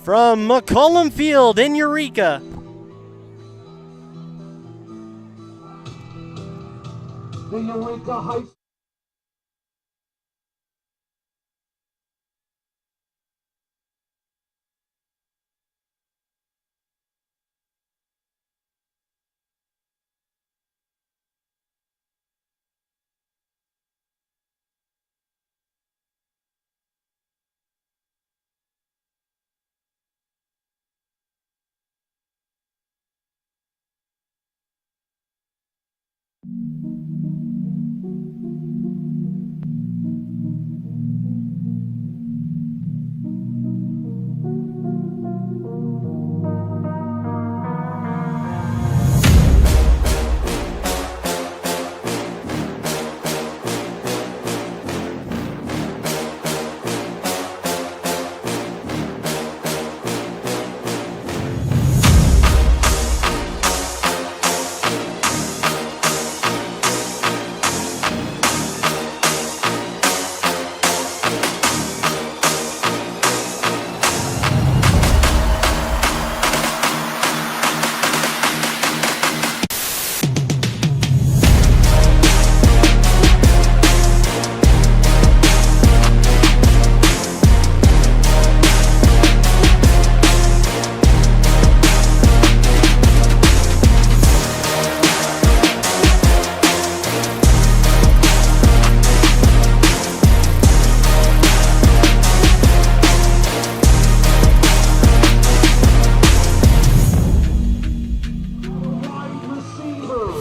from McCollum Field in Eureka. The Eureka High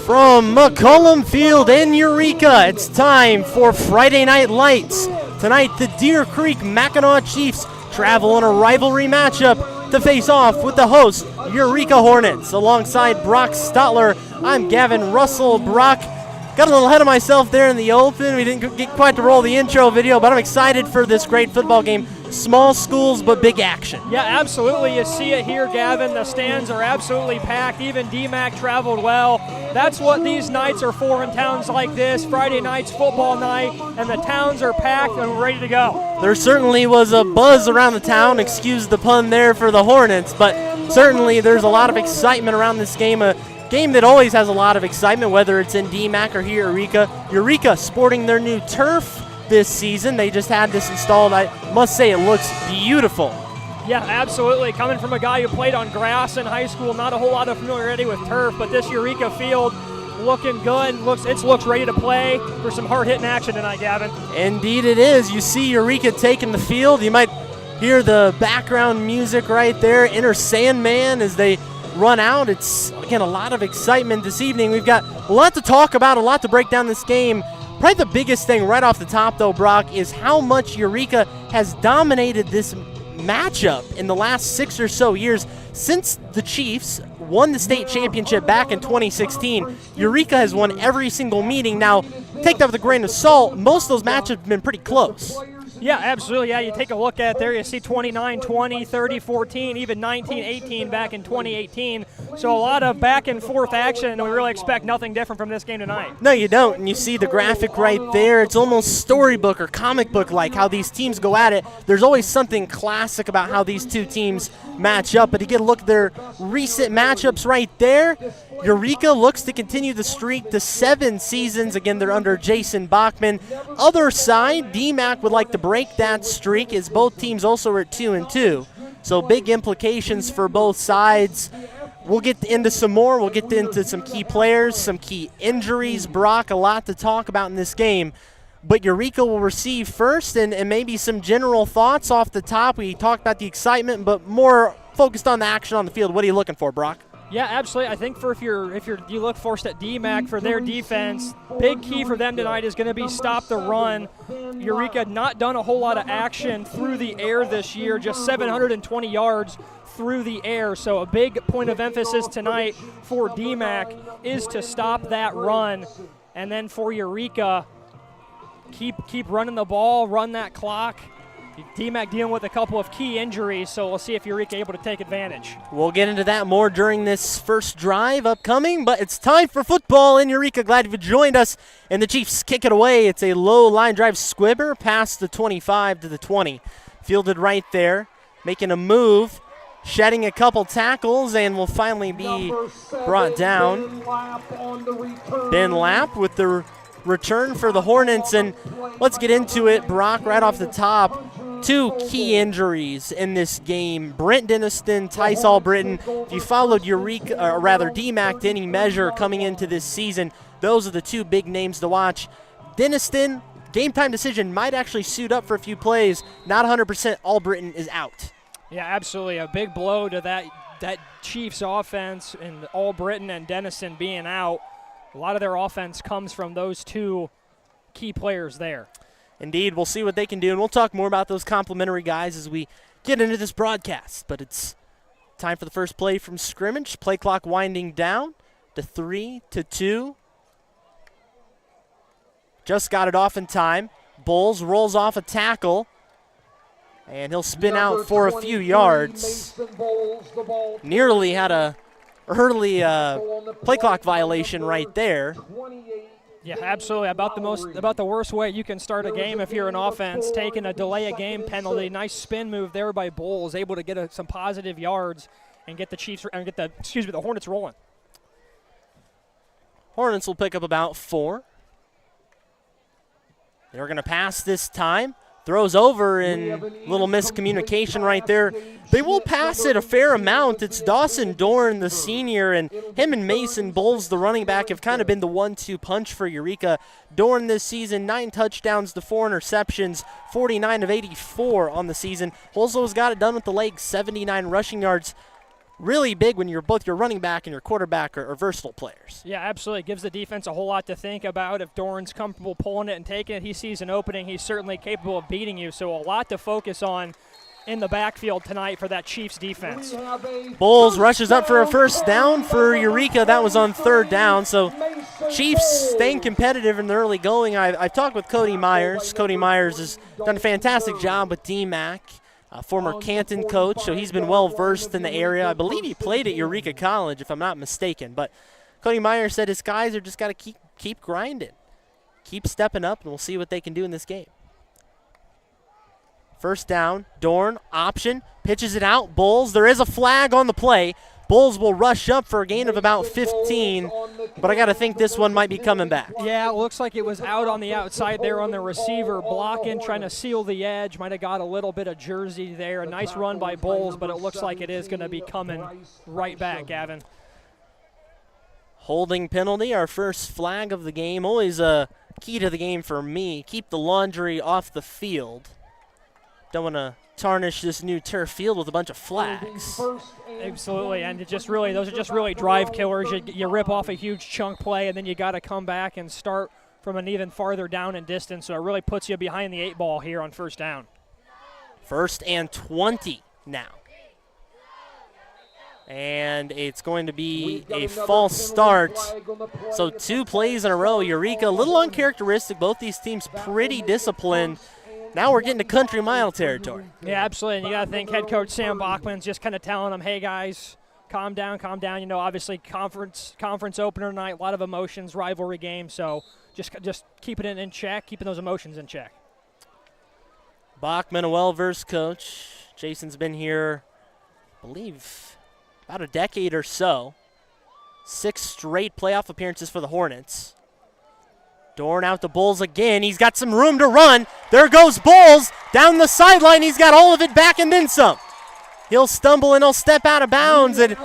From McCollum Field in Eureka, it's time for Friday Night Lights. Tonight, the Deer Creek Mackinac Chiefs travel in a rivalry matchup to face off with the host, Eureka Hornets. Alongside Brock Stotler, I'm Gavin Russell. Brock, got a little ahead of myself there in the open. We didn't get quite to roll the intro video, but I'm excited for this great football game. Small schools, but big action. Yeah, absolutely. You see it here, Gavin. The stands are absolutely packed. Even Dee-Mack traveled well. That's what these nights are for in towns like this. Friday night's football night, and the towns are packed and ready to go. There certainly was a buzz around the town. Excuse the pun there for the Hornets, but certainly there's a lot of excitement around this game. A game that always has a lot of excitement, whether it's in Dee-Mack or here at Eureka. Eureka sporting their new turf this season. They just had this installed. I must say it looks beautiful. Yeah, absolutely. Coming from a guy who played on grass in high school, not a whole lot of familiarity with turf, but this Eureka field looking good. It looks ready to play for some hard-hitting action tonight, Gavin. Indeed it is. You see Eureka taking the field. You might hear the background music right there, Inner Sandman, as they run out. It's, again, a lot of excitement this evening. We've got a lot to talk about, a lot to break down this game. Probably the biggest thing right off the top, though, Brock, is how much Eureka has dominated this matchup in the last 6 or so years. Since the Chiefs won the state championship back in 2016, Eureka has won every single meeting. Now, take that with a grain of salt. Most of those matchups have been pretty close. Yeah, absolutely. Yeah, you take a look at it there, you see 29-20, 30-14, even 19-18 back in 2018. So a lot of back and forth action, and we really expect nothing different from this game tonight. No, you don't. And you see the graphic right there. It's almost storybook or comic book-like how these teams go at it. There's always something classic about how these two teams match up. But you get a look at their recent matchups right there. Eureka looks to continue the streak to 7 seasons. Again, they're under Jason Bachman. Other side, Dee-Mack would like to break that streak as both teams also are at 2-2. So big implications for both sides. We'll get into some more. We'll get into some key players, some key injuries. Brock, a lot to talk about in this game. But Eureka will receive first, and maybe some general thoughts off the top. We talked about the excitement, but more focused on the action on the field. What are you looking for, Brock? Yeah, absolutely. I think for if you look first at Dee-Mack for their defense, big key for them tonight is going to be stop the run. Eureka not done a whole lot of action through the air this year, just 720 yards through the air. So a big point of emphasis tonight for Dee-Mack is to stop that run. And then for Eureka, keep running the ball, run that clock. Dee-Mack dealing with a couple of key injuries, so we'll see if Eureka able to take advantage. We'll get into that more during this first drive upcoming, but it's time for football in Eureka. Glad you've joined us, and the Chiefs kick it away. It's a low line drive squibber past the 25 to the 20. Fielded right there, making a move shedding a couple tackles and will finally be brought down. Ben Lapp with the return for the Hornets, and let's get into it, Brock, right off the top. 2 key injuries in this game. Brent Denniston, Tice Albritton. If you followed Eureka, or rather Dee-Mack to any measure coming into this season, those are the 2 big names to watch. Denniston, game time decision, might actually suit up for a few plays. Not 100%, Albritton is out. Yeah, absolutely. A big blow to that Chiefs offense, and Albritton and Denniston being out. A lot of their offense comes from those 2 key players there. Indeed, we'll see what they can do, and we'll talk more about those complimentary guys as we get into this broadcast. But it's time for the first play from scrimmage. Play clock winding down to 3-2. Just got it off in time. Bulls rolls off a tackle, and he'll spin out for a few yards. Nearly had a early play clock violation right there. Yeah, absolutely. About the worst way you can start a game if you're an offense, taking a delay a game penalty. Nice spin move there by Bulls, able to get some positive yards and get the Chiefs and get the Hornets rolling. Hornets will pick up about 4. They're going to pass this time. Throws over, and little miscommunication right there. They will pass it a fair amount. It's Dawson Dorn, the senior, and him and Mason Bowles, the running back, have kind of been the 1-2 punch for Eureka. Dorn this season, 9 touchdowns to 4 interceptions, 49 of 84 on the season. Holzo's got it done with the legs, 79 rushing yards. Really big when you're both your running back and your quarterback are versatile players. Yeah, absolutely. It gives the defense a whole lot to think about. If Dorn's comfortable pulling it and taking it, he sees an opening, he's certainly capable of beating you. So a lot to focus on in the backfield tonight for that Chiefs defense. Bulls rushes up for a first down for Eureka. That was on 3rd down. So Chiefs staying competitive in the early going. I've talked with Cody Myers. Cody Myers has done a fantastic job with Dee-Mack. Former Canton coach, so he's been well-versed in the area. I believe he played at Eureka College, if I'm not mistaken. But Cody Myers said his guys are just got to keep grinding, keep stepping up, and we'll see what they can do in this game. First down, Dorn, option, pitches it out. Bulls, there is a flag on the play. Bulls will rush up for a gain of about 15, but I got to think this one might be coming back. Yeah, it looks like it was out on the outside there on the receiver, blocking, trying to seal the edge. Might have got a little bit of jersey there. A nice run by Bulls, but it looks like it is going to be coming right back, Gavin. Holding penalty, our first flag of the game. Always a key to the game for me. Keep the laundry off the field. Don't want to tarnish this new turf field with a bunch of flags. Absolutely, and those are just really drive killers. You rip off a huge chunk play, and then you got to come back and start from an even farther down in distance, so it really puts you behind the 8 ball here on first down. 1st and 20 now. And it's going to be a false start. So 2 plays in a row. Eureka, a little uncharacteristic. Both these teams pretty disciplined. Now we're getting to country mile territory. Yeah, absolutely. And you got to think head coach Sam Bachman's just kind of telling them, hey, guys, calm down, calm down. You know, obviously conference opener tonight, a lot of emotions, rivalry game. So just keeping it in check, keeping those emotions in check. Bachman, a well-versed coach. Jason's been here, I believe, about a decade or so. 6 straight playoff appearances for the Hornets. Dorn out to Bulls again. He's got some room to run. There goes Bulls down the sideline. He's got all of it back and then some. He'll stumble and he'll step out of bounds. It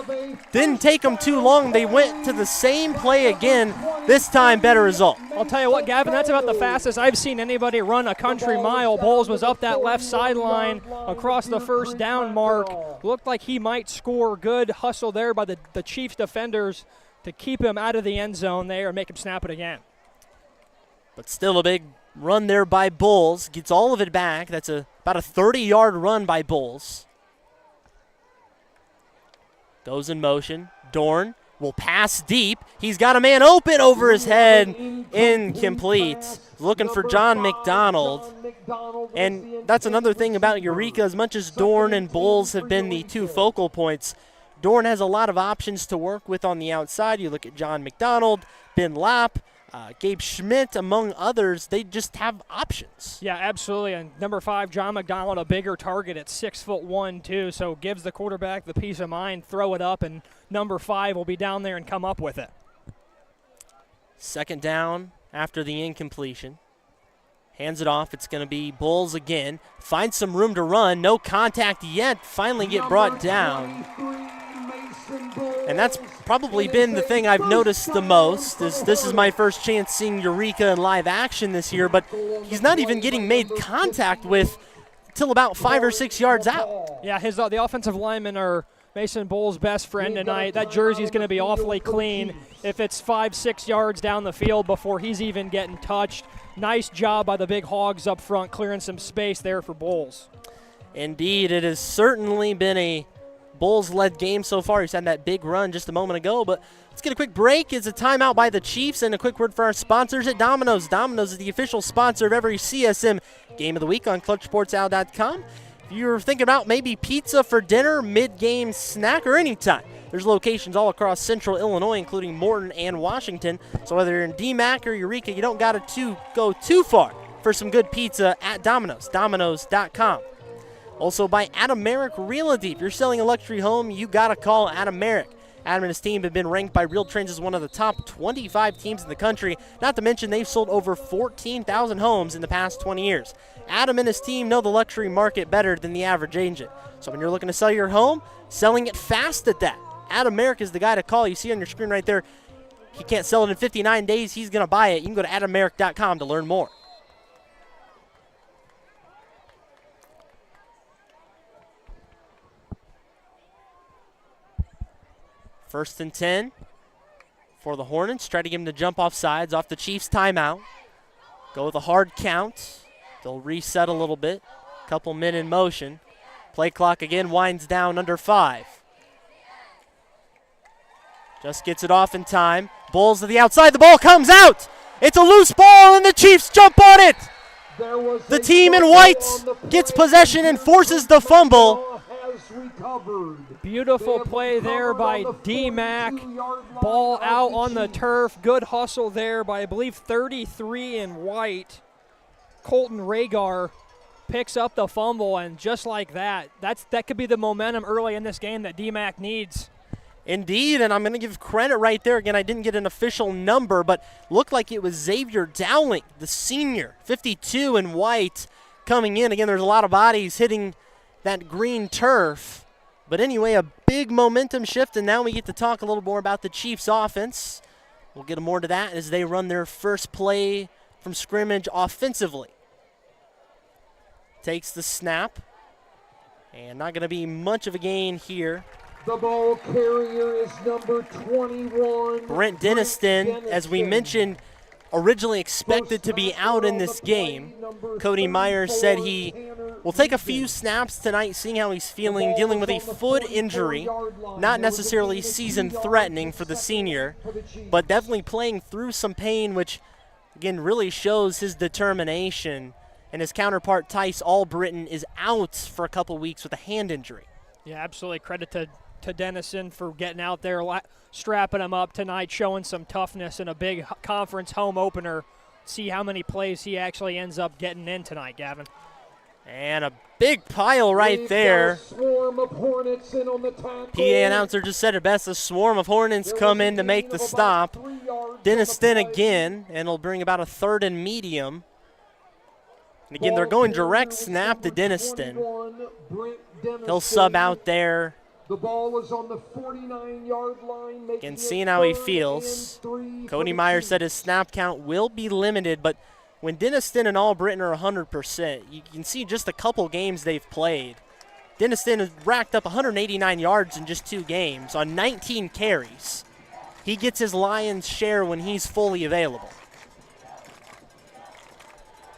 didn't take him too long. They went to the same play again. This time, better result. I'll tell you what, Gavin, that's about the fastest I've seen anybody run a country mile. Bulls was up that left sideline across the first down mark. Looked like he might score. Good hustle there by the Chiefs defenders to keep him out of the end zone there and make him snap it again. But still a big run there by Bulls. Gets all of it back. That's about a 30-yard run by Bulls. Goes in motion. Dorn will pass deep. He's got a man open over his head. Incomplete. Looking for John McDonald. And that's another thing about Eureka. As much as Dorn and Bulls have been the 2 focal points, Dorn has a lot of options to work with on the outside. You look at John McDonald, Ben Lapp, Gabe Schmidt, among others, they just have options. Yeah, absolutely. And number 5, John McDonald, a bigger target at 6'1", too, so gives the quarterback the peace of mind, throw it up, and number 5 will be down there and come up with it. Second down after the incompletion. Hands it off. It's going to be Bulls again. Finds some room to run. No contact yet. Finally get brought down. And that's probably been the thing I've noticed the most. This is my first chance seeing Eureka in live action this year, but he's not even getting made contact with till about 5 or 6 yards out. Yeah, the offensive linemen are Mason Bull's best friend tonight. That jersey's going to be awfully clean if it's 5-6 yards down the field before he's even getting touched. Nice job by the big Hogs up front, clearing some space there for Bulls. Indeed, it has certainly been a Bulls-led game so far. He's had that big run just a moment ago, but let's get a quick break. It's a timeout by the Chiefs, and a quick word for our sponsors at Domino's. Domino's is the official sponsor of every CSM Game of the Week on ClutchSportsOut.com. If you're thinking about maybe pizza for dinner, mid-game snack, or anytime, there's locations all across central Illinois, including Morton and Washington. So whether you're in Dee-Mack or Eureka, you don't got to go too far for some good pizza at Domino's, Domino's.com. Also by Adam Merrick Realty. If you're selling a luxury home, you got to call Adam Merrick. Adam and his team have been ranked by Real Trends as one of the top 25 teams in the country. Not to mention they've sold over 14,000 homes in the past 20 years. Adam and his team know the luxury market better than the average agent. So when you're looking to sell your home, selling it fast at that. Adam Merrick is the guy to call. You see on your screen right there, he can't sell it in 59 days. He's going to buy it. You can go to adammerrick.com to learn more. First and 10 for the Hornets. Try to get him to jump off sides off the Chiefs' timeout. Go with a hard count. They'll reset a little bit. Couple men in motion. Play clock again winds down under 5. Just gets it off in time. Bulls to the outside. The ball comes out. It's a loose ball, and the Chiefs jump on it. The team in white gets possession and forces the fumble. Beautiful play there by Dee-Mack. Ball out on the turf. Good hustle there by, I believe, 33 in white. Colton Ragar picks up the fumble, and just like that, that could be the momentum early in this game that Dee-Mack needs. Indeed, and I'm going to give credit right there. Again, I didn't get an official number, but looked like it was Xavier Dowling, the senior, 52 in white, coming in. Again, there's a lot of bodies hitting that green turf. But anyway, a big momentum shift, and now we get to talk a little more about the Chiefs' offense. We'll get more to that as they run their first play from scrimmage offensively. Takes the snap, and not going to be much of a gain here. The ball carrier is number 21. Brent Denniston, as we mentioned, originally expected to be out in this game. Cody Myers said he will take a few snaps tonight, seeing how he's feeling, dealing with a foot injury. Not necessarily season-threatening for the senior, but definitely playing through some pain, which, again, really shows his determination. And his counterpart, Tice Albritton, is out for a couple weeks with a hand injury. Yeah, absolutely. Credit to Dennison for getting out there, strapping him up tonight, showing some toughness in a big conference home opener. See how many plays he actually ends up getting in tonight, Gavin. And a big pile right there. PA announcer just said it best. A swarm of Hornets come in to make the stop. Denniston again, and it'll bring about a 3rd and medium. And again, they're going direct snap to Denniston. He'll sub out there. The ball is on the 49-yard line. Again, seeing how he feels. Cody Myers said his snap count will be limited, but when Denniston and Albritton are 100%, you can see just a couple games they've played. Denniston has racked up 189 yards in just 2 games on 19 carries. He gets his lion's share when he's fully available.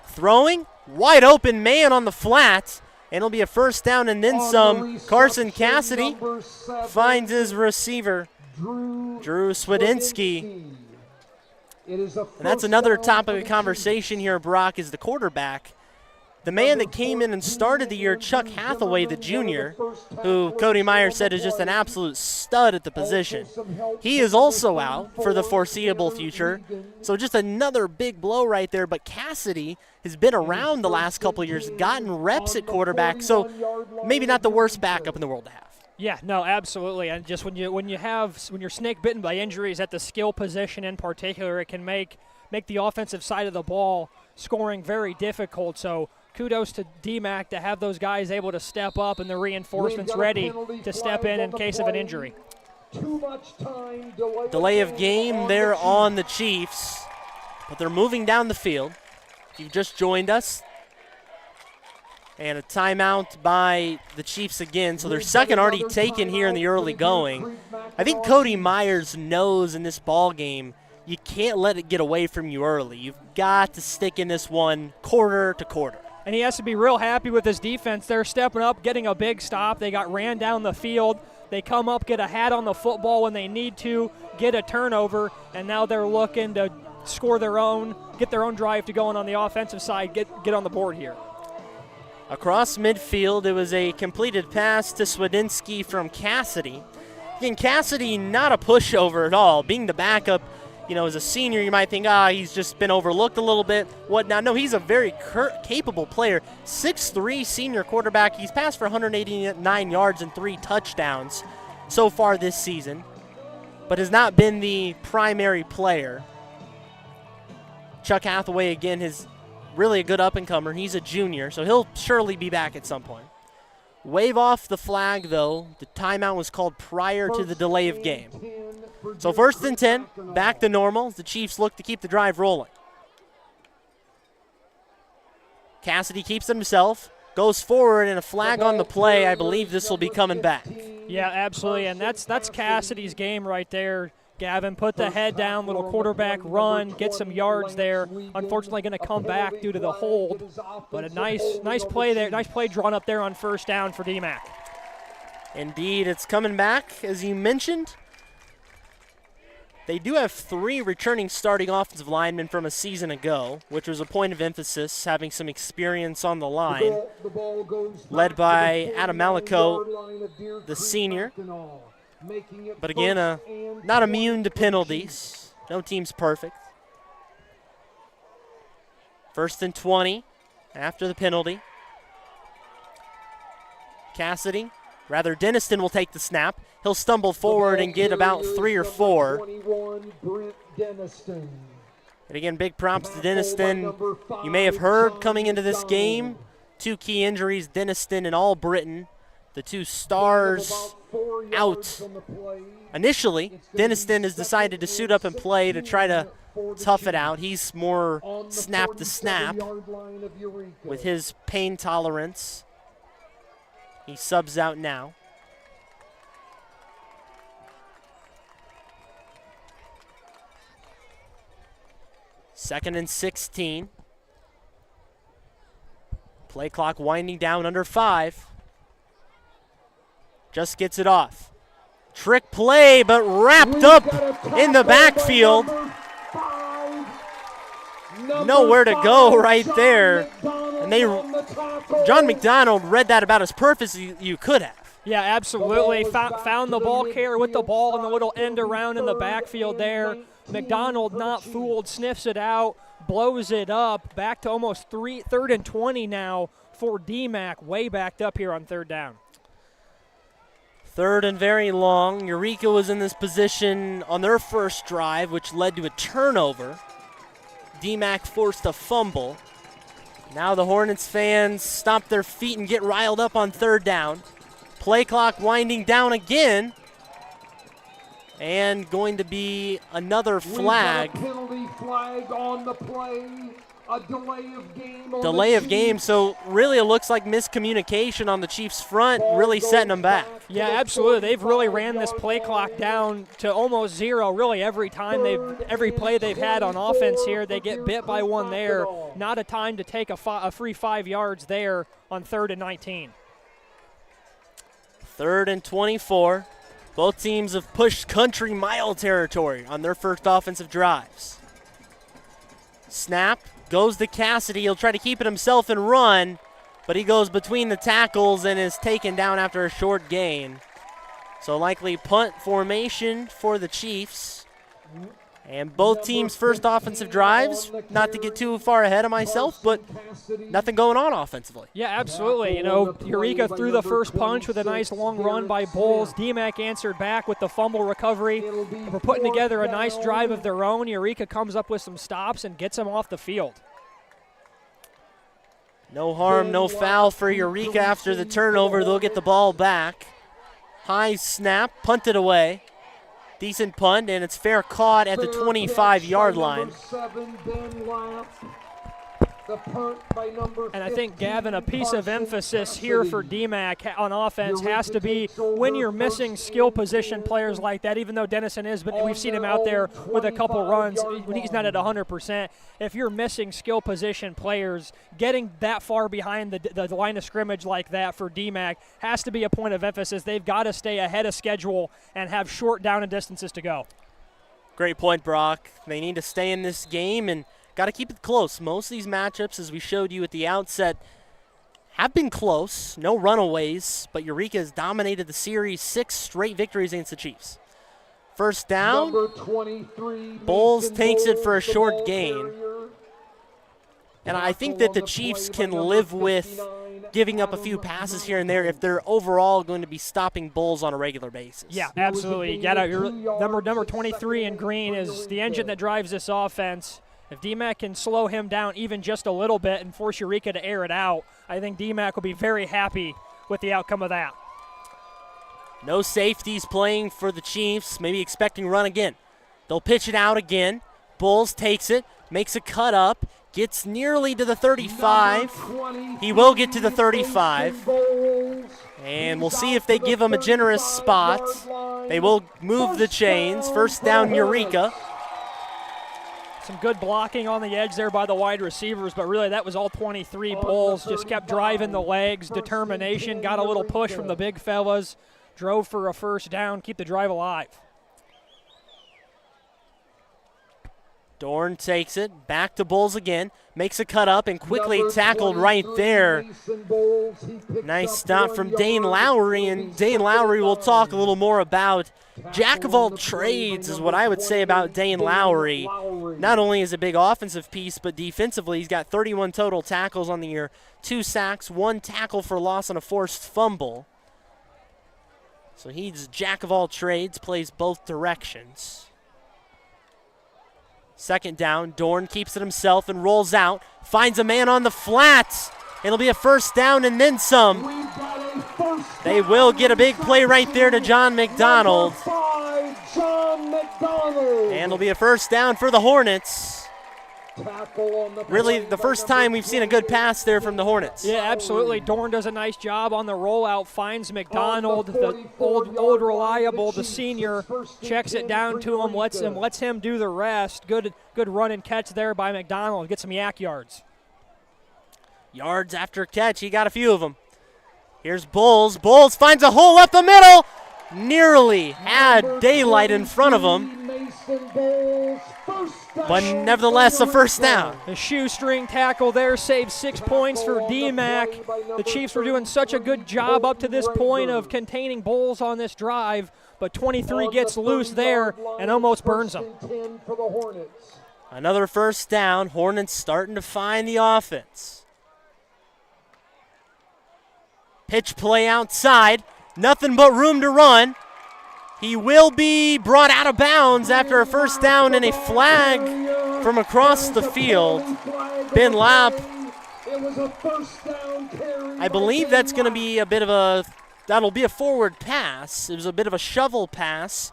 Throwing, wide open man on the flat. And it'll be a first down and then some. Carson Cassidy finds his receiver, Drew Swedinski. And that's another topic of conversation here, Brock, is the quarterback. the man that came in and started the year, Chuck Hathaway, the junior, who Cody Meyer said is just an absolute stud at the position. He is also out for the foreseeable future, so just another big blow right there. But Cassidy has been around the last couple of years, gotten reps at quarterback, so maybe not the worst backup in the world to have. Yeah, no, absolutely. And just when you're snake bitten by injuries at the skill position in particular, it can make the offensive side of the ball scoring very difficult. So kudos to DMACC to have those guys able to step up and the reinforcements ready to step in case of an injury. Delay of game there on the Chiefs, but they're moving down the field. If you've just joined us, and a timeout by the Chiefs again, so their second already taken here in the early going. I think Cody Myers knows in this ball game you can't let it get away from you early. You've got to stick in this one quarter to quarter. And he has to be real happy with his defense. They're stepping up, getting a big stop. They got ran down the field. They come up, get a hat on the football when they need to, get a turnover, and now they're looking to score their own, get their own drive to go on the offensive side, get on the board here. Across midfield, it was a completed pass to Swedinsky from Cassidy. Again, Cassidy not a pushover at all. Being the backup, as a senior, you might think, he's just been overlooked a little bit. Whatnot. No, he's a very capable player. 6'3" senior quarterback. He's passed for 189 yards and 3 touchdowns so far this season, but has not been the primary player. Chuck Hathaway, again, is really a good up-and-comer. He's a junior, so he'll surely be back at some point. Wave off the flag, though. The timeout was called prior to the delay of game. So 1st and 10, back to normal as the Chiefs look to keep the drive rolling. Cassidy keeps it himself, goes forward, and a flag on the play. I believe this will be coming back. Yeah, absolutely, and that's Cassidy's game right there. Gavin, put the head down, little quarterback run, get some yards there. Unfortunately going to come back due to the hold, but a nice play there, nice play drawn up there on 1st down for DMACC. Indeed, it's coming back, as you mentioned. They do have 3 returning starting offensive linemen from a season ago, which was a point of emphasis, having some experience on the line, led by Adam Malico, the senior. But again, not immune to penalties. No team's perfect. 1st and 20 after the penalty. Cassidy, Deniston will take the snap. He'll stumble forward and get about 3 or 4. And again, big props to Deniston. You may have heard coming into this game, 2 key injuries, Deniston and All-Britain, the 2 stars out. Initially, Deniston has decided to suit up and play to try to tough it out. He's more snap to snap with his pain tolerance. He subs out now. Second and 16. Play clock winding down under 5. Just gets it off. Trick play, but wrapped up in the backfield. Nowhere to go right there. And John McDonald read that about as perfect as you could have. Yeah, absolutely. Found the ball carrier with the ball and the little end around in the backfield there. McDonald not fooled, sniffs it out, blows it up. Back to almost 3rd and 20 now for DMACC, way backed up here on 3rd down. 3rd and very long. Eureka was in this position on their first drive, which led to a turnover. DMACC forced a fumble. Now the Hornets fans stomp their feet and get riled up on 3rd down. Play clock winding down again. And going to be another flag. Penalty flag on the play. A delay of game. So really it looks like miscommunication on the Chiefs front, really setting them back. Yeah, absolutely. They've really ran this play clock down to almost 0 really every play they've had on offense here. They get bit by one there. Not a time to take a free 5 yards there on 3rd and 19. 3rd and 24. Both teams have pushed country mile territory on their first offensive drives. Snap. Goes to Cassidy. He'll try to keep it himself and run. but he goes between the tackles and is taken down after a short gain. So likely punt formation for the Chiefs. And both teams' first offensive drives, not to get too far ahead of myself, but nothing going on offensively. Yeah, absolutely. You know, Eureka threw the first punch with a nice long run by Bulls. Dee-Mack answered back with the fumble recovery. We're putting together a nice drive of their own. Eureka comes up with some stops and gets them off the field. No harm, no foul for Eureka after the turnover. They'll get the ball back. High snap, punted away. Decent punt, and it's fair caught at the 25-yard line. And I think, Gavin, a piece of emphasis here for DMACC on offense has to be when you're missing skill position players like that, even though Dennison is, but we've seen him out there with a couple runs when he's not at 100%. If you're missing skill position players, getting that far behind the line of scrimmage like that for DMACC has to be a point of emphasis. They've got to stay ahead of schedule and have short down and distances to go. Great point, Brock. They need to stay in this game and got to keep it close. Most of these matchups, as we showed you at the outset, have been close. No runaways, but Eureka has dominated the series, 6 straight victories against the Chiefs. First down, Bulls takes it for a short gain. And I think that the Chiefs can live with giving up a few passes here and there if they're overall going to be stopping Bulls on a regular basis. Yeah, absolutely. Number 23 in green is the engine that drives this offense. If DMACC can slow him down even just a little bit and force Eureka to air it out, I think DMACC will be very happy with the outcome of that. No safeties playing for the Chiefs, maybe expecting run again. They'll pitch it out again. Bulls takes it, makes a cut up, gets nearly to the 35. He will get to the 35. And we'll see if they give him a generous spot. They will move the chains. First down, Eureka. Some good blocking on the edge there by the wide receivers, but really that was all 23. Bulls just kept driving the legs, determination, got a little push from the big fellas, drove for a first down, keep the drive alive. Dorn takes it, back to Bulls again, makes a cut up and quickly tackled right there. Nice stop from Dane Lowry, and Dane Lowry will talk a little more about. Jack of all trades is what I would say about Dane Lowry. Not only is a big offensive piece, but defensively he's got 31 total tackles on the year, 2 sacks, 1 tackle for loss and a forced fumble. So he's Jack of all trades, plays both directions. Second down, Dorn keeps it himself and rolls out, finds a man on the flats. It'll be a first down and then some. They will get a big play right there to John McDonald. And it'll be a first down for the Hornets. Really the first time we've seen a good pass there from the Hornets. Yeah, absolutely. Dorn does a nice job on the rollout, finds McDonald, the old reliable, the senior, checks it down to him, lets him do the rest. Good run and catch there by McDonald. Get some yak yards. Yards after catch, he got a few of them. Here's Bulls. Bulls finds a hole up the middle. Nearly had daylight in front of him. But nevertheless, a first down. A shoestring tackle there saved 6 points for DMACC. The Chiefs were doing such a good job up to this point of containing Bulls on this drive, but 23 gets loose there and almost burns them. Another first down. Hornets starting to find the offense. Pitch play outside. Nothing but room to run. He will be brought out of bounds after a first down and a flag from across the field. Ben Lapp, I believe that's going to be that'll be a forward pass. It was a bit of a shovel pass.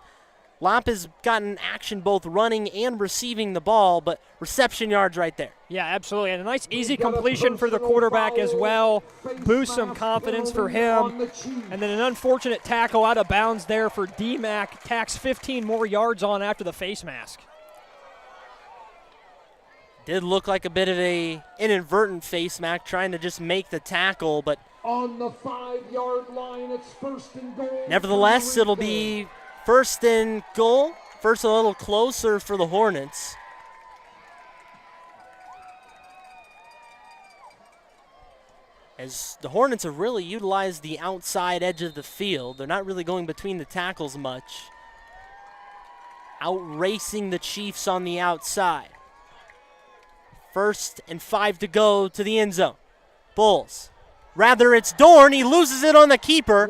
Lapp has gotten action both running and receiving the ball, but reception yards right there. Yeah, absolutely. And a nice easy completion for the quarterback as well. Boost some confidence for him. And then an unfortunate tackle out of bounds there for DMACC. Tacks 15 more yards on after the face mask. Did look like a bit of an inadvertent face mask trying to just make the tackle, but on the 5-yard line, it's first and goal. Nevertheless, it'll be first and goal. First a little closer for the Hornets. as the Hornets have really utilized the outside edge of the field. They're not really going between the tackles much. Outracing the Chiefs on the outside. 1st and 5 to go to the end zone. Bulls. Rather, it's Dorn. He loses it on the keeper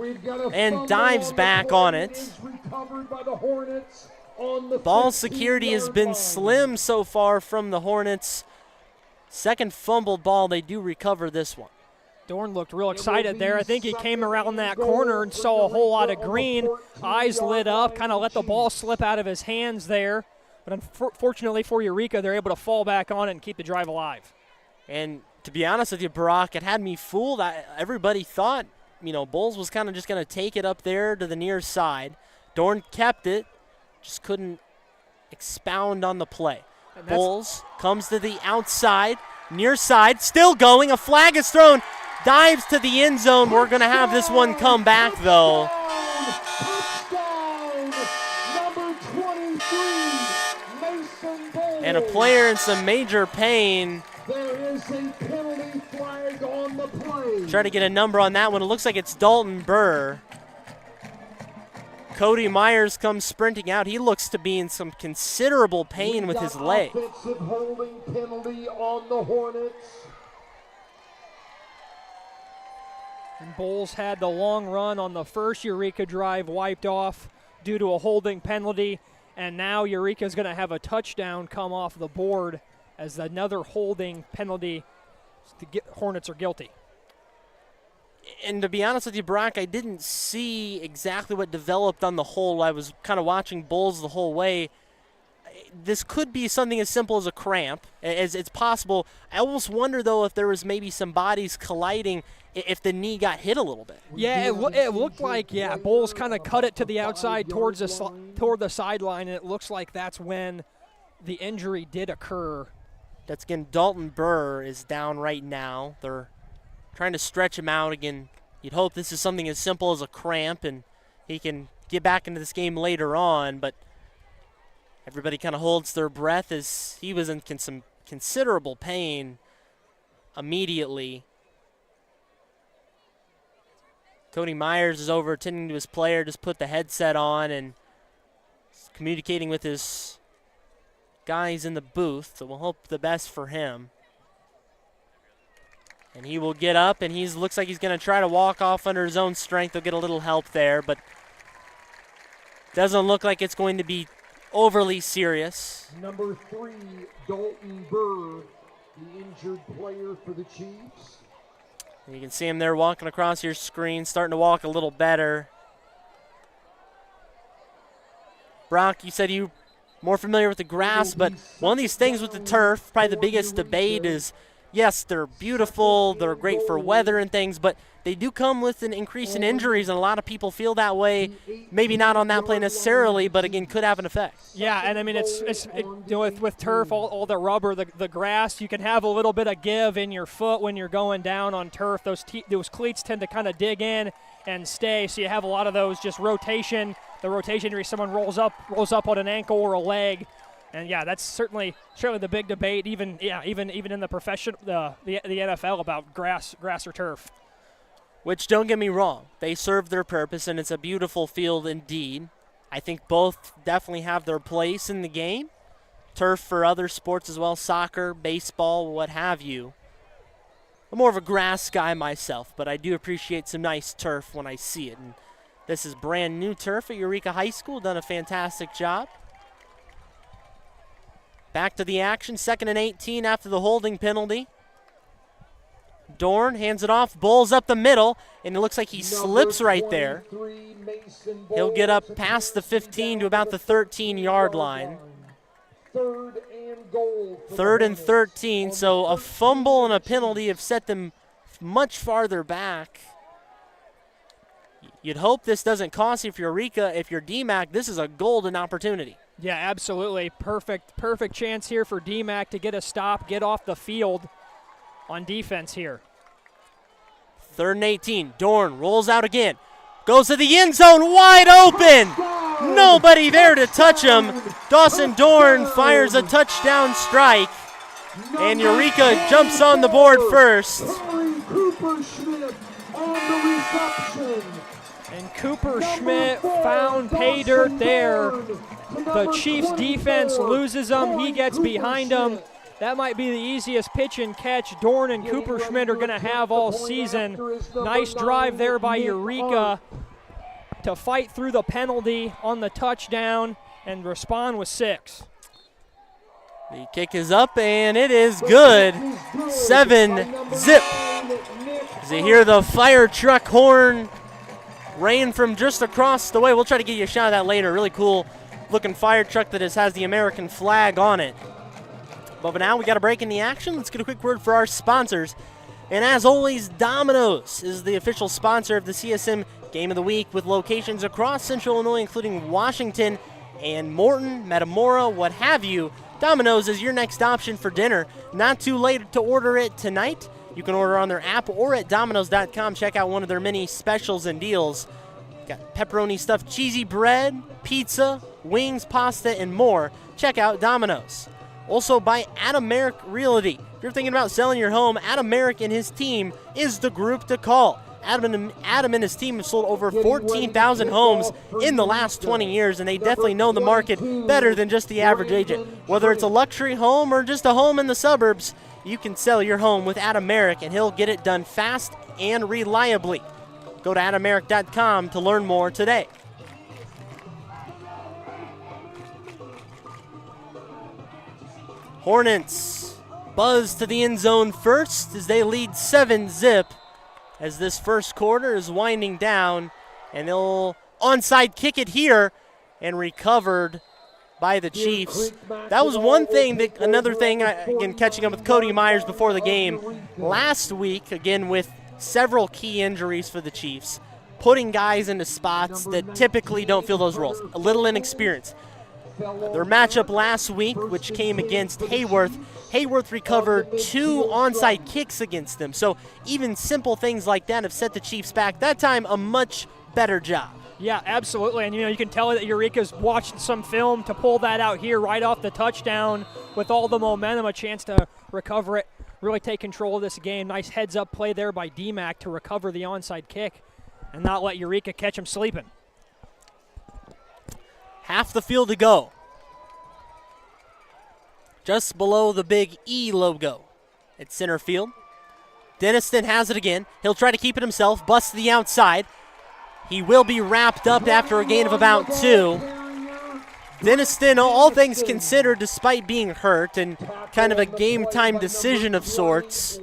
and dives back on it. Ball security has been slim so far from the Hornets. Second fumbled ball, they do recover this one. Dorn looked real excited there. I think he came around that corner and saw a whole lot of green. Eyes lit up, kind of let the ball slip out of his hands there. But unfortunately for Eureka, they're able to fall back on it and keep the drive alive. And to be honest with you, Brock, it had me fooled. Everybody thought, Bulls was kind of just going to take it up there to the near side. Dorn kept it, just couldn't expound on the play. Bulls comes to the outside, near side, still going. A flag is thrown, dives to the end zone. We're going to have this one come back, though. And a player in some major pain. There is a penalty flag on the play. Try to get a number on that one. It looks like it's Dalton Burr. Cody Myers comes sprinting out. He looks to be in some considerable pain with his leg. Offensive holding penalty on the Hornets. And Bulls had the long run on the first Eureka drive wiped off due to a holding penalty. And now Eureka's going to have a touchdown come off the board as another holding penalty. The Hornets are guilty. And to be honest with you, Brock, I didn't see exactly what developed on the whole. I was kind of watching Bulls the whole way. This could be something as simple as a cramp, as it's possible. I almost wonder, though, if there was maybe some bodies colliding, if the knee got hit a little bit. Yeah, it looked like, Bulls kind of cut it to the outside toward the sideline, and it looks like that's when the injury did occur. That's, again, Dalton Burr is down right now. They're trying to stretch him out again. You'd hope this is something as simple as a cramp and he can get back into this game later on, but everybody kind of holds their breath as he was in some considerable pain immediately. Cody Myers is over attending to his player, just put the headset on and communicating with his guys in the booth, so we'll hope the best for him. And he will get up, and looks like he's going to try to walk off under his own strength. He'll get a little help there, but doesn't look like it's going to be overly serious. Number 3, Dalton Burr, the injured player for the Chiefs. You can see him there walking across your screen, starting to walk a little better. Brock, you said you more familiar with the grass, but one of these things with the turf, probably the biggest debate is, yes, they're beautiful, they're great for weather and things, but they do come with an increase in injuries, and a lot of people feel that way, maybe not on that play necessarily, but again, could have an effect. Yeah, and I mean, with turf, all the rubber, the grass, you can have a little bit of give in your foot when you're going down on turf. Those cleats tend to kind of dig in and stay, so you have a lot of those just rotation. The rotation injury, someone rolls up on an ankle or a leg. And that's certainly the big debate, even in the profession, the NFL about grass or turf. Which, don't get me wrong, they serve their purpose, and it's a beautiful field indeed. I think both definitely have their place in the game. Turf for other sports as well, soccer, baseball, what have you. I'm more of a grass guy myself, but I do appreciate some nice turf when I see it. And this is brand new turf at Eureka High School, done a fantastic job. Back to the action, 2nd and 18 after the holding penalty. Dorn hands it off, Bulls up the middle, and it looks like he slips right there. He'll get up past the 15 to about the 13-yard line. 3rd and 13, so a fumble and a penalty have set them much farther back. You'd hope this doesn't cost you if you're Eureka. If you're DMACC, this is a golden opportunity. Yeah, absolutely. Perfect chance here for Dee-Mack to get a stop, get off the field on defense here. 3rd and 18. Dorn rolls out again. Goes to the end zone, wide open. Nobody there to touch him. Dawson Dorn fires a touchdown strike. And Eureka jumps on the board first. And Cooper Schmidt found pay dirt there. The Chiefs defense loses him. He gets behind him. That might be the easiest pitch and catch Dorn and Cooper Schmidt are going to have all season. Nice drive there by Eureka to fight through the penalty on the touchdown and respond with 6. The kick is up, and it is good. 7-zip. As you hear the fire truck horn rain from just across the way. We'll try to get you a shot of that later. Really cool looking fire truck that has the American flag on it. But for now, we got a break in the action. Let's get a quick word for our sponsors. And as always, Domino's is the official sponsor of the CSM Game of the Week, with locations across Central Illinois, including Washington and Morton, Metamora, what have you. Domino's is your next option for dinner. Not too late to order it tonight. You can order on their app or at Domino's.com. Check out one of their many specials and deals. Got pepperoni stuffed cheesy bread, pizza, wings, pasta, and more. Check out Domino's. Also by Adam Merrick Realty. If you're thinking about selling your home, Adam Merrick and his team is the group to call. Adam and his team have sold over 14,000 homes in the last 20 years, and they definitely know the market better than just the average agent. Whether it's a luxury home or just a home in the suburbs, you can sell your home with Adam Merrick, and he'll get it done fast and reliably. Go to AdamMerrick.com to learn more today. Hornets buzz to the end zone first as they lead 7-zip. As this first quarter is winding down, and they'll onside kick it here and recovered by the Chiefs. That was one thing, another thing, again, catching up with Cody Myers before the game. Last week, again, with several key injuries for the Chiefs, putting guys into spots that typically don't fill those roles, a little inexperienced. Their matchup last week, which came against Hayworth recovered 2 onside kicks against them. So even simple things like that have set the Chiefs back. That time, a much better job. Yeah, absolutely. And, you can tell that Eureka's watched some film to pull that out here right off the touchdown with all the momentum, a chance to recover it, really take control of this game. Nice heads-up play there by Dee-Mack to recover the onside kick and not let Eureka catch him sleeping. Half the field to go. Just below the big E logo at center field. Denniston has it again. He'll try to keep it himself, busts to the outside. He will be wrapped up after a gain of about 2. Denniston, all things considered, despite being hurt and kind of a game-time decision of sorts,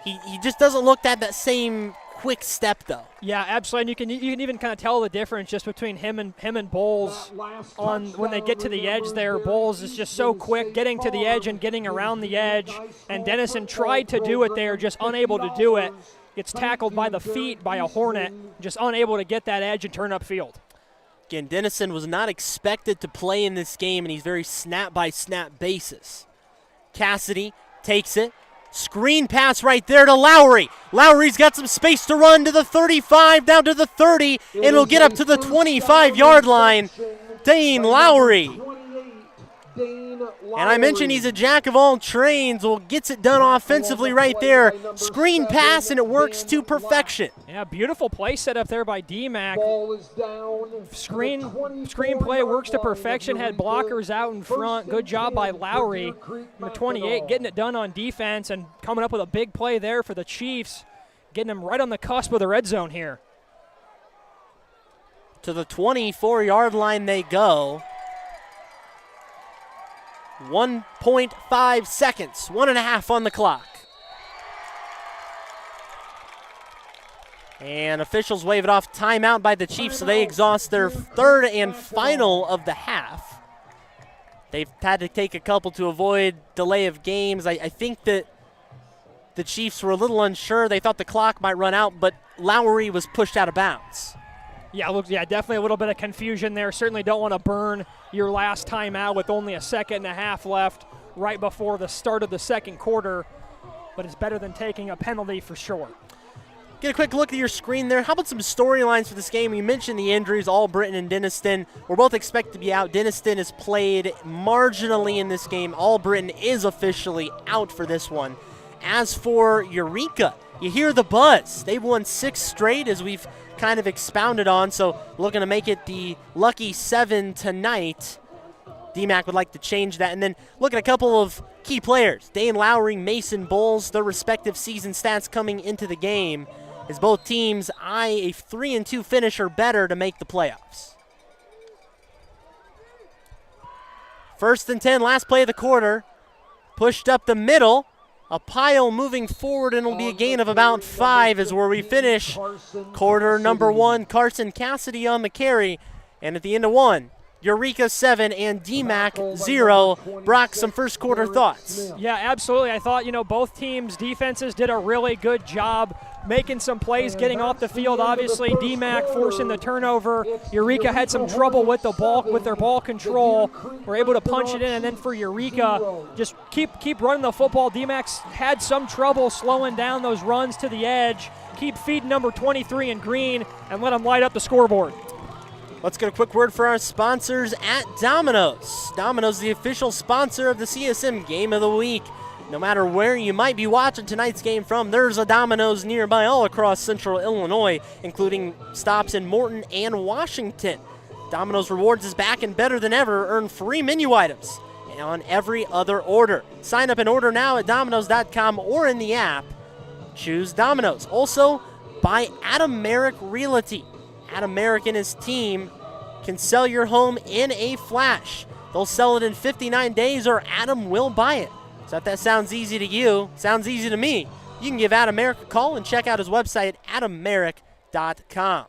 he just doesn't look at that same quick step, though. Yeah, absolutely. And you can even kind of tell the difference just between him and Bowles on when they get to the edge there. Bowles is just so quick getting to the edge and getting around the edge. And Dennison tried to do it there, just unable to do it. Gets tackled by the feet by a Hornet, just unable to get that edge and turn upfield. Again, Dennison was not expected to play in this game, and he's very snap-by-snap basis. Cassidy takes it. Screen pass right there to Lowry. Lowry's got some space to run to the 35, down to the 30, and it'll get up to the 25-yard line. Dane Lowry. And I mentioned he's a jack of all trades. Well, gets it done offensively right there. Screen pass, and it works to perfection. Yeah, beautiful play set up there by Dee-Mack. Screen play works to perfection. Had blockers out in front. Good job by Lowry. Number 28 getting it done on defense and coming up with a big play there for the Chiefs. Getting them right on the cusp of the red zone here. To the 24-yard line they go. 1.5 seconds, 1.5 on the clock. And officials wave it off. Timeout by the Chiefs, so they exhaust their third and final of the half. They've had to take a couple to avoid delay of games. I think that the Chiefs were a little unsure. They thought the clock might run out, but Lowry was pushed out of bounds. Yeah, definitely a little bit of confusion there. Certainly don't want to burn your last timeout with only a second and a half left right before the start of the second quarter, but it's better than taking a penalty for sure. Get a quick look at your screen there. How about some storylines for this game? You mentioned the injuries. Albritton and Denniston were both expected to be out. Denniston has played marginally in this game. Albritton is officially out for this one. As for Eureka, you hear the buzz. They've won 6 straight, as we've kind of expounded on, so looking to make it the lucky 7 tonight. DMACC would like to change that. And then look at a couple of key players. Dane Lowry, Mason Bowles, their respective season stats coming into the game, as both teams eye a 3-2 finish or better to make the playoffs. 1st and 10, last play of the quarter. Pushed up the middle. A pile moving forward, and it'll be a gain of about 5 is where we finish quarter number 1. Carson Cassidy on the carry. And at the end of 1, Eureka 7 and DMACC 0. Brock, some first quarter thoughts? Yeah, absolutely. I thought, both teams' defenses did a really good job making some plays, getting off the field. Obviously, DMACC forcing the turnover. Eureka had some trouble with the ball, with their ball control. Were able to punch it in, and then for Eureka, just keep running the football. DMACC had some trouble slowing down those runs to the edge. Keep feeding number 23 in green and let them light up the scoreboard. Let's get a quick word for our sponsors at Domino's. Domino's, the official sponsor of the CSM Game of the Week. No matter where you might be watching tonight's game from, there's a Domino's nearby all across central Illinois, including stops in Morton and Washington. Domino's Rewards is back and better than ever. Earn free menu items on every other order. Sign up and order now at Domino's.com or in the app. Choose Domino's. Also, by Adam Merrick Realty. Adam Merrick and his team can sell your home in a flash. They'll sell it in 59 days or Adam will buy it. So if that sounds easy to you, sounds easy to me, you can give Adam Merrick a call and check out his website, adammerrick.com.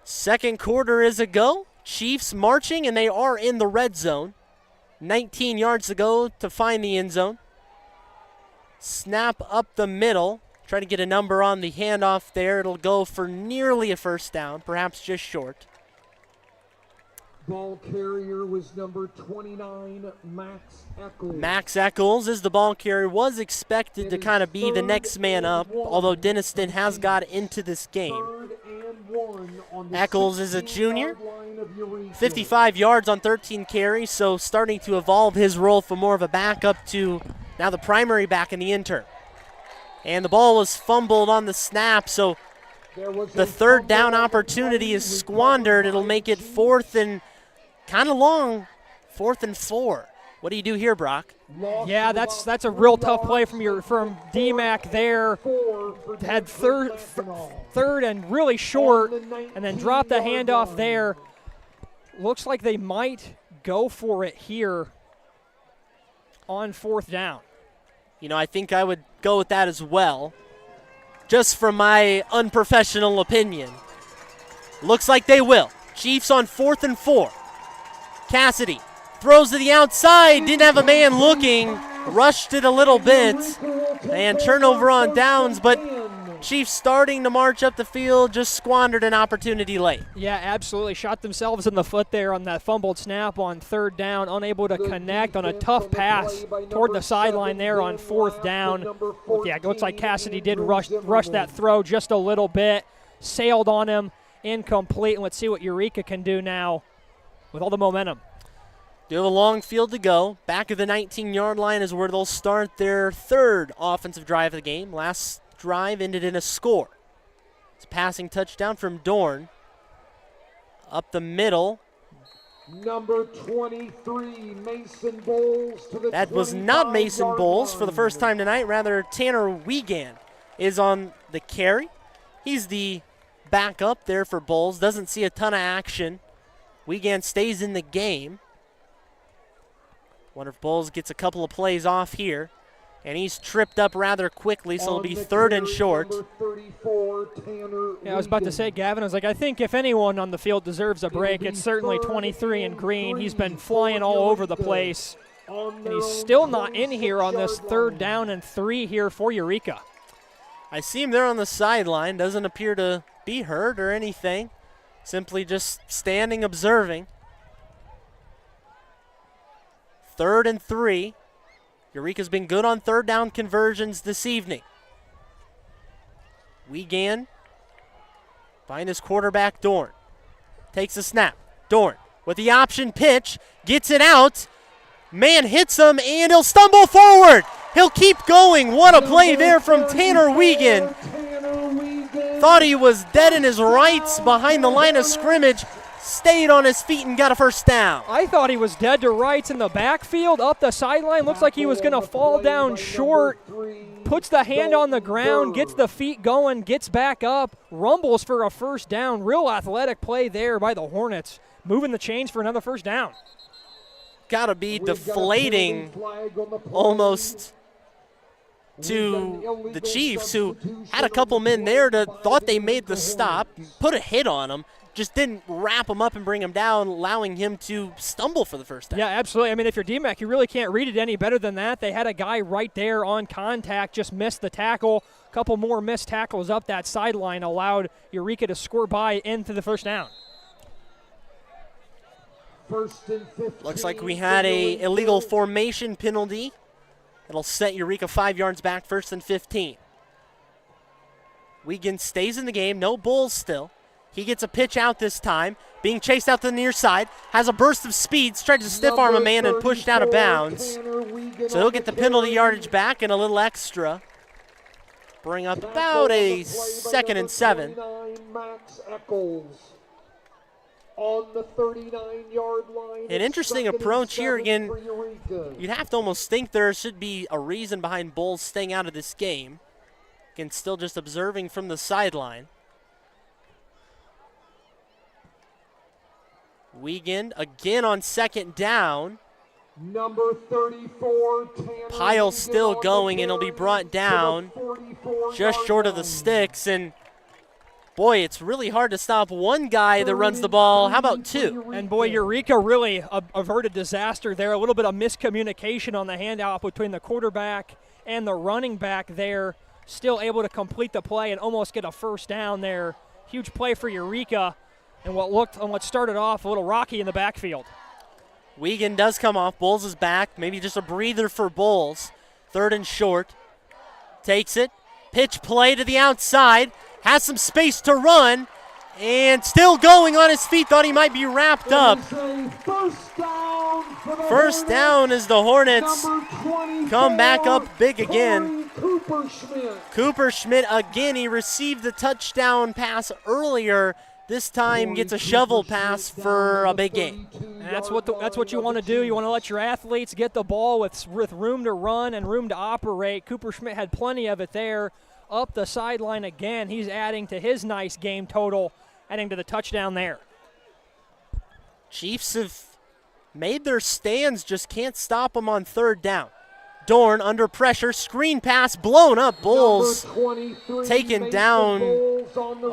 Second quarter is a go. Chiefs marching, and they are in the red zone. 19 yards to go to find the end zone. Snap up the middle. Try to get a number on the handoff there. It'll go for nearly a first down, perhaps just short. Ball carrier was number 29, Max Eccles. Max Eccles is the ball carrier. Was expected to kind of be the next man up, although Denniston has got into this game. Eccles is a junior, 55 yards on 13 carries, so starting to evolve his role from more of a backup to now the primary back in the intern. And the ball was fumbled on the snap, so the third down opportunity is squandered. It'll make it 4th and kind of long, 4th and 4. What do you do here, Brock? Yeah, that's a real tough play from DMACC there. Had third and really short, and then dropped the handoff there. Looks like they might go for it here on 4th down. I think I would go with that as well, just from my unprofessional opinion. Looks like they will. Chiefs on 4th and 4. Cassidy throws to the outside, didn't have a man looking, rushed it a little bit, and turnover on downs, but Chiefs starting to march up the field, just squandered an opportunity late. Yeah, absolutely. Shot themselves in the foot there on that fumbled snap on 3rd down, unable to connect on a tough pass toward the sideline there on 4th down. Yeah, it looks like Cassidy did rush that throw just a little bit, sailed on him, incomplete, and let's see what Eureka can do now with all the momentum. Do have a long field to go. Back of the 19-yard line is where they'll start their 3rd offensive drive of the game. Last drive ended in a score. It's a passing touchdown from Dorn. Up the middle. Number 23, Mason Bowles to the That was not Mason Bowles for the first time tonight. Rather, Tanner Wiegand is on the carry. He's the backup there for Bowles. Doesn't see a ton of action. Wiegand stays in the game. Wonder if Bowles gets a couple of plays off here. And he's tripped up rather quickly, so it'll be 3rd and short. Yeah, I was about to say, Gavin, I think if anyone on the field deserves a break, it's certainly 23 in green. He's been flying all over the place. And he's still not in here on this 3rd down and 3 here for Eureka. I see him there on the sideline. Doesn't appear to be hurt or anything. Simply just standing observing. 3rd and 3. Eureka's been good on 3rd down conversions this evening. Wiegand behind his quarterback, Dorn. Takes a snap. Dorn with the option pitch. Gets it out. Man hits him, and he'll stumble forward. He'll keep going. What a play there from Tanner Wiegand. Thought he was dead in his rights behind the line of scrimmage. Stayed on his feet and got a first down. I thought he was dead to rights in the backfield, up the sideline. Looks like he was going to fall down short. Puts the hand on the ground, gets the feet going, gets back up, rumbles for a first down. Real athletic play there by the Hornets, moving the chains for another first down. Got to be deflating almost to the Chiefs, who had a couple men there that thought they made the stop, put a hit on him, just didn't wrap him up and bring him down, allowing him to stumble for the first down. Yeah, absolutely. I mean, if you're Dee-Mack, you really can't read it any better than that. They had a guy right there on contact, just missed the tackle. A couple more missed tackles up that sideline allowed Eureka to score by into the first down. Looks like we had a illegal formation penalty. It'll set Eureka 5 yards back, 1st and 15. Wiegand stays in the game, no Bulls still. He gets a pitch out this time, being chased out to the near side, has a burst of speed, tries to stiff arm a man and pushed out of bounds. So he'll get the penalty yardage back and a little extra. Bring up about a 2nd and 7. On the 39-yard line. An interesting approach here again. You'd have to almost think there should be a reason behind Bulls staying out of this game. Again, still just observing from the sideline. Wiegand again on 2nd down. Number 34, Pile still going, and he'll be brought down just short of the sticks. And boy, it's really hard to stop one guy that runs the ball. How about two? And boy, Eureka really averted disaster there. A little bit of miscommunication on the handout between the quarterback and the running back there. Still able to complete the play and almost get a first down there. Huge play for Eureka, and what started off a little rocky in the backfield. Wiegand does come off. Bulls is back. Maybe just a breather for Bulls. 3rd and short. Takes it. Pitch play to the outside. Has some space to run, and still going on his feet. Thought he might be wrapped up. First down as the Hornets come back up big again. Cooper Schmidt again. He received the touchdown pass earlier. This time gets a shovel pass for a big gain. And that's what you want to do. You want to let your athletes get the ball with room to run and room to operate. Cooper Schmidt had plenty of it there. Up the sideline again. He's adding to his nice game total, adding to the touchdown there. Chiefs have made their stands, just can't stop them on 3rd down. Dorn under pressure, screen pass, blown up. Bulls taken down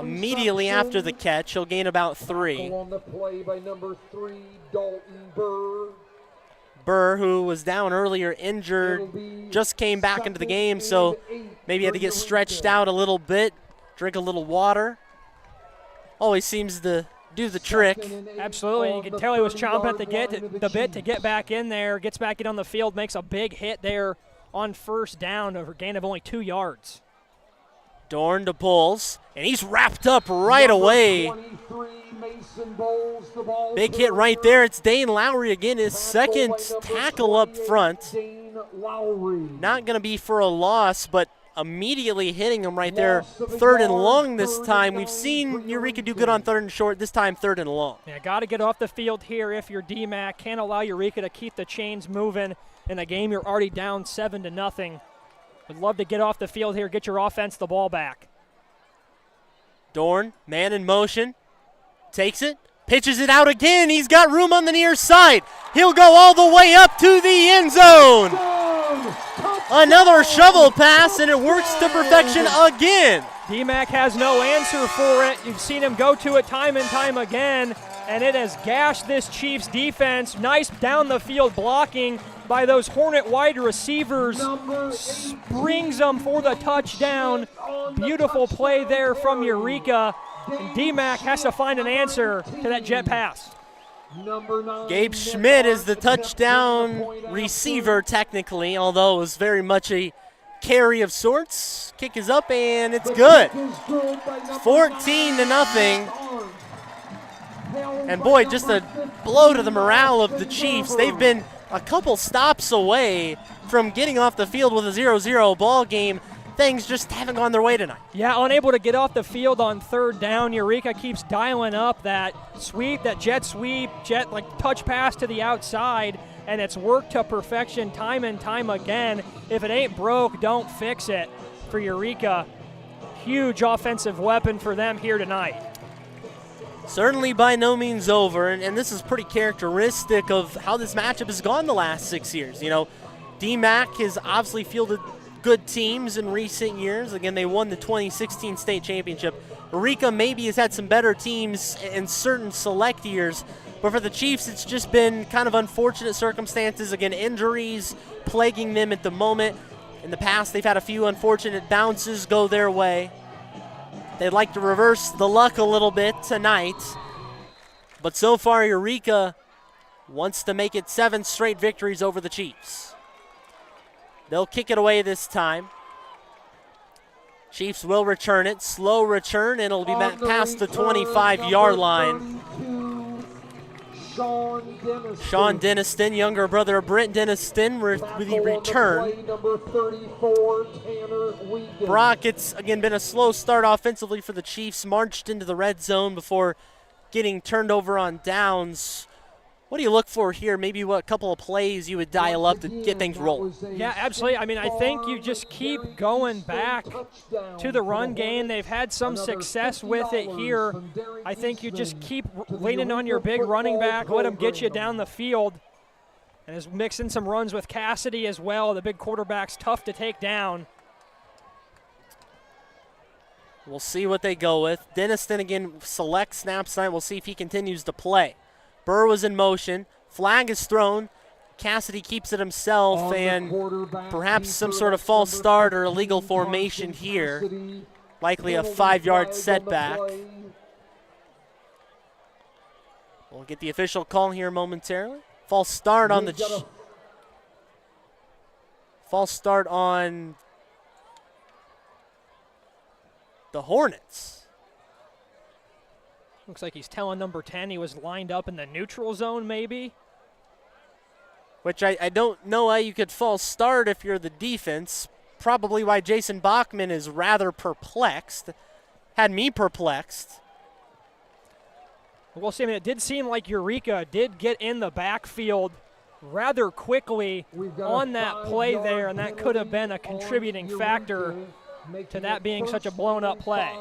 immediately after the catch. He'll gain about 3. On the play by number 3, Dalton Burr. Burr, who was down earlier injured, just came back into the game, so maybe had to get stretched out a little bit, drink a little water. Always seems to do the trick. Absolutely. You can tell he was chomping at the bit to get back in there, gets back in on the field, makes a big hit there on first down over a gain of only 2 yards. Dorn to Bulls, and he's wrapped up right away. Big hit right there. It's Dane Lowry again, his 2nd tackle up front. Not going to be for a loss, but immediately hitting him right there. 3rd and long this time. We've seen Eureka do good on 3rd and short. This time 3rd and long. Yeah, got to get off the field here if you're Dee-Mack. Can't allow Eureka to keep the chains moving in a game you're already down 7-0. Would love to get off the field here, get your offense the ball back. Dorn, man in motion, takes it, pitches it out again. He's got room on the near side. He'll go all the way up to the end zone. Another shovel pass, and it works to perfection again. Dee-Mack has no answer for it. You've seen him go to it time and time again, and it has gashed this Chiefs defense. Nice down the field blocking by those Hornet wide receivers. Springs them for the touchdown. Beautiful play there from Eureka. And Dee-Mack has to find an answer to that jet pass. Gabe Schmidt is the touchdown receiver technically, although it was very much a carry of sorts. Kick is up and it's good. 14-0. And boy, just a blow to the morale of the Chiefs. They've been a couple stops away from getting off the field with a 0-0 ball game. Things just haven't gone their way tonight. Yeah, unable to get off the field on third down. Eureka keeps dialing up that sweep, that jet like touch pass to the outside, and it's worked to perfection time and time again. If it ain't broke, don't fix it for Eureka. Huge offensive weapon for them here tonight. Certainly by no means over, and this is pretty characteristic of how this matchup has gone the last 6 years. You know, DMACC has obviously fielded good teams in recent years. Again, they won the 2016 state championship. Eureka maybe has had some better teams in certain select years, but for the Chiefs, it's just been kind of unfortunate circumstances. Again, injuries plaguing them at the moment. In the past, they've had a few unfortunate bounces go their way. They'd like to reverse the luck a little bit tonight. But so far, Eureka wants to make it 7 straight victories over the Chiefs. They'll kick it away this time. Chiefs will return it. Slow return, and it'll be back past the 25-yard line. Sean Denniston, younger brother of Brent Denniston, with the return. Brock, it's again been a slow start offensively for the Chiefs. Marched into the red zone before getting turned over on downs. What do you look for here? Maybe what couple of plays you would dial up to get things rolling? Yeah, absolutely. I mean, I think you just keep going back to the run game. They've had some success with it here. I think you just keep leaning on your big running back, let him get you down the field. And is mixing some runs with Cassidy as well. The big quarterback's tough to take down. We'll see what they go with. Denniston again selects snaps tonight. We'll see if he continues to play. Burr was in motion. Flag is thrown. Cassidy keeps it himself, and perhaps some sort of false start or illegal formation here. Likely a 5-yard setback. We'll get the official call here momentarily. False start on the Hornets. Looks like he's telling number 10 he was lined up in the neutral zone maybe. Which I don't know how you could false start if you're the defense. Probably why Jason Bachman is rather perplexed. Had me perplexed. We'll see. I mean, it did seem like Eureka did get in the backfield rather quickly on that play there, and that could have been a contributing factor to that being such a blown-up play.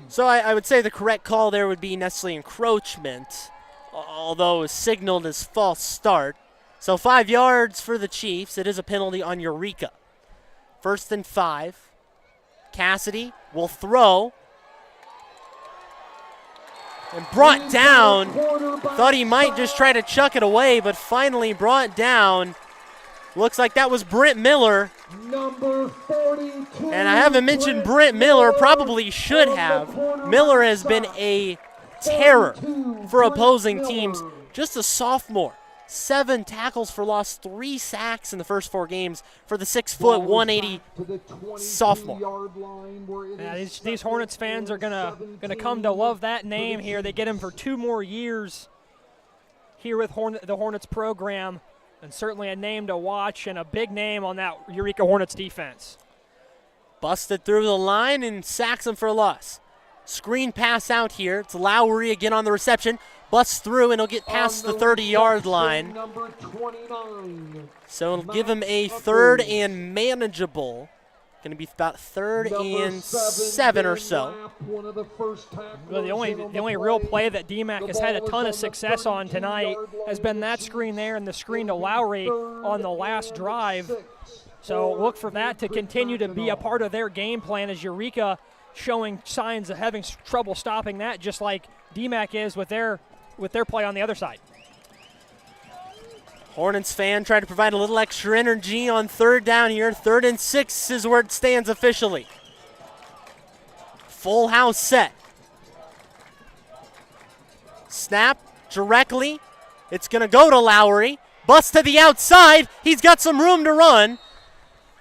So I would say the correct call there would be necessarily encroachment, although it was signaled as false start. So 5 yards for the Chiefs. It is a penalty on Eureka. 1st and 5. Cassidy will throw. And brought down. Thought he might just try to chuck it away, but finally brought down. Looks like that was Brent Miller. Number 42. And I haven't mentioned Brent Miller, probably should have. Miller has been a terror for opposing teams. Just a sophomore. 7 tackles for loss, 3 sacks in the first 4 games for the 6', 180 sophomore. Yeah, these Hornets fans are gonna come to love that name here. They get him for 2 more years here with the Hornets program. And certainly a name to watch and a big name on that Eureka Hornets defense. Busted through the line and sacks him for a loss. Screen pass out here. It's Lowry again on the reception. Busts through and he'll get past the 30-yard line. Number 29. So it'll give him a 3rd and manageable. Going to be about 3rd and 7 or so. Well, the only real play that DMACC has had a ton of success on tonight has been that screen there and the screen to Lowry on the last drive. So look for that to continue to be a part of their game plan as Eureka showing signs of having trouble stopping that, just like DMACC is with their play on the other side. Hornets fan trying to provide a little extra energy on 3rd down here. 3rd and 6 is where it stands officially. Full house set. Snap directly. It's going to go to Lowry. Bust to the outside. He's got some room to run.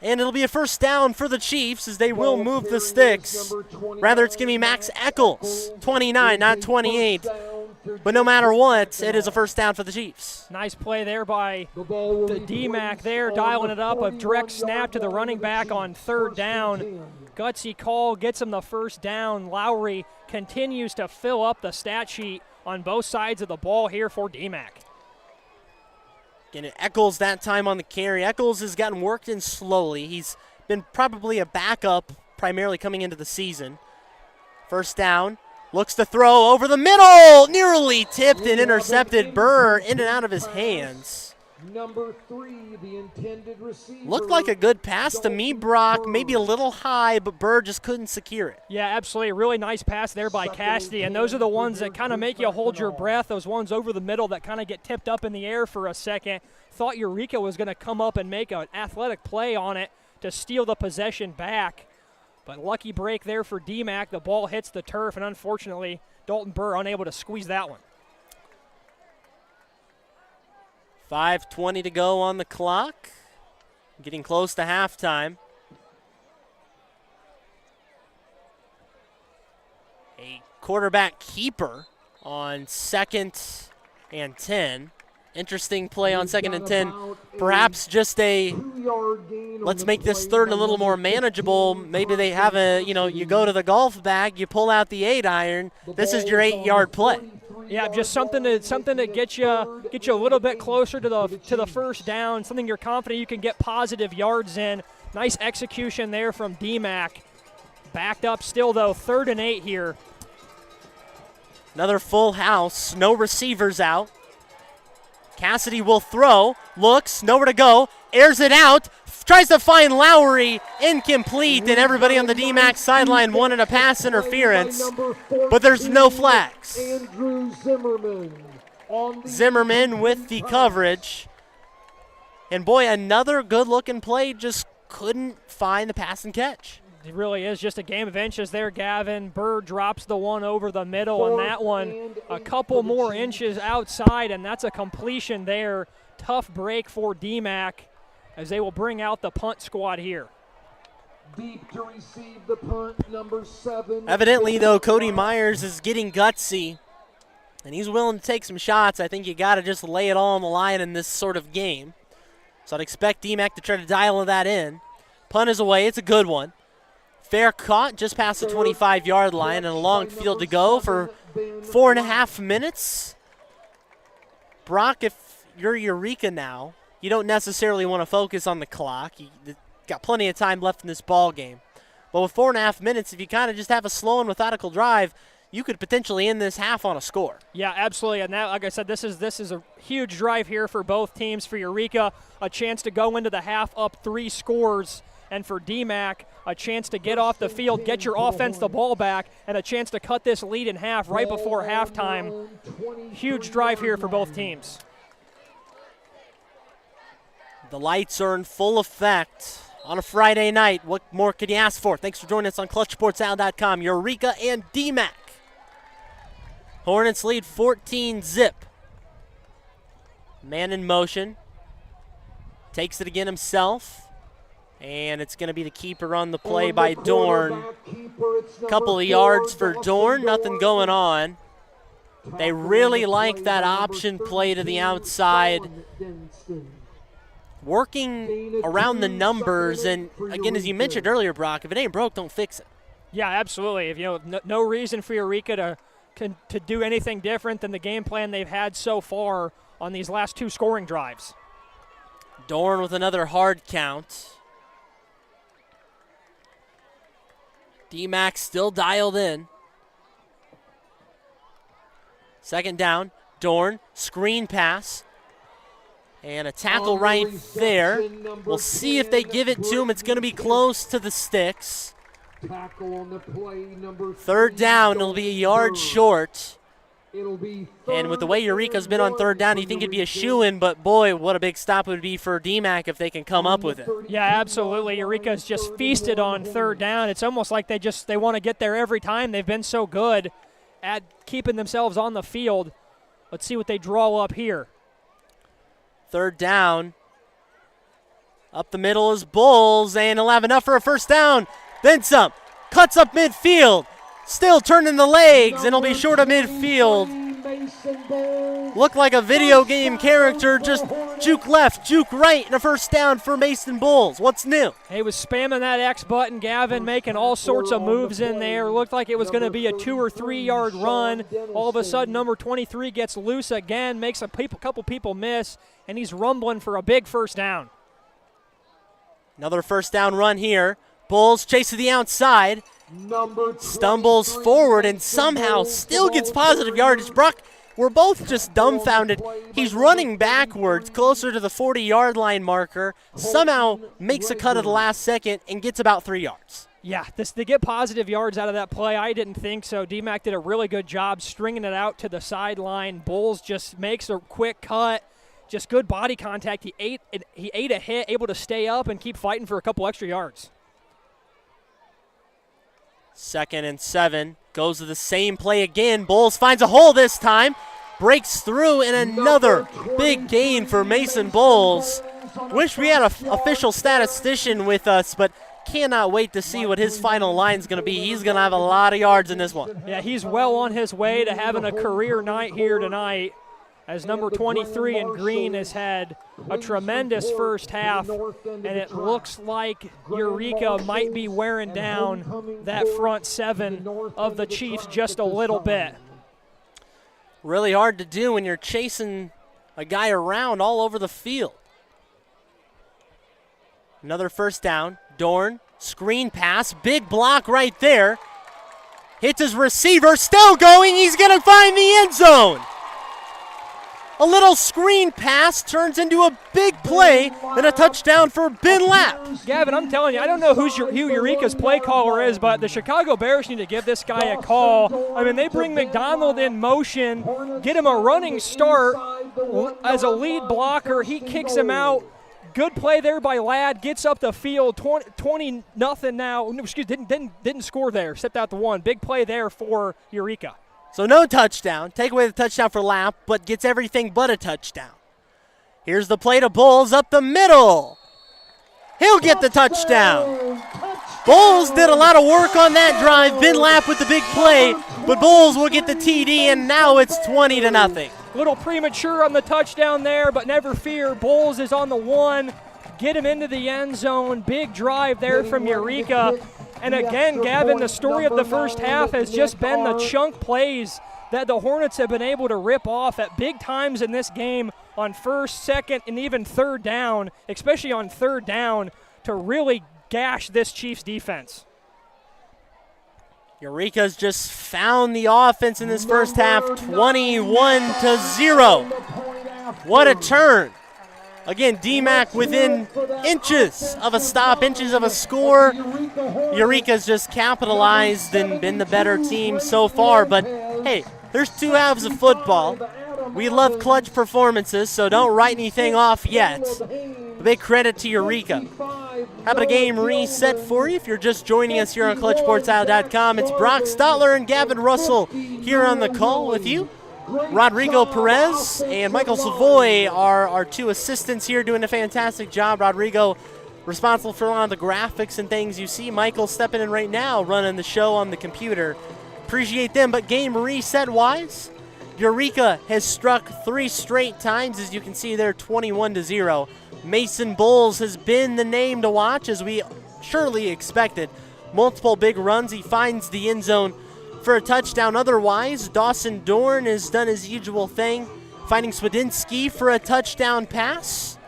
And it'll be a 1st down for the Chiefs as they will move the sticks. Rather, it's going to be Max Eccles, 29, not 28. but no matter what, it is a first down for the Chiefs. Nice play there by the Dee-Mack there, dialing it up. A direct snap to the running back on third down. Gutsy call, gets him the first down. Lowry continues to fill up the stat sheet on both sides of the ball here for Dee-Mack. Again, Eccles that time on the carry. Eccles has gotten worked in slowly. He's been probably a backup primarily coming into the season. First down. Looks to throw over the middle. Nearly tipped and intercepted. Burr in and out of his hands. Number 3, the intended receiver. Looked like a good pass to me, Brock. Maybe a little high, but Burr just couldn't secure it. Yeah, absolutely. Really nice pass there by Cassidy. And those are the ones that kind of make you hold your breath. Those ones over the middle that kind of get tipped up in the air for a second. Thought Eureka was going to come up and make an athletic play on it to steal the possession back. But lucky break there for Dee-Mack. The ball hits the turf, and unfortunately, Dalton Burr unable to squeeze that one. 5:20 to go on the clock. Getting close to halftime. A quarterback keeper on 2nd and 10. Interesting play on 2nd and 10. Perhaps just a, let's make this third a little more manageable. Maybe they have a, you go to the golf bag, you pull out the 8-iron. This is your 8-yard play. Yeah, just something to get you a little bit closer to the first down, something you're confident you can get positive yards in. Nice execution there from Dee-Mack. Backed up still, though, 3rd and 8 here. Another full house, no receivers out. Cassidy will throw, looks, nowhere to go, airs it out, tries to find Lowry, incomplete, and everybody on the DMACC sideline wanted a pass interference, but there's no flags. Zimmerman with the coverage. And boy, another good-looking play, just couldn't find the pass and catch. It really is just a game of inches there, Gavin. Burr drops the one over the middle, and that one a couple more inches outside, and that's a completion there. Tough break for Dee-Mack as they will bring out the punt squad here. Deep to receive the punt, number 7. Evidently, though, Cody Myers is getting gutsy, and he's willing to take some shots. I think you got to just lay it all on the line in this sort of game. So I'd expect Dee-Mack to try to dial that in. Punt is away. It's a good one. Fair caught just past the 25-yard line, and a long field to go for 4.5 minutes. Brock, if you're Eureka now, you don't necessarily want to focus on the clock. You've got plenty of time left in this ball game. But with 4.5 minutes, if you kind of just have a slow and methodical drive, you could potentially end this half on a score. Yeah, absolutely. And that, like I said, this is a huge drive here for both teams. For Eureka, a chance to go into the half up 3 scores. And for Dee-Mack, a chance to get off the field, get your offense the ball back, and a chance to cut this lead in half right before halftime. Huge drive here for both teams. The lights are in full effect on a Friday night. What more could you ask for? Thanks for joining us on ClutchSportsOut.com. Eureka and Dee-Mack. Hornets lead 14-zip. Man in motion. Takes it again himself. And it's going to be the keeper on the play by Dorn. Couple of yards for Dorn, nothing going on. They really like that option play to the outside. Working around the numbers, and again, as you mentioned earlier, Brock, if it ain't broke, don't fix it. Yeah, absolutely. If no reason for Eureka to do anything different than the game plan they've had so far on these last 2 scoring drives. Dorn with another hard count. Dee-Mack still dialed in. 2nd down, Dorn, screen pass. And a tackle right there. We'll see if they give it to him. It's going to be close to the sticks. 3rd down, it'll be a yard short. And with the way Eureka's been on 3rd down, you think it'd be a shoo-in, but boy, what a big stop it would be for Dee-Mack if they can come up with it. Yeah, absolutely. Eureka's just feasted on 3rd down. It's almost like they want to get there every time. They've been so good at keeping themselves on the field. Let's see what they draw up here. 3rd down. Up the middle is Bulls, and he'll have enough for a first down. Then some. Cuts up midfield. Still turning the legs, and he'll be short of midfield. Looked like a video game character, just juke left, juke right, and a first down for Mason Bulls. What's new? He was spamming that X button, Gavin, making all sorts of moves in there. Looked like it was going to be a 2 or 3 yard run. All of a sudden, number 23 gets loose again, makes a couple people miss, and he's rumbling for a big first down. Another first down run here. Bulls chase to the outside. Stumbles forward and somehow still gets positive yardage. Brock, we're both just dumbfounded. He's running backwards closer to the 40-yard line marker, somehow makes a cut at the last second and gets about 3 yards. Yeah, to get positive yards out of that play, I didn't think so. Dee-Mack did a really good job stringing it out to the sideline. Bulls just makes a quick cut. Just good body contact. He ate a hit, able to stay up and keep fighting for a couple extra yards. 2nd and 7, goes to the same play again. Bulls finds a hole this time, breaks through, and another big gain for Mason Bulls. Wish we had an official statistician with us, but cannot wait to see what his final line is going to be. He's going to have a lot of yards in this one. Yeah, he's well on his way to having a career night here tonight, as number 23 in green has had a tremendous first half, and it looks like Eureka might be wearing down that front seven of the Chiefs just a little bit. Really hard to do when you're chasing a guy around all over the field. Another first down. Dorn, screen pass, big block right there. Hits his receiver, still going. He's going to find the end zone. A little screen pass turns into a big play and a touchdown for Ben Lapp. Gavin, I'm telling you, I don't know who Eureka's play caller is, but the Chicago Bears need to give this guy a call. I mean, they bring McDonald in motion, get him a running start as a lead blocker. He kicks him out. Good play there by Ladd, gets up the field, 20-0 now. No, excuse, didn't score there, stepped out the one. Big play there for Eureka. So no touchdown. Take away the touchdown for Lapp, but gets everything but a touchdown. Here's the play to Bulls up the middle. He'll get the touchdown. Bulls did a lot of work on that drive. Ben Lapp with the big play, but Bulls will get the TD, and now it's 20-0. Little premature on the touchdown there, but never fear. Bulls is on the one. Get him into the end zone. Big drive there from Eureka. And again, Gavin, the story of the first half has just been the chunk plays that the Hornets have been able to rip off at big times in this game on first, second, and even third down, especially on third down, to really gash this Chiefs defense. Eureka's just found the offense in this first half, 21-0. What a turn. Again, Dee-Mack within inches of a stop, inches of a score. Eureka's just capitalized and been the better team so far. But, hey, there's 2 halves of football. We love clutch performances, so don't write anything off yet. A big credit to Eureka. Having a game reset for you if you're just joining us here on ClutchSportsIsle.com. It's Brock Stotler and Gavin Russell here on the call with you. Rodrigo Perez and Michael Savoy are our 2 assistants here doing a fantastic job. Rodrigo responsible for a lot of the graphics and things you see. Michael stepping in right now running the show on the computer. Appreciate them, but game reset-wise, Eureka has struck 3 straight times, as you can see there, 21-0. Mason Bulls has been the name to watch, as we surely expected. Multiple big runs. He finds the end zone for a touchdown. Otherwise, Dawson Dorn has done his usual thing, finding Swedinsky for a touchdown pass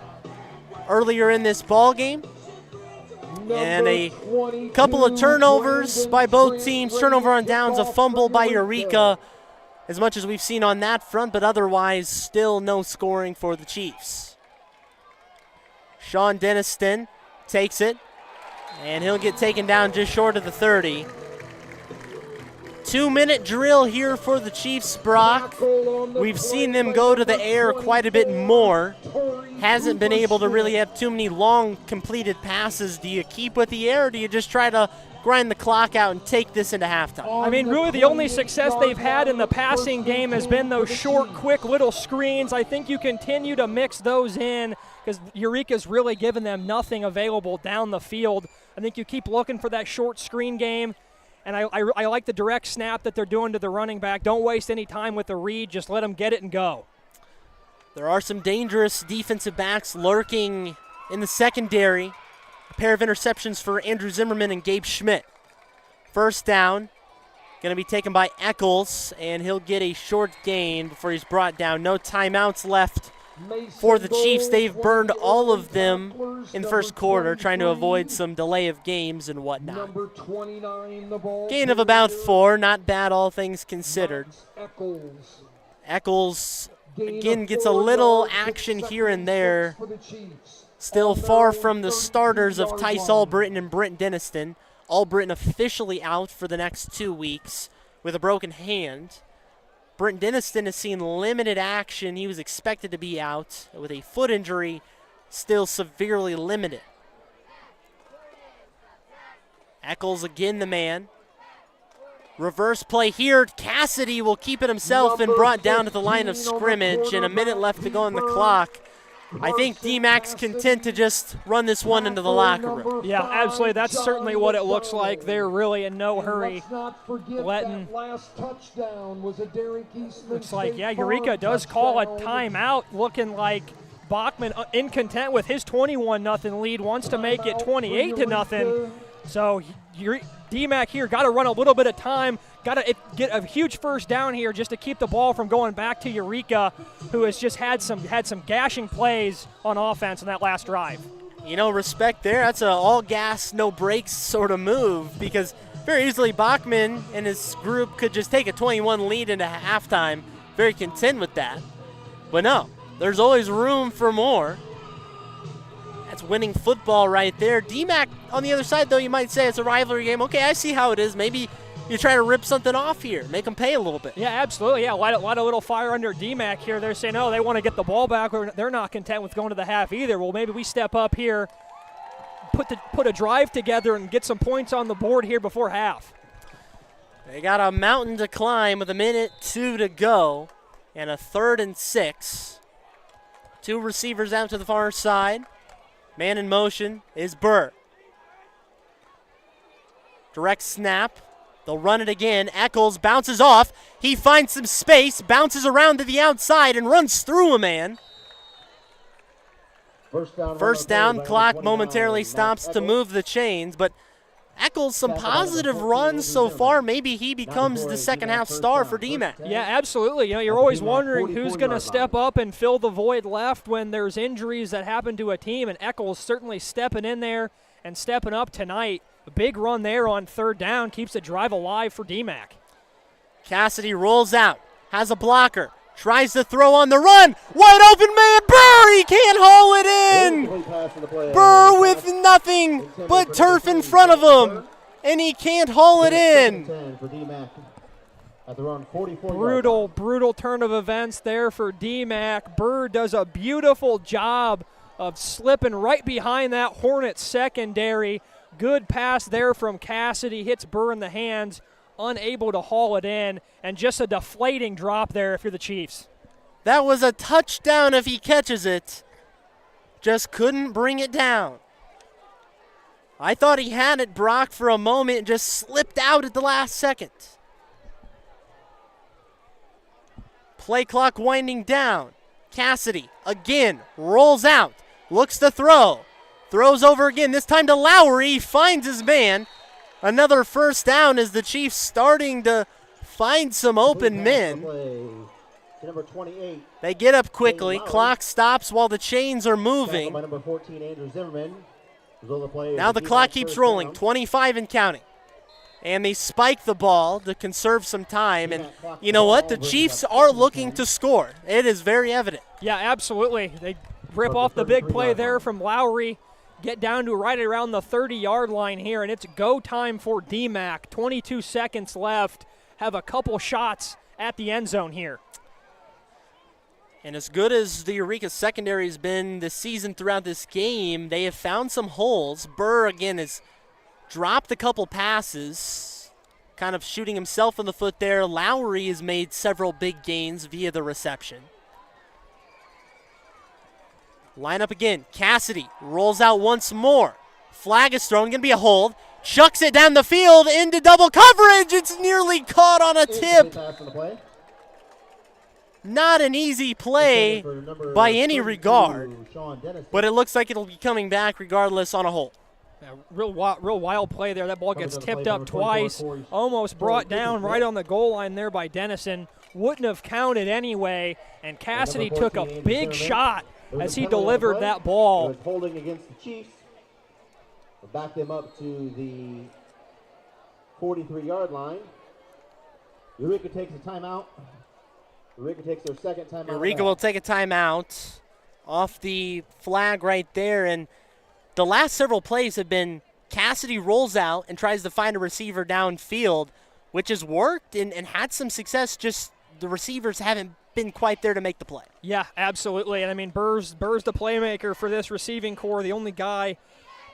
earlier in this ball game. And a couple of turnovers by both teams. Turnover on downs, a fumble by Eureka, as much as we've seen on that front, but otherwise still no scoring for the Chiefs. Sean Denniston takes it, and he'll get taken down just short of the 30. 2-minute drill here for the Chiefs, Brock. We've seen them go to the air quite a bit more. Hasn't been able to really have too many long completed passes. Do you keep with the air, or do you just try to grind the clock out and take this into halftime? I mean, really the only success they've had in the passing game has been those short, quick little screens. I think you continue to mix those in because Eureka's really given them nothing available down the field. I think you keep looking for that short screen game. And I like the direct snap that they're doing to the running back. Don't waste any time with the read. Just let them get it and go. There are some dangerous defensive backs lurking in the secondary. A pair of interceptions for Andrew Zimmerman and Gabe Schmidt. First down, going to be taken by Eccles, and he'll get a short gain before he's brought down. No timeouts left for the Chiefs. They've burned all of them in the first quarter, trying to avoid some delay of games and whatnot. Gain of about 4, not bad all things considered. Eccles, again, gets a little action here and there. Still far from the starters of Tice Albritton and Brent Denniston. Albritton officially out for the next 2 weeks with a broken hand. Brent Denniston has seen limited action. He was expected to be out with a foot injury, still severely limited. Eccles again the man. Reverse play here. Cassidy will keep it himself and brought down to the line of scrimmage, and a minute left to go on the clock. I think D-Mack's content to just run this one into the locker room. Yeah, absolutely. That's certainly what it looks like. They're really in no hurry. Letting. Looks like, yeah, Eureka does call a timeout, looking like Bachman, incontent with his 21-0 lead, wants to make it 28-0. So D-Mack here got to run a little bit of time, got to get a huge first down here just to keep the ball from going back to Eureka, who has just had some gashing plays on offense in that last drive. You know, respect there. That's an all gas, no brakes sort of move, because very easily Bachman and his group could just take a 21 lead into halftime, very content with that. But no, there's always room for more. That's winning football right there. D-Mack on the other side, though, you might say it's a rivalry game. Okay, I see how it is. Maybe you're trying to rip something off here, make them pay a little bit. Yeah, absolutely. Yeah, a lot of little fire under D-Mack here. They're saying, oh, they want to get the ball back. They're not content with going to the half either. Well, maybe we step up here, put a drive together and get some points on the board here before half. They got a mountain to climb with 1:02 to go and a 3rd and 6. 2 receivers out to the far side. Man in motion is Burr. Direct snap. They'll run it again. Eccles bounces off. He finds some space, bounces around to the outside, and runs through a man. First down, clock momentarily stops to move the chains, but Eccles, some positive runs so far. Maybe he becomes the second half star for D-Mack. Yeah, absolutely. You know, you're always wondering who's going to step up and fill the void left when there's injuries that happen to a team, and Eccles certainly stepping in there and stepping up tonight. A big run there on 3rd down keeps the drive alive for D-Mack. Cassidy rolls out, has a blocker, tries to throw on the run. Wide open man, Burr, he can't haul it in. Burr with nothing but turf in front of him, and he can't haul it in. Brutal turn of events there for D-Mack. Burr does a beautiful job of slipping right behind that Hornets secondary. Good pass there from Cassidy, hits Burr in the hands, unable to haul it in, and just a deflating drop there if you're the Chiefs. That was a touchdown if he catches it. Just couldn't bring it down. I thought he had it, Brock, for a moment, and just slipped out at the last second. Play clock winding down. Cassidy again rolls out, looks to throw. Throws over again, this time to Lowry. He finds his man. Another first down as the Chiefs starting to find some open men. Number 28. They get up quickly. Clock stops while the chains are moving. By number 14, Andrew Zimmerman. Now the clock keeps rolling, 25 and counting. And they spike the ball to conserve some time. And you know what? The Chiefs are looking to score. It is very evident. Yeah, absolutely. They rip off the big play there from Lowry. Get down to right around the 30-yard line here, and it's go time for D-Mack. 22 seconds left. Have a couple shots at the end zone here. And as good as the Eureka secondary has been this season throughout this game, they have found some holes. Burr, again, has dropped a couple passes, kind of shooting himself in the foot there. Lowry has made several big gains via the reception. Line up again. Cassidy rolls out once more. Flag is thrown. Going to be a hold. chucks it down the field into double coverage. It's nearly caught on a tip. Not an easy play by any regard, but it looks like it'll be coming back regardless on a hold. Yeah, real wild play there. That ball gets tipped up twice, almost brought down right on the goal line there by Dennison. Wouldn't have counted anyway, and Cassidy took a big shot as he delivered that ball. Holding against the Chiefs. Back them up to the 43-yard line. Eureka takes a timeout. Eureka takes their second timeout. Eureka will take a timeout off the flag right there, and the last several plays have been Cassidy rolls out and tries to find a receiver downfield, which has worked and had some success, just the receivers haven't been quite there to make the play. Yeah, absolutely. And I mean, Burr's the playmaker for this receiving core, the only guy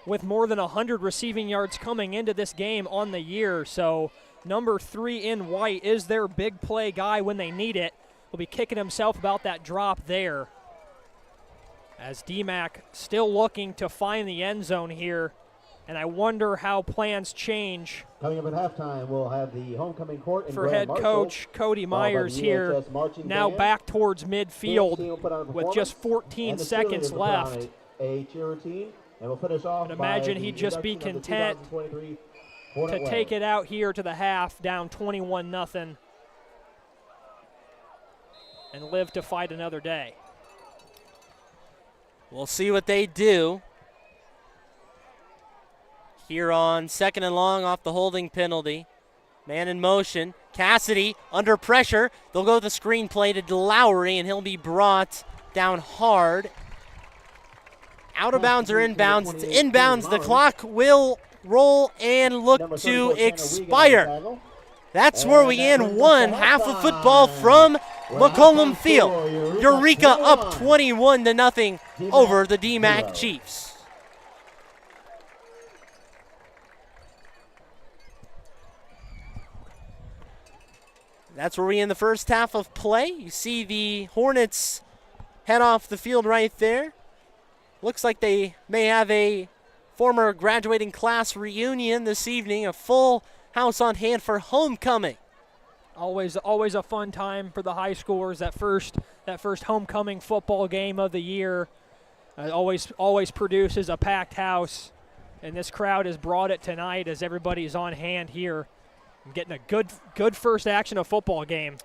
with more than 100 receiving yards coming into this game on the year. So number 3 in white is their big play guy when they need it. Will be kicking himself about that drop there. As Dee-Mack still looking to find the end zone here. And I wonder how plans change. Coming up at halftime, we'll have the homecoming court for head coach Cody Myers here. Now back towards midfield with just 14 seconds left. A cheer routine. And we'll finish off. I'd imagine he'd just be content to take it out here to the half, down 21-0, and live to fight another day. We'll see what they do here on 2nd and long off the holding penalty. Man in motion. Cassidy under pressure. They'll go the screen play to Lowry, and he'll be brought down hard. Out of bounds or inbounds? It's inbounds. The clock will roll and look to expire. That's where we end one half of football from McCollum Field. Eureka up 21-0 over the DMACC Chiefs. That's where we end the first half of play. You see the Hornets head off the field right there. Looks like they may have a former graduating class reunion this evening, a full house on hand for homecoming. Always a fun time for the high schoolers. That first homecoming football game of the year always produces a packed house, and this crowd has brought it tonight as everybody's on hand here, and getting a good first action of football game.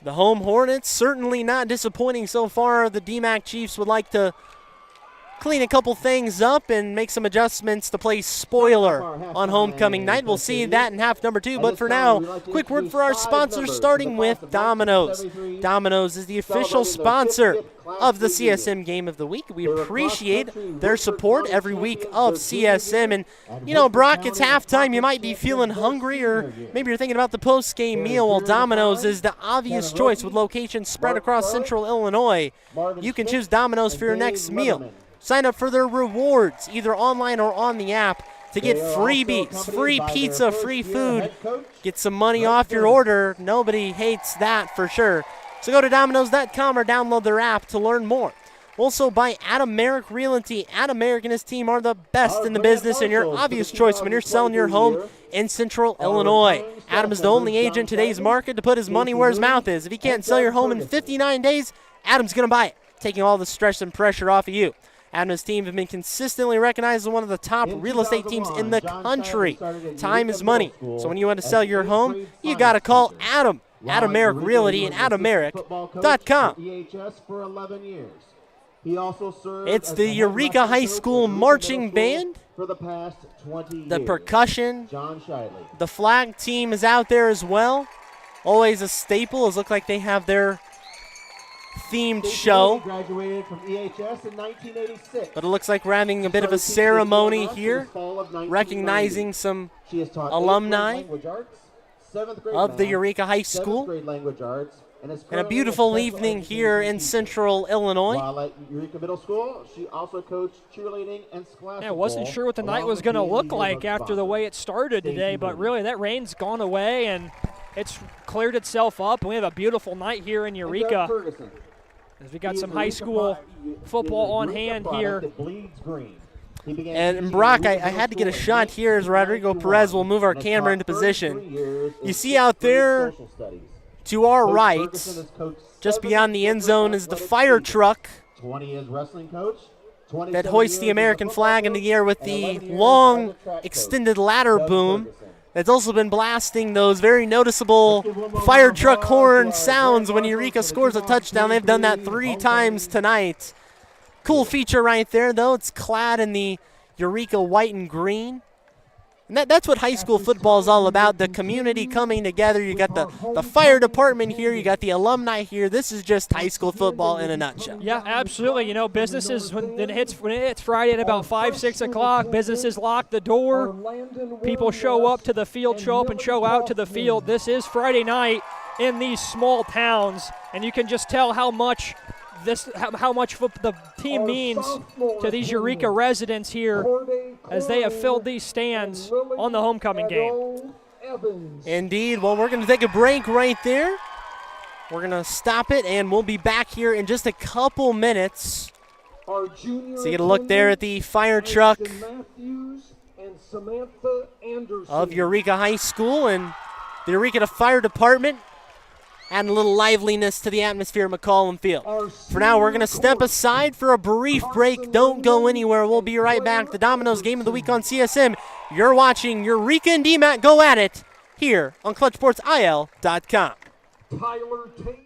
The home Hornets certainly not disappointing so far. The DMACC Chiefs would like to clean a couple things up and make some adjustments to play spoiler on homecoming night. We'll see that in half number 2, but for now, quick word for our sponsors, starting with Domino's. Domino's is the official sponsor of the CSM Game of the Week. We appreciate their support every week of CSM. And, you know, Brock, it's halftime. You might be feeling hungry, or maybe you're thinking about the post-game meal. Well, Domino's is the obvious choice with locations spread across central Illinois. You can choose Domino's for your next meal. Sign up for their rewards, either online or on the app, to get freebies, free pizza, free food. Get some money off your order. Nobody hates that for sure. So go to Domino's.com or download their app to learn more. Also by Adam Merrick Realty. Adam Merrick and his team are the best in the business and your obvious choice when you're selling your home in central Illinois. Adam is the only agent in today's market to put his money where his mouth is. If you can't sell your home in 59 days, Adam's going to buy it, taking all the stress and pressure off of you. Adam and his team have been consistently recognized as one of the top real estate teams in the country. Time is money. So when you want to sell your home, you got to call Adam. Adam Merrick Realty and AdamMerrick.com. It's the Eureka High School Marching Band. The percussion. The flag team is out there as well. Always a staple. It looks like they have their themed show. Graduated from EHS in 1986. But it looks like we're having a bit of a ceremony here, recognizing some alumni of the Eureka High School. And a beautiful evening here in central Illinois. While at Eureka Middle School, she also coached cheerleading and scholastic. Yeah, I wasn't sure what the night was going to look like after the way it started today, but really that rain's gone away and it's cleared itself up. And we have a beautiful night here in Eureka. As we got some high school football on hand here. And Brock, I had to get a shot here as Rodrigo Perez will move our camera into position. You see out there to our right, just beyond the end zone, is the fire truck that hoists the American flag in the air with the long extended ladder boom. That's also been blasting those very noticeable fire truck horn sounds when Eureka scores a touchdown. They've done that 3 times tonight. Cool feature right there, though. It's clad in the Eureka white and green. And that's what high school football is all about, the community coming together. You got the fire department here. You got the alumni here. This is just high school football in a nutshell. Yeah, absolutely. You know, businesses, when it hits Friday at about 5, 6 o'clock, businesses lock the door. People show up to the field, show up and show out to the field. This is Friday night in these small towns, and you can just tell how much the team means to these Eureka residents here as they have filled these stands on the homecoming game. Indeed. Well, we're going to take a break right there. We're going to stop it, and we'll be back here in just a couple minutes. So you get a look there at the fire truck of Eureka High School and the Eureka Fire Department. Adding a little liveliness to the atmosphere at McCollum Field. For now, we're going to step aside for a brief break. Don't go anywhere. We'll be right back. The Domino's Game of the Week on CSM. You're watching Eureka and Dee-Mack go at it here on ClutchSportsIL.com. Tyler Tate.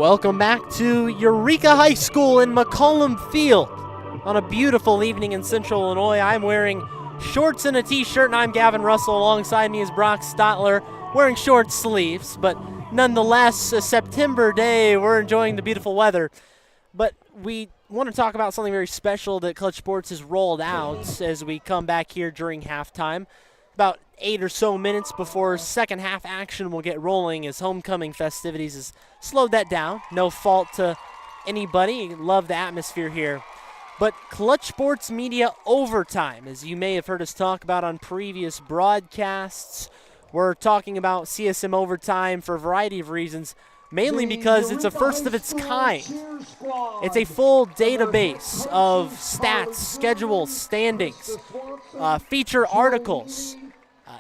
Welcome back to Eureka High School in McCollum Field on a beautiful evening in Central Illinois. I'm wearing shorts and a t-shirt, and I'm Gavin Russell. Alongside me is Brock Stotler, wearing short sleeves, but nonetheless, a September day. We're enjoying the beautiful weather. But we want to talk about something very special that Clutch Sports has rolled out as we come back here during halftime. About 8 or so minutes before second half action will get rolling as homecoming festivities has slowed that down. No fault to anybody. Love the atmosphere here. But Clutch Sports Media Overtime, as you may have heard us talk about on previous broadcasts, we're talking about CSM Overtime for a variety of reasons, mainly because it's a first of its kind. It's a full database of stats, schedules, standings, feature articles,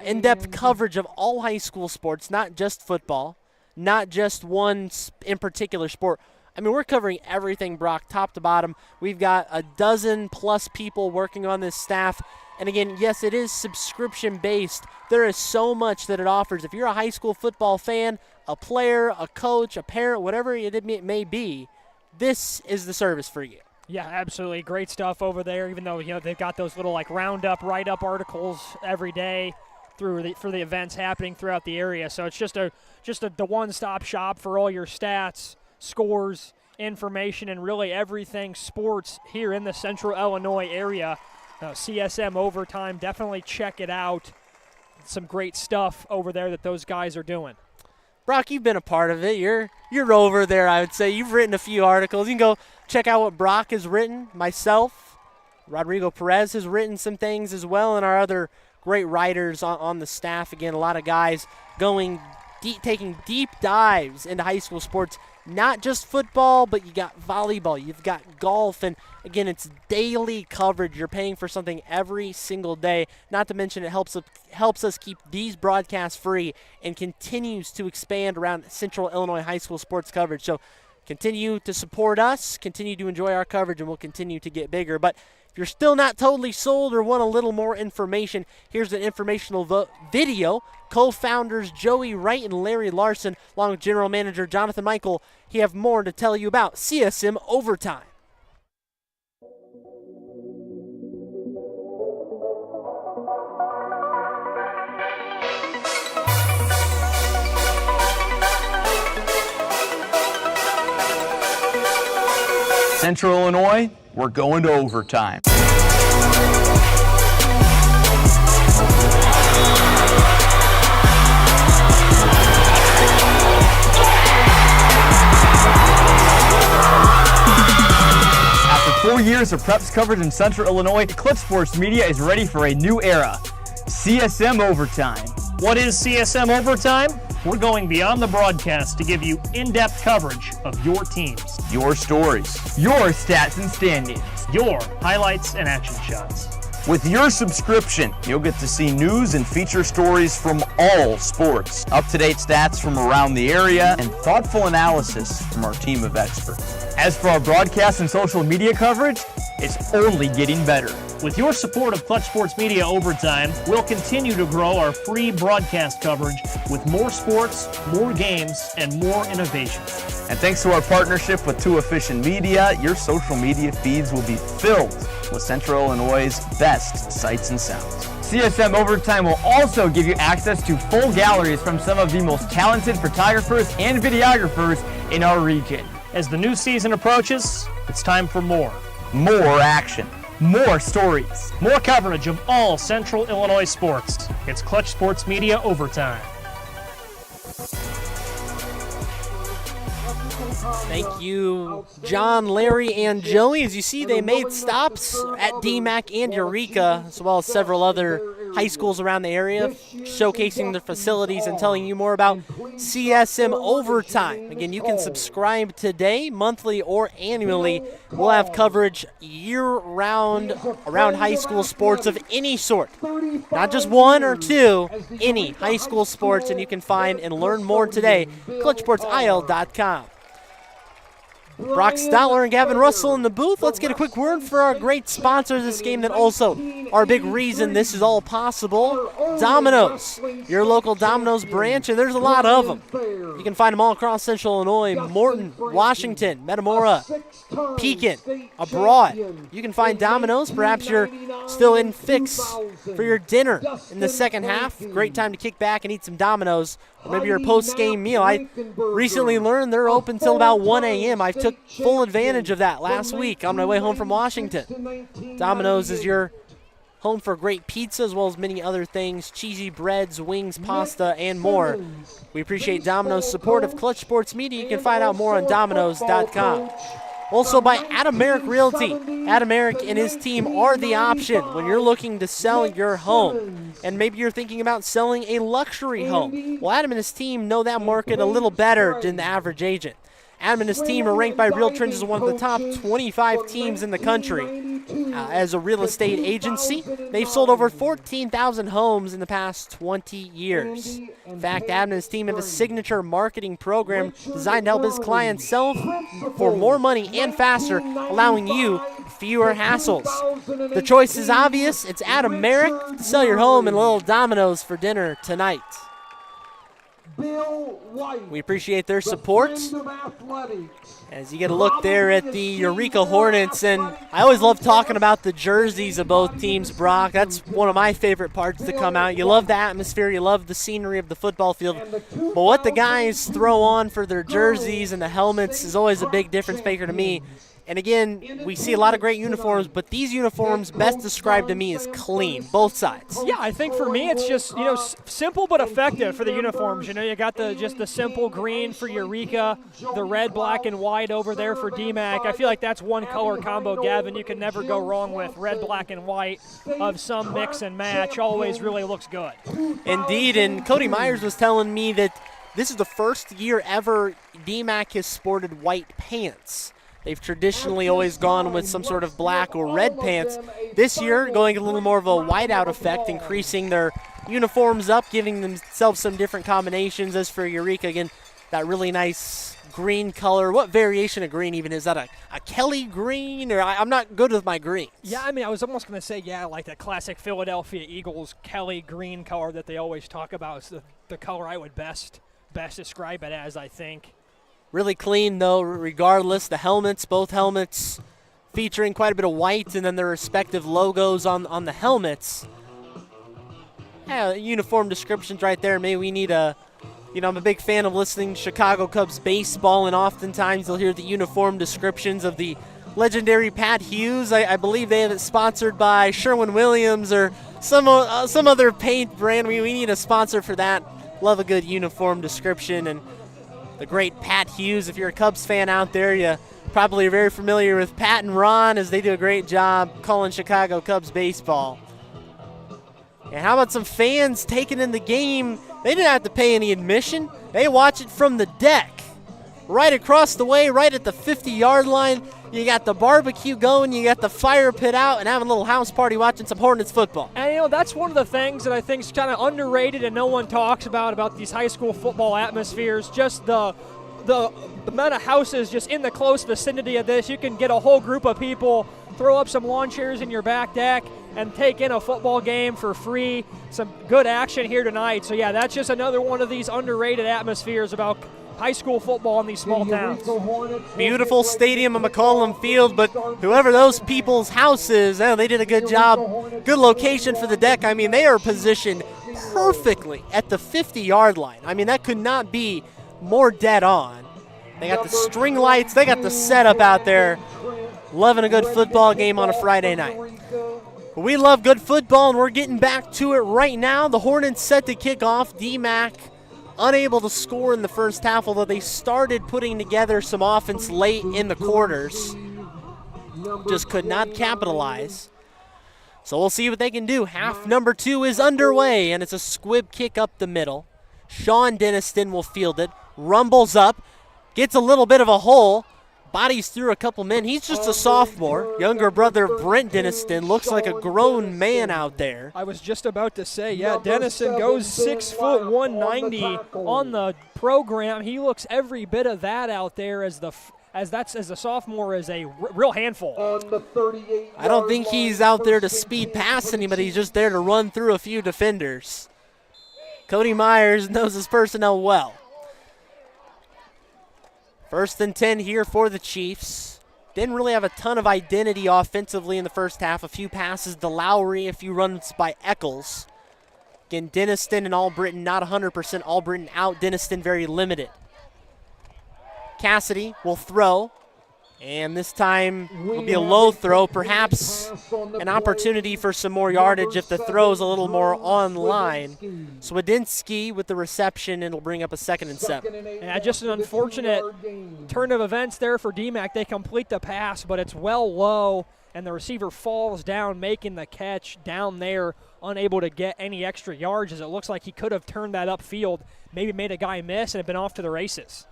in-depth coverage of all high school sports, not just football, not just one in particular sport. I mean, we're covering everything, Brock, top to bottom. We've got a dozen plus people working on this staff. And again, yes, it is subscription-based. There is so much that it offers. If you're a high school football fan, a player, a coach, a parent, whatever it may be, this is the service for you. Yeah, absolutely. Great stuff over there, even though, they've got those little roundup, write-up articles every day for the events happening throughout the area. So it's just the one-stop shop for all your stats, scores, information, and really everything sports here in the Central Illinois area. CSM Overtime, definitely check it out. Some great stuff over there that those guys are doing. Brock, you've been a part of it. You're over there, I would say. You've written a few articles. You can go check out what Brock has written. Myself, Rodrigo Perez has written some things as well, and our other great writers on the staff. Again, a lot of guys going deep, taking deep dives into high school sports. Not just football, but you got volleyball, you've got golf, and again, it's daily coverage. You're paying for something every single day. Not to mention it helps us keep these broadcasts free and continues to expand around Central Illinois high school sports coverage. So continue to support us, continue to enjoy our coverage, and we'll continue to get bigger. But if you're still not totally sold or want a little more information, here's an informational video. Co-founders Joey Wright and Larry Larson, along with General Manager Jonathan Michael, he have more to tell you about CSM Overtime. Central Illinois, we're going to overtime. After 4 years of preps coverage in Central Illinois, Clutch Sports Media is ready for a new era. CSM Overtime. What is CSM Overtime? We're going beyond the broadcast to give you in-depth coverage of your teams, Your stories. Your stats and standings. your highlights and action shots. With your subscription, you'll get to see news and feature stories from all sports, up-to-date stats from around the area, and thoughtful analysis from our team of experts. As for our broadcast and social media coverage, it's only getting better. With your support of Clutch Sports Media Overtime, we'll continue to grow our free broadcast coverage with more sports, more games, and more innovation. And thanks to our partnership with Too Efficient Media, your social media feeds will be filled with Central Illinois' best sights and sounds. CSM Overtime will also give you access to full galleries from some of the most talented photographers and videographers in our region. As the new season approaches, it's time for more. More action. More stories. More coverage of all Central Illinois sports. It's Clutch Sports Media Overtime. Thank you, John, Larry, and Joey. As you see, they made stops at Dee-Mack and Eureka, as well as several other high schools around the area, showcasing their facilities and telling you more about CSM Overtime. Again, you can subscribe today, monthly, or annually. We'll have coverage year-round around high school sports of any sort. Not just one or two, any high school sports, and you can find and learn more today, ClutchSportsIL.com. Brock Stotler and Gavin Russell in the booth. Let's get a quick word for our great sponsors of this game that also are a big reason this is all possible. Domino's, your local Domino's branch, and there's a lot of them. You can find them all across Central Illinois, Morton, Washington, Metamora, Pekin, abroad. You can find Domino's. Perhaps you're still in fix for your dinner in the second half. Great time to kick back and eat some Domino's, or maybe your post-game meal. I recently learned they're open till about 1 a.m. I took full advantage of that last week on my way home from Washington. Domino's is your home for great pizza as well as many other things, cheesy breads, wings, pasta, and more. We appreciate Domino's support of Clutch Sports Media. You can find out more on Domino's.com. Also by Adam Merrick Realty. Adam Merrick and his team are the option when you're looking to sell your home. And maybe you're thinking about selling a luxury home. Well, Adam and his team know that market a little better than the average agent. Adam and his team are ranked by Real Trends as one of the top 25 teams in the country. As a real estate agency, they've sold over 14,000 homes in the past 20 years. In fact, Adam and his team have a signature marketing program designed to help his clients sell for more money and faster, allowing you fewer hassles. The choice is obvious. It's Adam Merrick to sell your home and a little Domino's for dinner tonight. We appreciate their support. As you get a look there at the Eureka Hornets, and I always love talking about the jerseys of both teams, Brock. That's one of my favorite parts to come out. You love the atmosphere, you love the scenery of the football field, but what the guys throw on for their jerseys and the helmets is always a big difference maker to me. And again, we see a lot of great uniforms, but these uniforms best described to me as clean, both sides. Yeah, I think for me it's just, simple but effective for the uniforms. You got just the simple green for Eureka, the red, black, and white over there for Dee-Mack. I feel like that's one color combo, Gavin, you can never go wrong with. Red, black, and white of some mix and match always really looks good. Indeed, and Cody Myers was telling me that this is the first year ever Dee-Mack has sported white pants. They've traditionally always gone with some sort of black or red pants. This year, going a little more of a whiteout effect, increasing their uniforms up, giving themselves some different combinations. As for Eureka, again, that really nice green color. What variation of green even is that? A Kelly green? Or I'm not good with my greens. Yeah, I was almost going to say, like that classic Philadelphia Eagles Kelly green color that they always talk about is the color I would best describe it as, I think. Really clean, though, regardless. The helmets, both helmets featuring quite a bit of white, and then their respective logos on the helmets. Yeah, uniform descriptions right there. Maybe we need I'm a big fan of listening to Chicago Cubs baseball, and oftentimes you'll hear the uniform descriptions of the legendary Pat Hughes. I believe they have it sponsored by Sherwin-Williams or some other paint brand. We need a sponsor for that. Love a good uniform description, and the great Pat Hughes. If you're a Cubs fan out there, you probably are very familiar with Pat and Ron, as they do a great job calling Chicago Cubs baseball. And how about some fans taking in the game? They didn't have to pay any admission. They watch it from the deck. Right across the way, right at the 50-yard line. You got the barbecue going, you got the fire pit out, and having a little house party watching some Hornets football. And, that's one of the things that I think is kind of underrated and no one talks about these high school football atmospheres, just the amount of houses just in the close vicinity of this. You can get a whole group of people, throw up some lawn chairs in your back deck, and take in a football game for free. Some good action here tonight. So, yeah, that's just another one of these underrated atmospheres about high school football in these small towns. Beautiful stadium at McCollum Field, but whoever those people's house is, they did a good job. Good location for the deck. They are positioned perfectly at the 50-yard line. that could not be more dead on. They got the string lights. They got the setup out there. Loving a good football game on a Friday night. We love good football, and we're getting back to it right now. The Hornets set to kick off. Dee-Mack unable to score in the first half, although they started putting together some offense late in the quarters. Just could not capitalize. So we'll see what they can do. Half number 2 is underway, and it's a squib kick up the middle. Sean Denniston will field it. Rumbles up. Gets a little bit of a hole. Bodies through a couple men. He's just a sophomore. Younger brother Brent Denniston looks like a grown man out there. I was just about to say, Denniston goes 6 foot 190 on the program. He looks every bit of that out there as as a sophomore is a real handful. On the 38 I don't think he's out there to speed past anybody. He's just there to run through a few defenders. Cody Myers knows his personnel well. 1st and 10 here for the Chiefs. Didn't really have a ton of identity offensively in the first half. A few passes to Lowry, a few runs by Eccles. Again, Denniston and Albritton not 100%. Albritton out, Denniston very limited. Cassidy will throw, and this time will be a low throw, perhaps an opportunity for some more yardage if the throw's a little more online. Swedinski with the reception, and it'll bring up a 2nd and 7. Yeah, just an unfortunate turn of events there for Dee-Mack. They complete the pass, but it's well low, and the receiver falls down, making the catch down there, unable to get any extra yards, as it looks like he could have turned that upfield, maybe made a guy miss, and have been off to the races.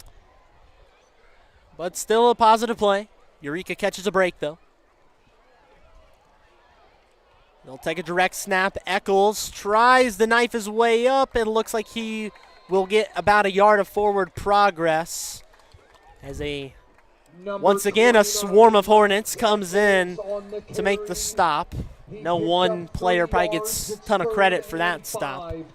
But still a positive play. Eureka catches a break, though. They'll take a direct snap. Eccles tries to knife his way up. It looks like he will get about a yard of forward progress as once again, a swarm of Hornets comes in to make the stop. No one player probably gets a ton of credit for that stop. And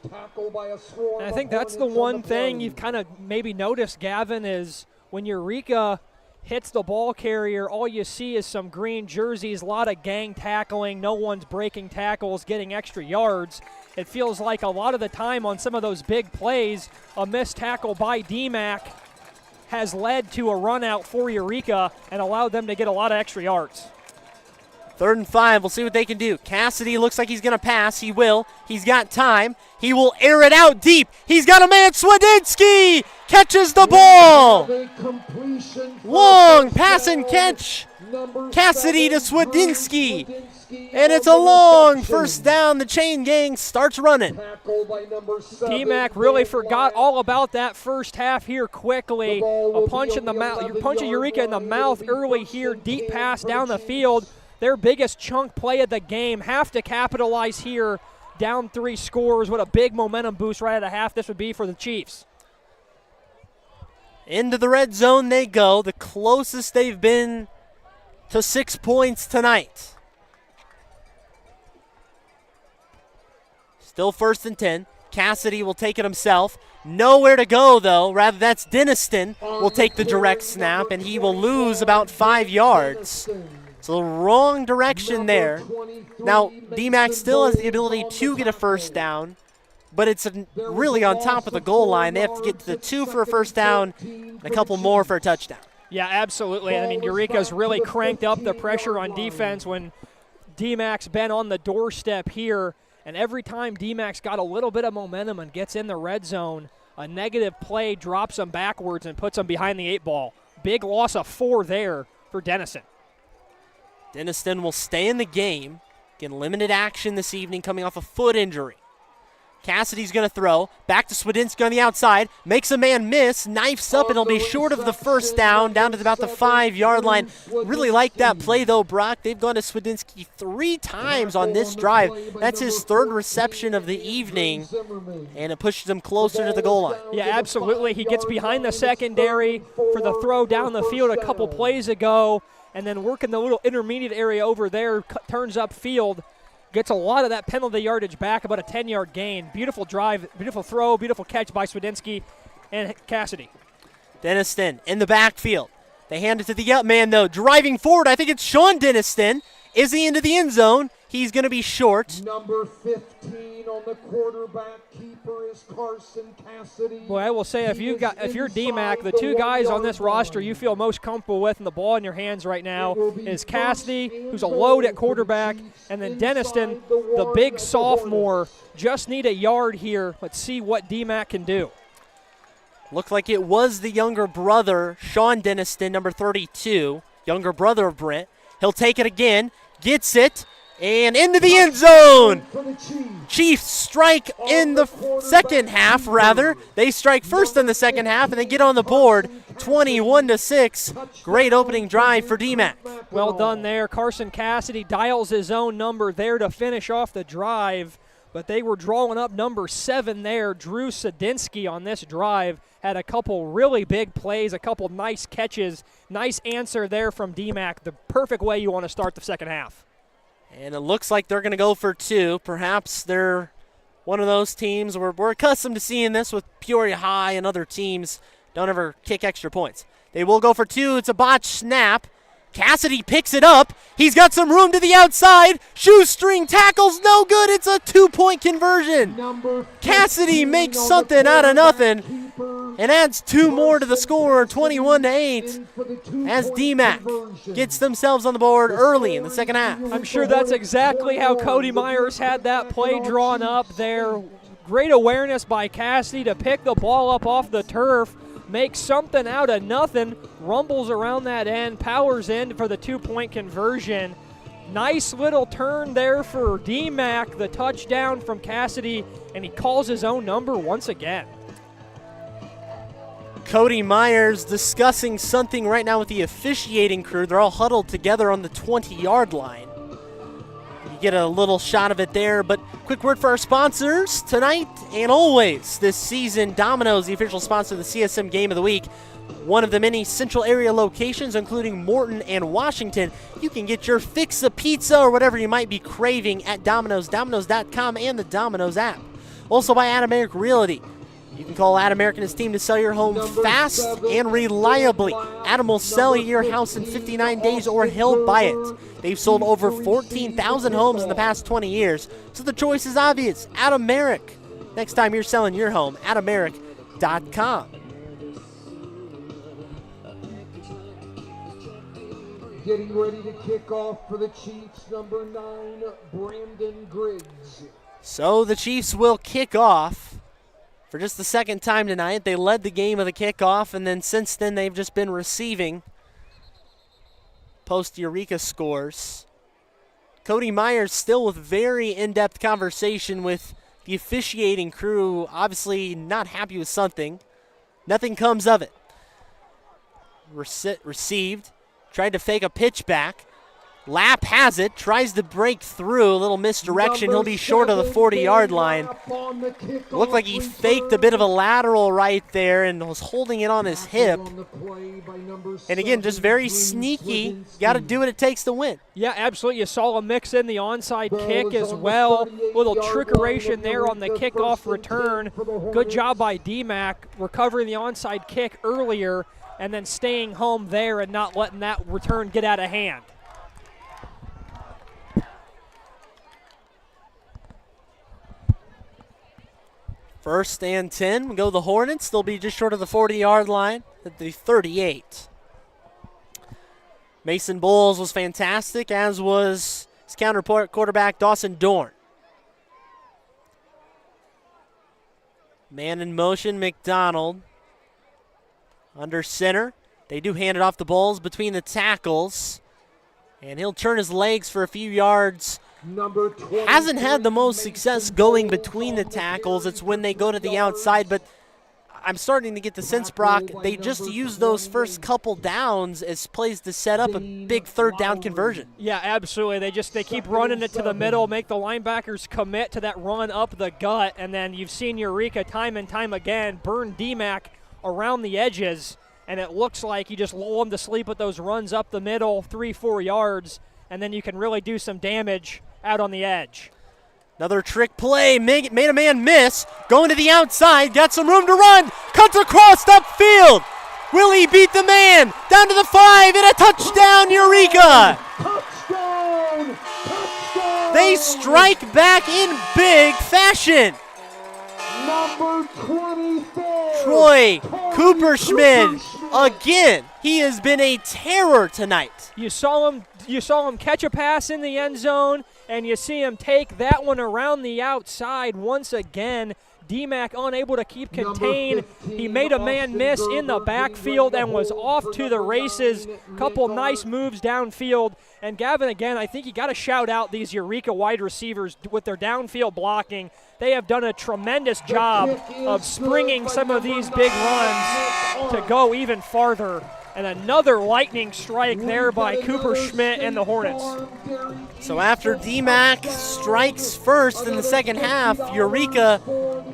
I think that's the one thing you've kind of maybe noticed, Gavin, is when Eureka hits the ball carrier, all you see is some green jerseys, a lot of gang tackling, no one's breaking tackles, getting extra yards. It feels like a lot of the time on some of those big plays, a missed tackle by Dee-Mack has led to a run out for Eureka and allowed them to get a lot of extra yards. 3rd and 5. We'll see what they can do. Cassidy looks like he's going to pass. He will. He's got time. He will air it out deep. He's got a man. Swedinski catches the ball. Long pass and catch. Cassidy to Swedinski. And it's a long 1st down. The chain gang starts running. Dee-Mack really forgot all about that first half here quickly. A punch in the mouth. You're punching Eureka in the mouth early here. Deep pass down the field. Their biggest chunk play of the game. Have to capitalize here. Down 3 scores. What a big momentum boost right at the half this would be for the Chiefs. Into the red zone they go. The closest they've been to 6 points tonight. Still 1st and 10. Cassidy will take it himself. Nowhere to go, though. Rather, that's Denniston will take the direct snap, and he will lose about 5 yards. So the wrong direction there. Now, Dee-Mack still has the ability to get a 1st down, but it's really on top of the goal line. They have to get to the 2 for a 1st down and a couple more for a touchdown. Yeah, absolutely. I mean, Eureka's really cranked up the pressure on defense when Dee-Mack's been on the doorstep here. And every time Dee-Mack's got a little bit of momentum and gets in the red zone, a negative play drops them backwards and puts them behind the 8 ball. Big loss of 4 there for Denniston. Denniston will stay in the game. Again, limited action this evening coming off a foot injury. Cassidy's going to throw. Back to Swedinski on the outside. Makes a man miss. Knifes up, and it'll be short of the 1st down, down to about the 5-yard line. Really like that play, though, Brock. They've gone to Swedinski 3 times on this drive. That's his 3rd reception of the evening, and it pushes him closer to the goal line. Yeah, absolutely. He gets behind the secondary for the throw down the field a couple plays ago, and then working the little intermediate area over there, turns upfield. Gets a lot of that penalty yardage back, about a 10-yard gain. Beautiful drive, beautiful throw, beautiful catch by Swedinski and Cassidy. Denniston in the backfield. They hand it to the up man, though. Driving forward, I think it's Sean Denniston. Is he into the end zone? He's going to be short. Number 15 on the quarterback keeper is Carson Cassidy. Boy, I will say, if you're Dee-Mack, the 2 guys on this roster you feel most comfortable with and the ball in your hands right now is Cassidy, who's a load at quarterback, and then Denniston, the big sophomore. Just need a yard here. Let's see what Dee-Mack can do. Looked like it was the younger brother, Sean Denniston, number 32, younger brother of Brent. He'll take it again, gets it, and into the end zone. Chiefs strike in the second half, rather. They strike first in the second half, and they get on the board 21-6. Great opening drive for Dee-Mack. Well done there. Carson Cassidy dials his own number there to finish off the drive. but they were drawing up number 7 there. Drew Sadinsky on this drive had a couple really big plays, a couple nice catches. Nice answer there from Dee-Mack, the perfect way you want to start the second half. And it looks like they're going to go for 2. Perhaps they're one of those teams where we're accustomed to seeing this with Peoria High and other teams don't ever kick extra points. They will go for 2. It's a botched snap. Cassidy picks it up. He's got some room to the outside. Shoestring tackles no good. It's a 2-point conversion. Cassidy makes something out of nothing and adds 2 more to the score, 21-8, as Dee-Mack gets themselves on the board early in the second half. I'm sure that's exactly how Cody Myers had that play drawn up there. Great awareness by Cassidy to pick the ball up off the turf, make something out of nothing, rumbles around that end, powers in for the 2-point conversion. Nice little turn there for Dee-Mack, the touchdown from Cassidy, and he calls his own number once again. Cody Myers discussing something right now with the officiating crew. They're all huddled together on the 20-yard line. You get a little shot of it there, but quick word for our sponsors tonight and always this season. Domino is the official sponsor of the CSM Game of the Week. One of the many central area locations, including Morton and Washington. You can get your fix of pizza or whatever you might be craving at Domino's, Domino's.com, and the Domino's app. Also by Adameric Realty. You can call Adameric and his team to sell your home fast and reliably. Adam will sell your house in 59 days or he'll buy it. They've sold over 14,000 homes in the past 20 years, so the choice is obvious. Adameric. Next time you're selling your home, Adameric.com. Getting ready to kick off for the Chiefs, number 9, Brandon Griggs. So the Chiefs will kick off. For just the second time tonight, they led the game of the kickoff, and then since then they've just been receiving post-Eureka scores. Cody Myers still with very in-depth conversation with the officiating crew, obviously not happy with something. Nothing comes of it. Received, tried to fake a pitch back. Lapp has it, tries to break through, a little misdirection. He'll be short of the 40-yard line. Looked like he faked a bit of a lateral right there and was holding it on his hip. And again, just very sneaky. Got to do what it takes to win. Yeah, absolutely. You saw him mix in the onside kick as well. Little trickeration there on the kickoff return. Good job by Dee-Mack recovering the onside kick earlier and then staying home there and not letting that return get out of hand. First and 10, we go the Hornets. They'll be just short of the 40-yard line at the 38. Mason Bowles was fantastic, as was his counterpart quarterback Dawson Dorn. Man in motion, McDonald. Under center. They do hand it off to Bowles between the tackles. And he'll turn his legs for a few yards. Hasn't had the most success going between the tackles. It's when they go to the outside, but I'm starting to get the sense, Brock, they just use those first couple downs as plays to set up a big third down conversion. Yeah, absolutely. They keep running it to the middle, make the linebackers commit to that run up the gut, and then you've seen Eureka time and time again burn Dee-Mack around the edges, and it looks like you just lull them to sleep with those runs up the middle, 3-4 yards, and then you can really do some damage out on the edge. Another trick play, made a man miss, going to the outside, got some room to run, cuts across upfield. Will he beat the man? Down to the 5 and a touchdown, Eureka! Touchdown! Touchdown! They strike back in big fashion. Number 24. Troy Cooperschmidt again. He has been a terror tonight. You saw him catch a pass in the end zone, and you see him take that one around the outside once again. Dee-Mack unable to keep contained. He made a man miss in the backfield and was off to the races. Couple nice moves downfield. And Gavin, again, I think you got to shout out these Eureka wide receivers with their downfield blocking. They have done a tremendous job of springing some of these big runs to go even farther And another lightning strike there by Cooper Schmidt and the Hornets. So after DMACC strikes first in the second half, Eureka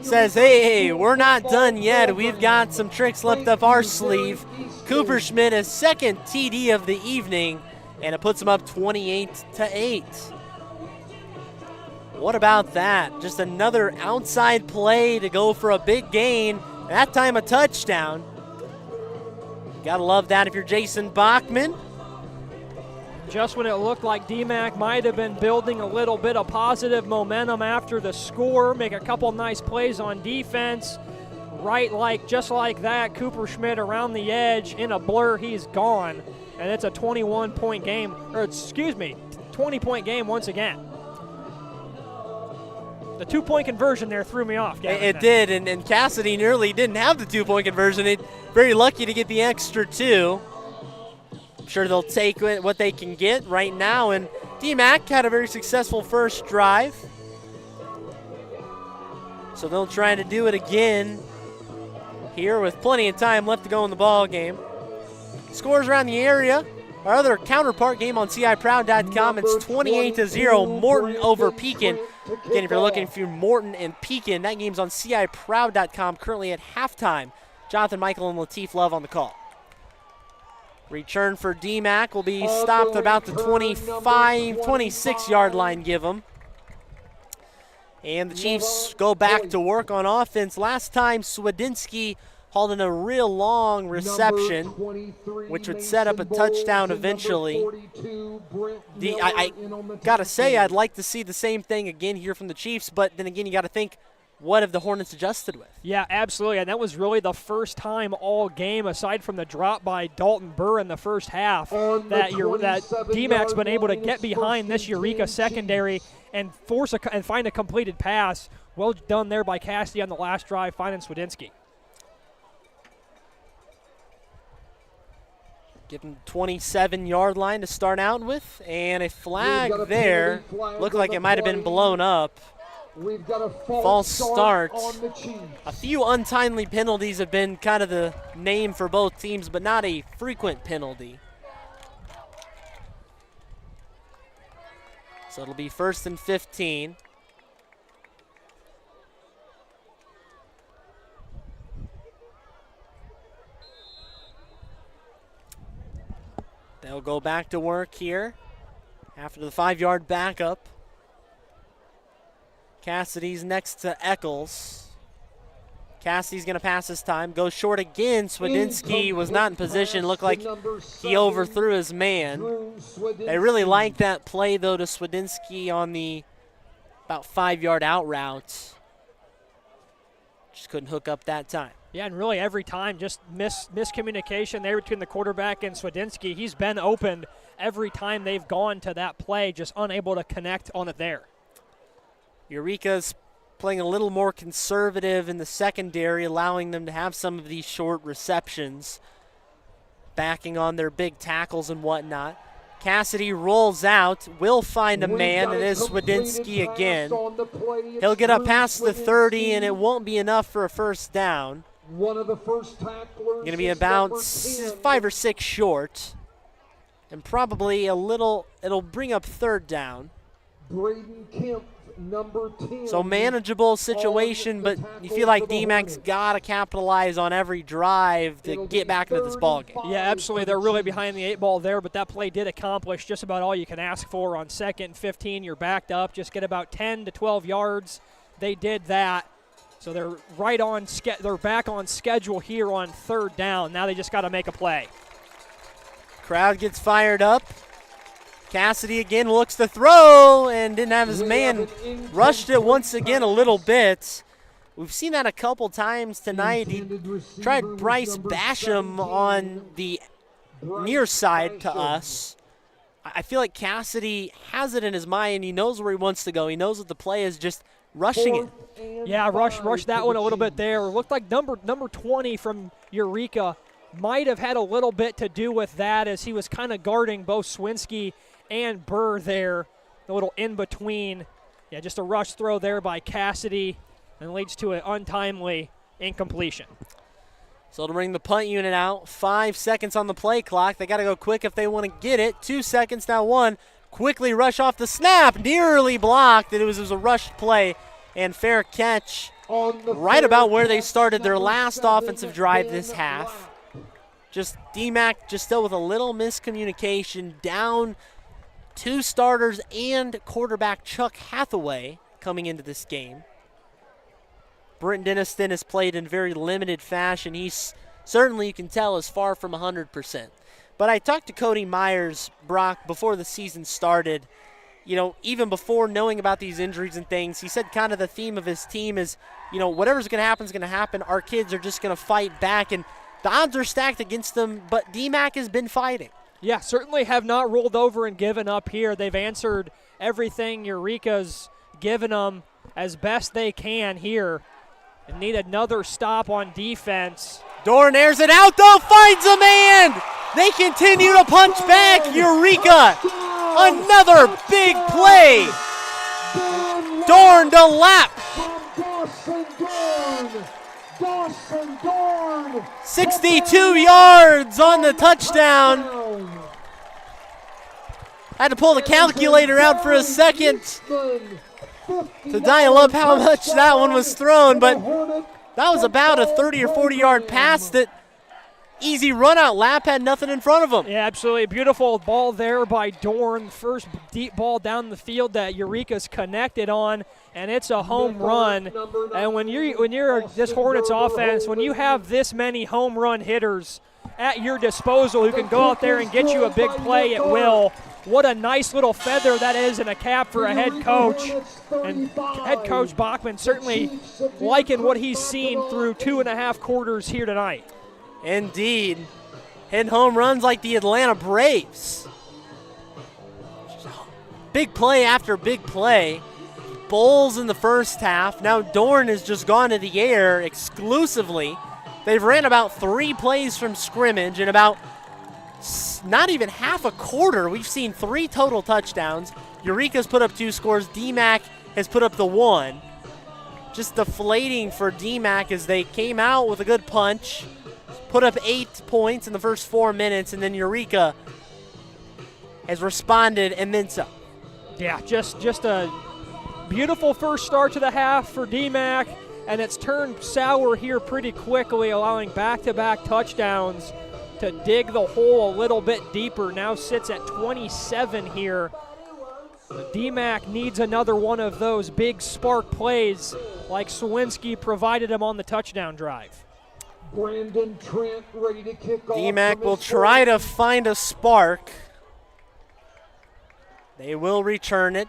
says, hey, we're not done yet. We've got some tricks left up our sleeve. Cooper Schmidt, his second TD of the evening, and it puts him up 28-8. What about that? Just another outside play to go for a big gain, that time a touchdown. Gotta love that if you're Jason Bachman. Just when it looked like DMACC might have been building a little bit of positive momentum after the score, make a couple nice plays on defense. Just like that, Cooper Schmidt around the edge in a blur, he's gone. And it's a 21-point game, 20-point game once again. The 2-point conversion there threw me off. It did, and Cassidy nearly didn't have the 2-point conversion. Very lucky to get the extra 2. I'm sure they'll take what they can get right now, and DMACC had a very successful first drive. So they'll try to do it again here with plenty of time left to go in the ball game. Scores around the area. Our other counterpart game on CIProud.com, it's 28-0, Morton over Pekin. Again, if you're looking for Morton and Pekin, that game's on CIProud.com, currently at halftime. Jonathan Michael and Lateef Love on the call. Return for DMACC will be stopped about the 26-yard line, give them. And the Chiefs go back to work on offense. Last time, Swedinsky hauled in a real long reception, which would set up a touchdown eventually. I got to say, I'd like to see the same thing again here from the Chiefs, but then again, you got to think, what have the Hornets adjusted with? Yeah, absolutely, and that was really the first time all game, aside from the drop by Dalton Burr in the first half, that DMACC's been able to get behind this Eureka secondary and find a completed pass. Well done there by Cassidy on the last drive, finding Swedinsky. Give him 27-yard line to start out with, and a flag there. Looked like it might have been blown up. We've got a false start. on the Chiefs. A few untimely penalties have been kind of the name for both teams, but not a frequent penalty. So it'll be 1st and 15. They'll go back to work here after the 5-yard backup. Cassidy's next to Eccles. Cassidy's going to pass this time. Goes short again. Swedinsky was not in position. Looked like he overthrew his man. They really like that play, though, to Swedinsky on the about 5-yard out route. Just couldn't hook up that time. Yeah, and really every time just miscommunication there between the quarterback and Swedinsky. He's been opened every time they've gone to that play, just unable to connect on it there. Eureka's playing a little more conservative in the secondary, allowing them to have some of these short receptions, backing on their big tackles and whatnot. Cassidy rolls out, will find a man. It is Swedinsky again. He'll get up past the 30, and it won't be enough for a first down. One of the first tacklers Going to be about 5 or 6 short, and probably it'll bring up 3rd down. Braden Kemp, number 10. So manageable situation, but you feel like DMACC's got to capitalize on every drive to get back into this ballgame. Yeah, absolutely. They're really behind the 8 ball there, but that play did accomplish just about all you can ask for on 2nd and 15. You're backed up. Just get about 10 to 12 yards. They did that. So they're they're back on schedule here on 3rd down. Now they just got to make a play. Crowd gets fired up. Cassidy again looks to throw and didn't have his man. Rushed it once again a little bit. We've seen that a couple times tonight. He tried Bryce Basham on the near side to us. I feel like Cassidy has it in his mind. He knows where he wants to go. He knows what the play is, just rushing it. Yeah, rush that one a little bit there. It looked like number 20 from Eureka might have had a little bit to do with that, as he was kind of guarding both Swinski and Burr there, a little in between. Yeah, just a rush throw there by Cassidy, and leads to an untimely incompletion. So to bring the punt unit out, 5 seconds on the play clock. They got to go quick if they want to get it. 2 seconds, now 1. Quickly rush off the snap, nearly blocked. It was a rushed play and fair catch right about where they started their last offensive drive this half. Just Dee-Mack just still with a little miscommunication, down 2 starters and quarterback Chuck Hathaway coming into this game. Britton Denniston has played in very limited fashion. He's certainly, you can tell, is far from 100%. But I talked to Cody Myers, Brock, before the season started. You know, even before knowing about these injuries and things, he said kind of the theme of his team is, you know, whatever's going to happen is going to happen. Our kids are just going to fight back, and the odds are stacked against them, but DMACC has been fighting. Yeah, certainly have not rolled over and given up here. They've answered everything Eureka's given them as best they can here. And need another stop on defense. Dorn airs it out, though, finds a man. They continue to punch back. Eureka, another big play. Dorn to lap. 62 yards on the touchdown. Had to pull the calculator out for a second to dial up how much that one was thrown, but that was about a 30 or 40 yard pass that easy run out. Lap had nothing in front of him. Yeah, absolutely. Beautiful ball there by Dorn. First deep ball down the field that Eureka's connected on, and it's a home run. And when you're this Hornets offense, when you have this many home run hitters at your disposal who can go out there and get you a big play at will, what a nice little feather that is in a cap for a head coach. And head coach Bachman certainly liking what he's seen through 2.5 quarters here tonight. Indeed. Hitting home runs like the Atlanta Braves. Big play after big play. Bowles in the first half. Now Dorn has just gone to the air exclusively. They've ran about 3 plays from scrimmage and about not even half a quarter. We've seen 3 total touchdowns. Eureka's put up 2 scores. DMACC has put up the 1. Just deflating for DMACC as they came out with a good punch, put up 8 points in the first 4 minutes, and then Eureka has responded and then some. Yeah, just a beautiful first start to the half for DMACC, and it's turned sour here pretty quickly, allowing back-to-back touchdowns to dig the hole a little bit deeper. Now sits at 27 here. DMACC needs another one of those big spark plays like Sawinski provided him on the touchdown drive. Brandon Trent ready to kick off. DMACC will try to find a spark. They will return it.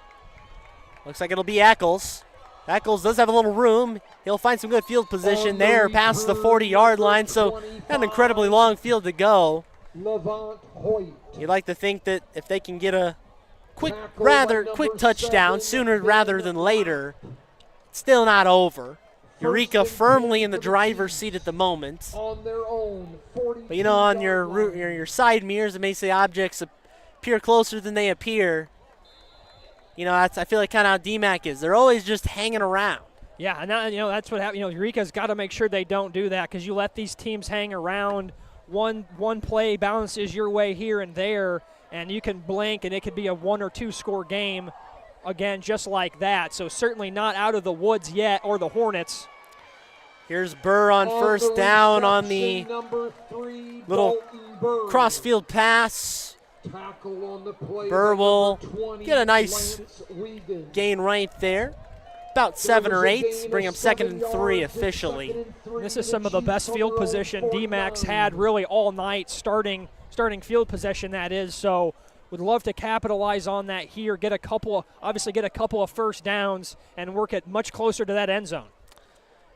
Looks like it'll be Eccles. Eccles does have a little room. He'll find some good field position there past the 40-yard line, so an incredibly long field to go. You'd like to think that if they can get a quick touchdown sooner rather than later, it's still not over. Eureka firmly in the driver's seat at the moment. But you know, on your side mirrors, it may say objects appear closer than they appear. You know, I feel like kind of how DMACC is. They're always just hanging around. Yeah, and now, you know, that's what happens. You know, Eureka's got to make sure they don't do that, because you let these teams hang around. One play bounces your way here and there, and you can blink, and it could be a 1 or 2 score game again, just like that. So certainly not out of the woods yet, or the Hornets. Here's Burr on first down on the little cross-field pass. Burr will get a nice gain right there. About 7 or 8, bring up 2nd and 3 officially. This is some of the best field position DMACC's had really all night, starting field possession, that is. So would love to capitalize on that here, get a couple of first downs, and work it much closer to that end zone.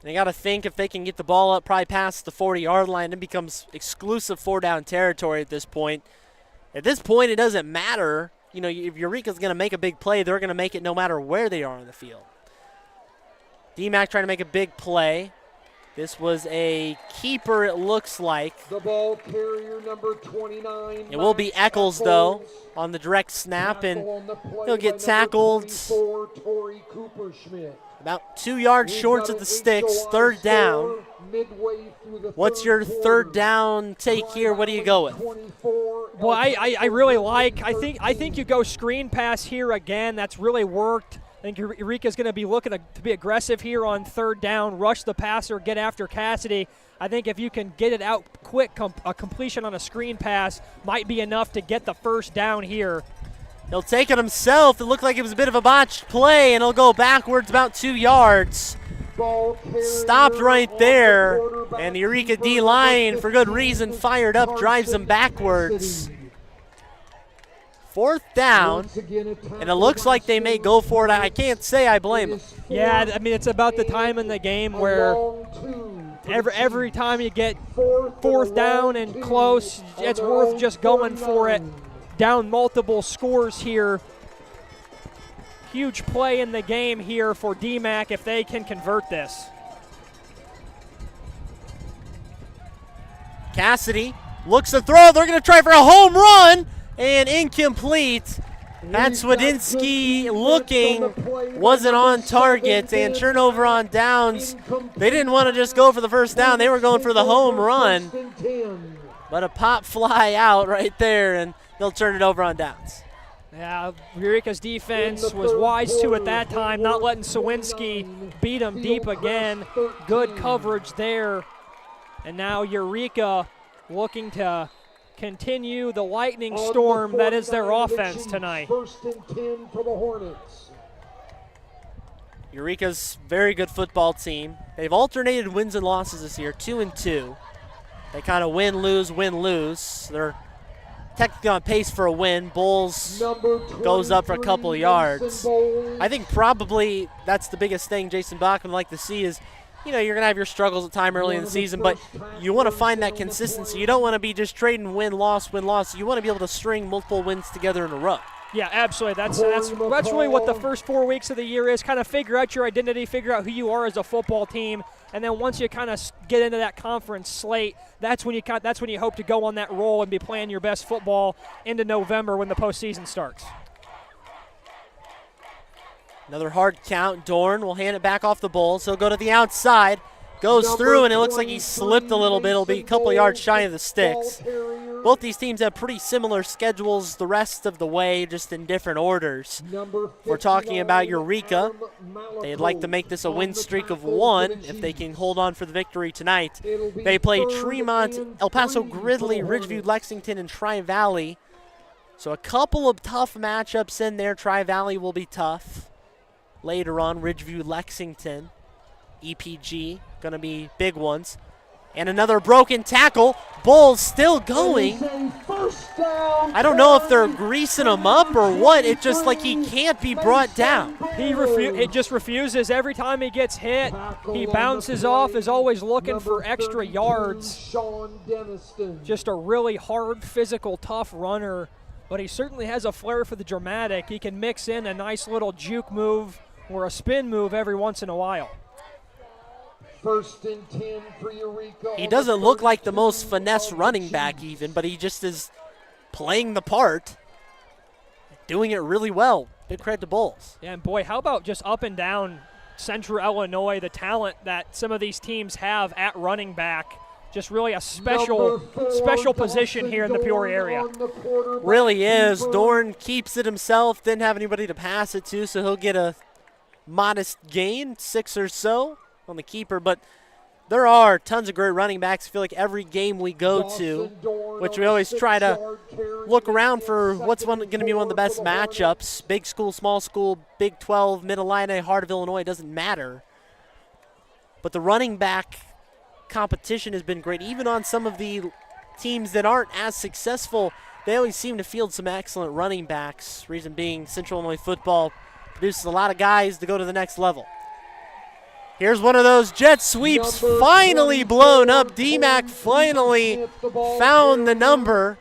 They got to think if they can get the ball up probably past the 40-yard line, it becomes exclusive 4-down territory at this point. At this point, it doesn't matter. You know, if Eureka's going to make a big play, they're going to make it no matter where they are on the field. DMACC trying to make a big play. This was a keeper, it looks like. The ball carrier, number 29. It will be Eccles, though, on the direct snap, and he'll get tackled about 2 yards short of the sticks, 3rd down. midway through the What's your third down take here? What do you go with? Well, I really like. I think you go screen pass here again. That's really worked. I think Eureka's going to be looking to be aggressive here on third down, rush the passer, get after Cassidy. I think if you can get it out quick, a completion on a screen pass might be enough to get the first down here. He'll take it himself. It looked like it was a bit of a botched play, and he'll go backwards about 2 yards. Stopped right there, and the Eureka D-line, for good reason, fired up, drives them backwards. Fourth down, and it looks like they may go for it. I can't say I blame them. Yeah, I mean, it's about the time in the game where every time you get fourth down and close, it's worth just going for it. Down multiple scores here. Huge play in the game here for Dee-Mack if they can convert this. Cassidy looks to throw. They're going to try for a home run, and incomplete. Pat Swedinsky looking, wasn't on target, and turnover on downs. They didn't want to just go for the first down. They were going for the home run. But a pop fly out right there, and they'll turn it over on downs. Yeah, Eureka's defense was wise to at that time, not letting Sawinski beat him deep again. Good coverage there. And now Eureka looking to continue the lightning storm that is their offense tonight. 1st and 10 for the Hornets. Eureka's very good football team. They've alternated wins and losses this year, 2-2. They kind of win, lose. They're technically on pace for a win. Bulls goes up for a couple of yards. I think probably that's the biggest thing Jason Bachman would like to see is, you know, you're going to have your struggles at time early in the season, but you want to find that consistency. You don't want to be just trading win-loss. You want to be able to string multiple wins together in a row. Yeah, absolutely. That's really what the first 4 weeks of the year is. Kind of figure out your identity, figure out who you are as a football team, and then once you kind of get into that conference slate, that's when you hope to go on that roll and be playing your best football into November when the postseason starts. Another hard count. Dorn will hand it back off the Bulls. He'll go to the outside, goes through, and it looks like he slipped a little bit. It'll be a couple yards shy of the sticks. Both these teams have pretty similar schedules the rest of the way, just in different orders. We're talking about Eureka. They'd like to make this a win streak of 1 if they can hold on for the victory tonight. They play Tremont, El Paso Gridley, Ridgeview, Lexington, and Tri-Valley. So a couple of tough matchups in there. Tri-Valley will be tough. Later on, Ridgeview, Lexington, EPG, going to be big ones. And another broken tackle. Bulls still going. I don't know if they're greasing him up or what. It's just like he can't be brought down. He just refuses. Every time he gets hit, he bounces off, is always looking for extra yards. Just a really hard, physical, tough runner. But he certainly has a flair for the dramatic. He can mix in a nice little juke move or a spin move every once in a while. 1st and 10 for Eureka. He doesn't look like the most finesse running back even, but he just is playing the part, doing it really well. Big credit to Bulls. Yeah, and boy, how about just up and down Central Illinois, the talent that some of these teams have at running back. Just really a special position here in the Peoria area. Really is. Dorn keeps it himself, didn't have anybody to pass it to, so he'll get a modest gain, 6 or so on the keeper. But there are tons of great running backs. I feel like every game we go to, which we always try to look around for what's going to be one of the best matchups. Big school, small school, Big 12, Mid-Illini, Heart of Illinois, doesn't matter. But the running back competition has been great. Even on some of the teams that aren't as successful, they always seem to field some excellent running backs. Reason being, Central Illinois football produces a lot of guys to go to the next level. Here's one of those jet sweeps finally blown up. Dee-Mack finally found the number.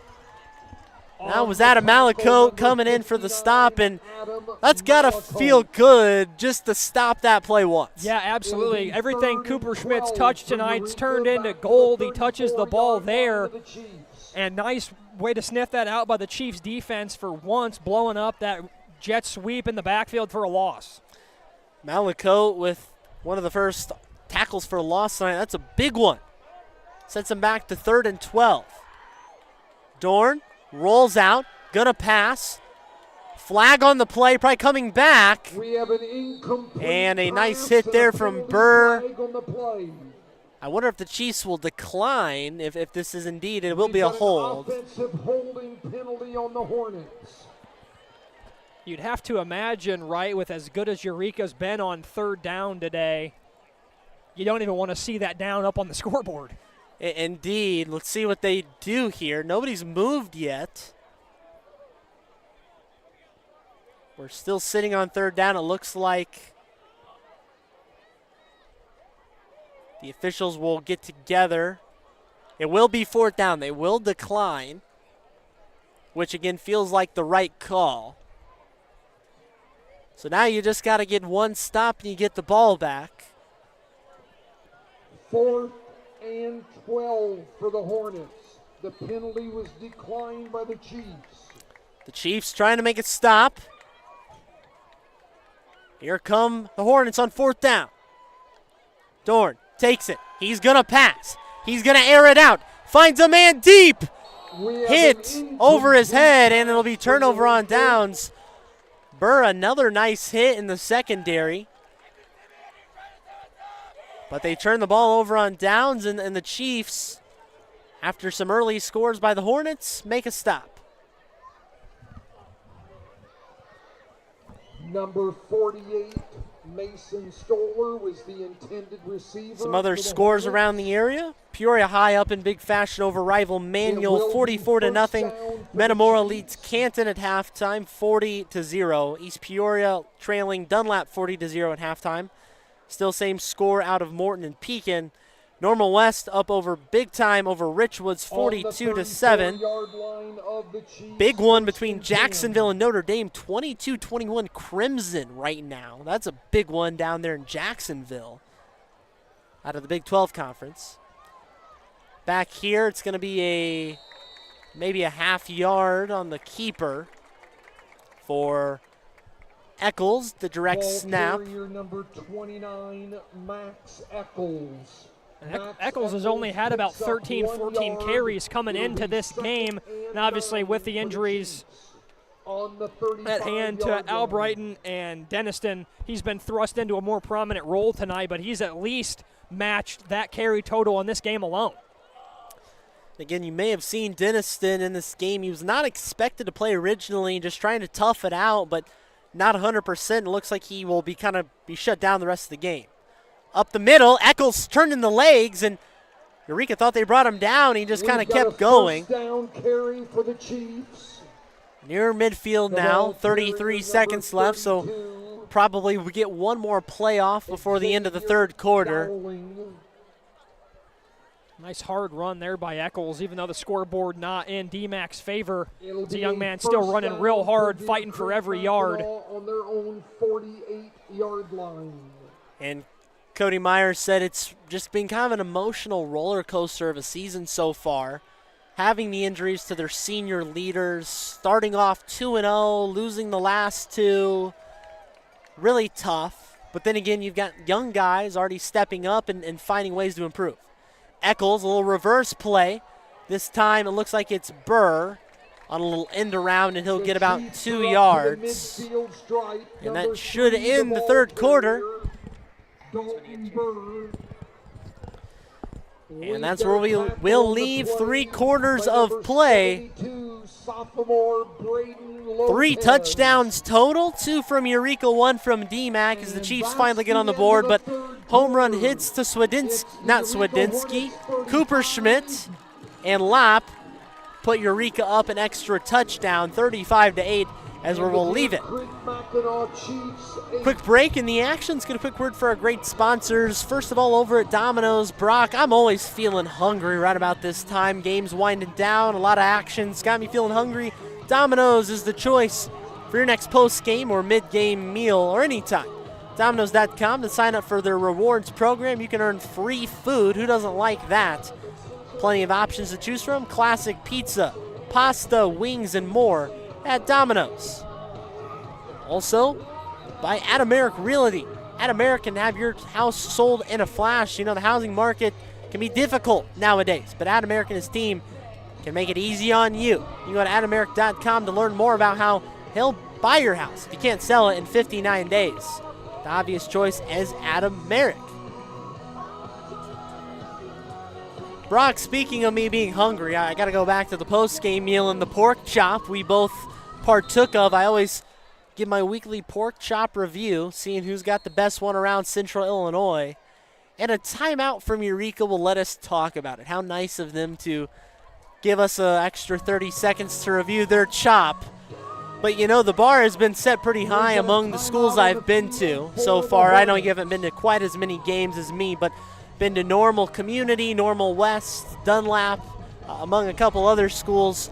That was Adam Malacote coming in for the stop, and that's got to feel good just to stop that play once. Yeah, absolutely. Everything Cooper Schmidt's touched tonight's turned into gold. He touches the ball there, and nice way to sniff that out by the Chiefs' defense for once, blowing up that jet sweep in the backfield for a loss. Malacote with one of the first tackles for a loss tonight. That's a big one. Sets him back to 3rd and 12. Dorn rolls out, gonna pass. Flag on the play, probably coming back. We have an incomplete And a nice pass hit and there a from penalty Burr. flag on the play. I wonder if the Chiefs will decline if this is indeed, it will We've be a got an hold. offensive holding penalty on the Hornets. You'd have to imagine, right, with as good as Eureka's been on 3rd down today, you don't even want to see that down up on the scoreboard. Indeed. Let's see what they do here. Nobody's moved yet. We're still sitting on 3rd down. It looks like the officials will get together. It will be 4th down. They will decline, which again feels like the right call. So now you just got to get one stop and you get the ball back. 4th and 12 for the Hornets. The penalty was declined by the Chiefs. The Chiefs trying to make it stop. Here come the Hornets on 4th down. Dorn takes it. He's going to pass. He's going to air it out. Finds a man deep. Hit over his head, and it'll be turnover on downs. Burr, another nice hit in the secondary. But they turn the ball over on downs, and the Chiefs, after some early scores by the Hornets, make a stop. Number 48, Mason Stoller, was the intended receiver. Some other for the scores Hornets. around the area. Peoria High up in big fashion over rival Manual, 44-0. Metamora leads Canton at halftime, 40-0. East Peoria trailing Dunlap 40-0 at halftime. Still same score out of Morton and Pekin. Normal West up over big time over Richwoods, 42-7. Big one between Jacksonville and Notre Dame, 22-21 Crimson right now. That's a big one down there in Jacksonville out of the Big 12 Conference. Back here, it's going to be maybe a half yard on the keeper for Eccles, the direct snap. Number 29, Max Eccles. Eccles has only had about 13, 14 carries coming into this game. And obviously with the injuries at hand to Albrighton and Denniston, he's been thrust into a more prominent role tonight, but he's at least matched that carry total in this game alone. Again, you may have seen Denniston in this game. He was not expected to play originally, just trying to tough it out, but not 100%. It looks like he will be shut down the rest of the game. Up the middle, Eccles turned in the legs, and Eureka thought they brought him down. He just kind of kept going. Down carry for the Chiefs. Near midfield now, 33 seconds left, so probably we get one more playoff before the end of the 3rd quarter. Nice hard run there by Eccles, even though the scoreboard not in Dee-Mack's favor. It's a young man still running real hard, fighting for every yard. On their own 48-yard line. And Cody Myers said it's just been kind of an emotional roller coaster of a season so far. Having the injuries to their senior leaders, starting off 2-0, losing the last two, really tough. But then again, you've got young guys already stepping up and finding ways to improve. Eccles, a little reverse play. This time it looks like it's Burr on a little end around, and he'll get about 2 yards. And that should end the 3rd quarter. And that's where we'll leave 3 quarters of play. 3 touchdowns total, 2 from Eureka, 1 from Dee-Mack as the Chiefs finally get on the board. But home run hits to Cooper Schmidt and Lapp put Eureka up an extra touchdown, 35-8, as we'll leave it. Quick break in the action. Let's get a quick word for our great sponsors. First of all, over at Domino's, Brock, I'm always feeling hungry right about this time. Game's winding down, a lot of action. It's got me feeling hungry. Domino's is the choice for your next post-game or mid-game meal or anytime. Domino's.com to sign up for their rewards program. You can earn free food. Who doesn't like that? Plenty of options to choose from. Classic pizza, pasta, wings, and more at Domino's. Also, by Adameric Realty. Adam-Merrick can have your house sold in a flash. You know, the housing market can be difficult nowadays, but Adam-Merrick and his team can make it easy on you. You can go to adamerrick.com to learn more about how he'll buy your house if you can't sell it in 59 days. The obvious choice is Adam-Merrick. Brock, speaking of me being hungry, I got to go back to the post-game meal and the pork chop we both partook of. I always give my weekly pork chop review, seeing who's got the best one around Central Illinois. And a timeout from Eureka will let us talk about it. How nice of them to give us an extra 30 seconds to review their chop. But, you know, the bar has been set pretty high among the schools I've been to so far. I know you haven't been to quite as many games as me, but been to Normal Community, Normal West, Dunlap, among a couple other schools.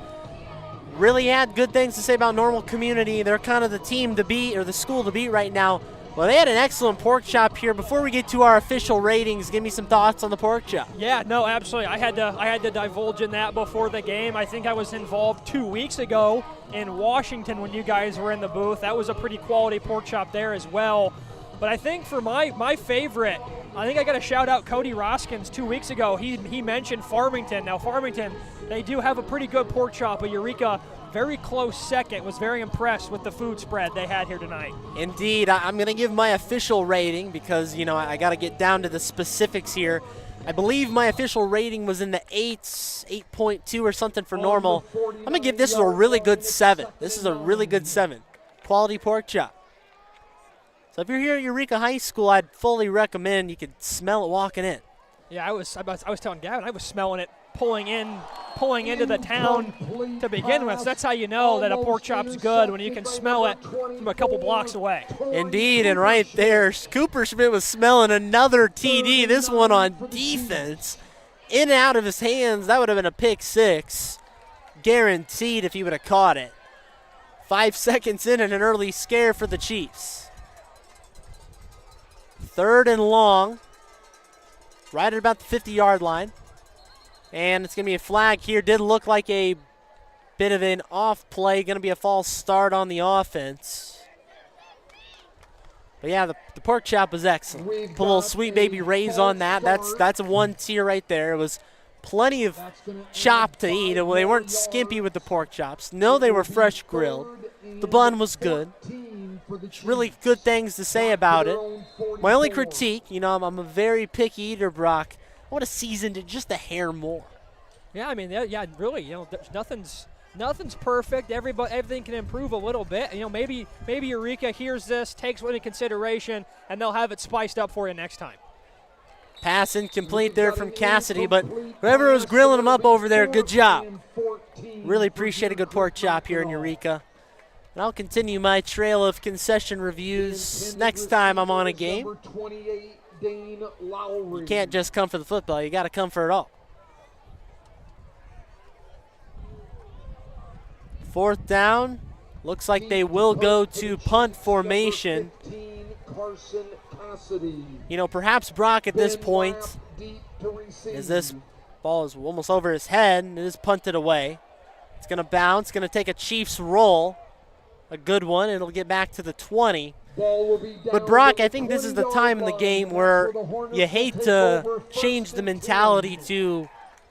Really had good things to say about Normal Community. They're kind of the team to beat, or the school to beat right now. Well, they had an excellent pork chop here. Before we get to our official ratings, give me some thoughts on the pork chop. Yeah, no, absolutely. I had to divulge in that before the game. I think I was involved 2 weeks ago in Washington when you guys were in the booth. That was a pretty quality pork chop there as well. But I think for my favorite, I think I got to shout out Cody Roskins 2 weeks ago. He mentioned Farmington. Now, Farmington, they do have a pretty good pork chop, but Eureka, very close second. Was very impressed with the food spread they had here tonight. Indeed. I'm going to give my official rating because, you know, I got to get down to the specifics here. I believe my official rating was in the 8.2 or something for Normal. I'm going to give this a really good 7. This is a really good 7. Quality pork chop. So if you're here at Eureka High School, I'd fully recommend. You could smell it walking in. Yeah, I was telling Gavin, I was smelling it pulling into the town to begin with. So that's how you know that a pork chop's good, when you can smell it from a couple blocks away. Indeed, and right there, Cooper Schmidt was smelling another TD, this one on defense. In and out of his hands, that would have been a pick 6. Guaranteed if he would have caught it. 5 seconds in and an early scare for the Chiefs. 3rd and long, right at about the 50-yard line. And it's going to be a flag here. Did look like a bit of an off play. Going to be a false start on the offense. But yeah, the pork chop was excellent. Put a little Sweet Baby Ray's on that. That's a 1 tier right there. It was plenty of chop to eat. Well, they weren't skimpy with the pork chops. No, they were fresh grilled. The bun was good. Really good things to say about it. My only critique, you know, I'm a very picky eater, Brock. I would have seasoned it just a hair more. Yeah, I mean, yeah, really, you know, nothing's perfect. Everything can improve a little bit. You know, maybe Eureka hears this, takes it into consideration, and they'll have it spiced up for you next time. Pass incomplete there from Cassidy, but whoever was grilling him up over there, good job. Really appreciate a good pork chop here in Eureka. And I'll continue my trail of concession reviews next time I'm on a game. You can't just come for the football. You got to come for it all. 4th down. Looks like they will go to punt formation. You know, perhaps Brock at this point, as this ball is almost over his head, and it is punted away. It's going to bounce, going to take a Chiefs roll. A good one. It'll get back to the 20. But Brock, I think this is the time in the game where you hate to change the mentality to,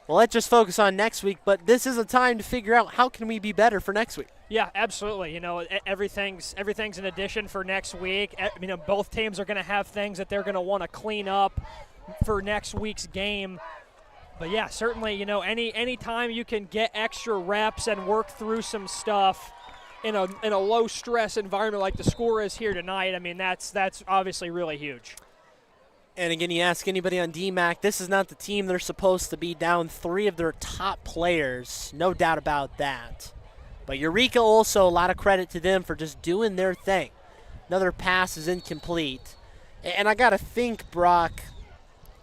well, let's just focus on next week, but this is a time to figure out how can we be better for next week. Yeah, absolutely. You know, everything's an addition for next week. You know, both teams are going to have things that they're going to want to clean up for next week's game. But yeah, certainly, you know, any time you can get extra reps and work through some stuff in a low stress environment like the score is here tonight, I mean, that's obviously really huge. And again, you ask anybody on DMACC, this is not the team they're supposed to be, down 3 of their top players. No doubt about that. But Eureka also, a lot of credit to them for just doing their thing. Another pass is incomplete. And I got to think, Brock,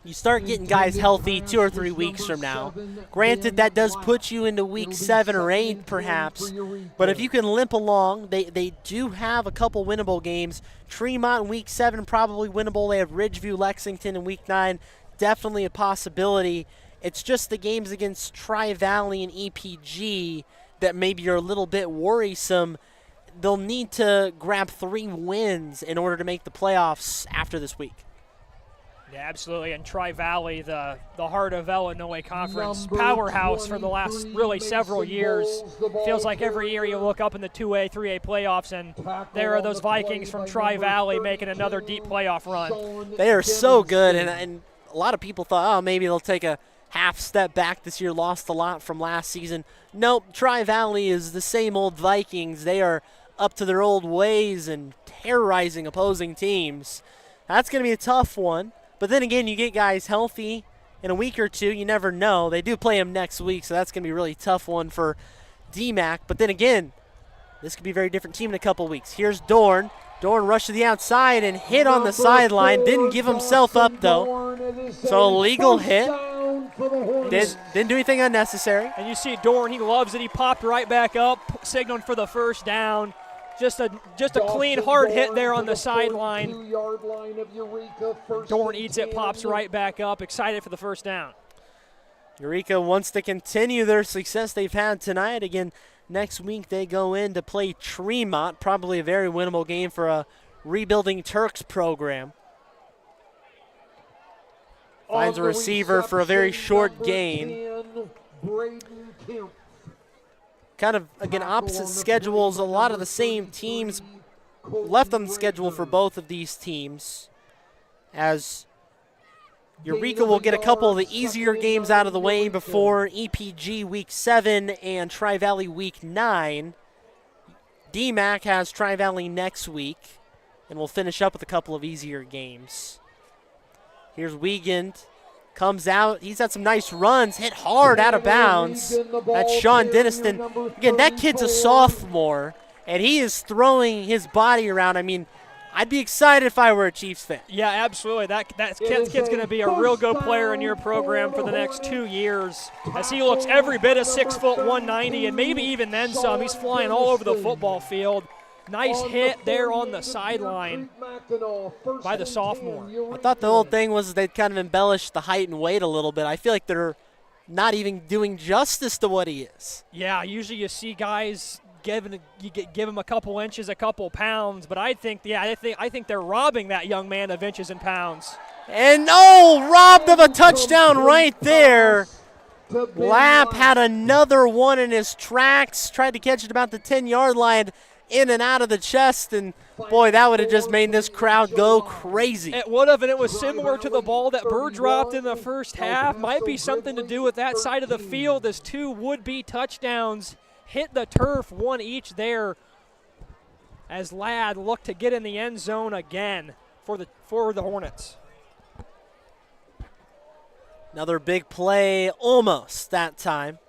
you start getting guys healthy 2 or 3 weeks from now. Granted, that does put you into week 7 or 8 perhaps. But if you can limp along, they do have a couple winnable games. Tremont in week 7 probably winnable. They have Ridgeview, Lexington in week 9. Definitely a possibility. It's just the games against Tri-Valley and EPG that maybe are a little bit worrisome. they'll need to grab 3 wins in order to make the playoffs after this week. Yeah, absolutely. And Tri-Valley, the heart of Illinois Conference, powerhouse for the last really several years. Feels like every year you look up in the 2A, 3A playoffs, and there are those Vikings from Tri-Valley making another deep playoff run. They are so good, and a lot of people thought, oh, maybe they'll take a half step back this year, lost a lot from last season. Nope, Tri-Valley is the same old Vikings. They are up to their old ways and terrorizing opposing teams. That's going to be a tough one. But then again, you get guys healthy in a week or two. You never know. They do play them next week, so that's going to be a really tough one for Dee-Mack. But then again, this could be a very different team in a couple weeks. Here's Dorn. Dorn rushed to the outside and hit on the sideline. Didn't give himself up, though. So a legal hit. Didn't do anything unnecessary. And you see Dorn, he loves it. He popped right back up, signaling for the first down. Just a clean, hard hit there on the sideline. Dorn eats it, pops right back up, excited for the first down. Eureka wants to continue their success they've had tonight. Again, next week they go in to play Tremont, probably a very winnable game for a rebuilding Turks program. Finds a receiver for a very short gain. Kind of, again, opposite schedules. A lot of the same teams left on the schedule for both of these teams, as Eureka will get a couple of the easier games out of the way before EPG Week 7 and Tri-Valley Week 9. DMACC has Tri-Valley next week, and we'll finish up with a couple of easier games. Here's Wiegand. Comes out. He's had some nice runs. Hit hard out of bounds. That's Sean Denniston. Again, that kid's a sophomore, and he is throwing his body around. I mean, I'd be excited if I were a Chiefs fan. Yeah, absolutely. That kid's going to be a real good player in your program for the next 2 years, as he looks every bit of 6 foot 190, and maybe even then some. He's flying all over the football field. Nice hit there on the sideline by the sophomore. I thought the whole thing was they'd kind of embellished the height and weight a little bit. I feel like they're not even doing justice to what he is. Yeah, usually you see guys give him a couple inches, a couple pounds, but I think they're robbing that young man of inches and pounds. And robbed of a touchdown right there. Lapp had another one in his tracks, tried to catch it about the 10-yard line, in and out of the chest, and boy, that would have just made this crowd go crazy. It would have, and it was similar to the ball that Bird dropped in the first half. Might be something to do with that side of the field, as 2 would-be touchdowns hit the turf, 1 each there, as Ladd looked to get in the end zone again for the Hornets. Another big play, almost that time.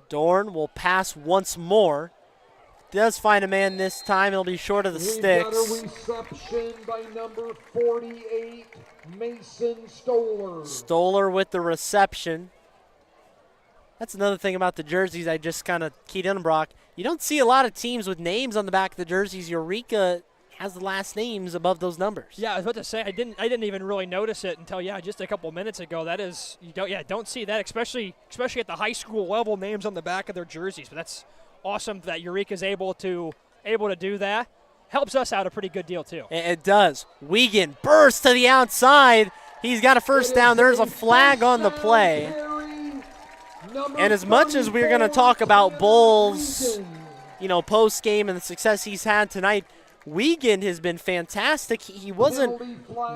Dorn will pass once more. Does find a man this time. He'll be short of the sticks. Got a reception by number 48, Mason Stoller. Stoller with the reception. That's another thing about the jerseys I just kind of keyed in, Brock. You don't see a lot of teams with names on the back of the jerseys. Eureka has the last names above those numbers. Yeah, I was about to say I didn't even really notice it until just a couple minutes ago. That is, don't see that, especially at the high school level, names on the back of their jerseys. But that's awesome that Eureka's able to do that. Helps us out a pretty good deal too. It does. Wiegand bursts to the outside. He's got a first down. There's a flag on the play. And as much as we're going to talk about Bulls, post game and the success he's had tonight, Wiegand has been fantastic. He wasn't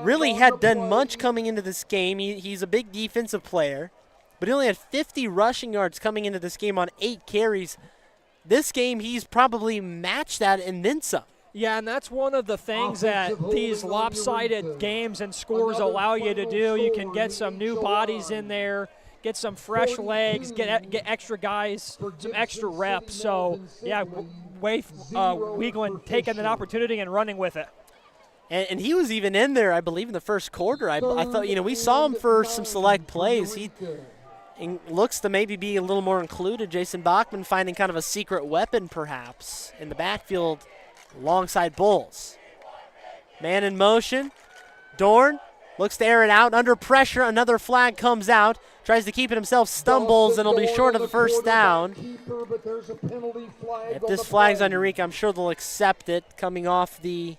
really had done much coming into this game. He's a big defensive player, but he only had 50 rushing yards coming into this game on 8 carries. This game, he's probably matched that and then some. Yeah, and that's one of the things that these lopsided games and scores allow you to do. You can get some new bodies in there, get some fresh legs, get extra guys, some extra reps. So, yeah, Wiegand taking an opportunity and running with it. And he was even in there, I believe, in the first quarter. I thought, we saw him for some select plays. He looks to maybe be a little more included. Jason Bachman finding kind of a secret weapon, perhaps, in the backfield alongside Bulls. Man in motion. Dorn Looks to air it out. Under pressure, another flag comes out. Tries to keep it himself, stumbles, and will be short of the first down. If this flag's on Eureka, I'm sure they'll accept it. Coming off the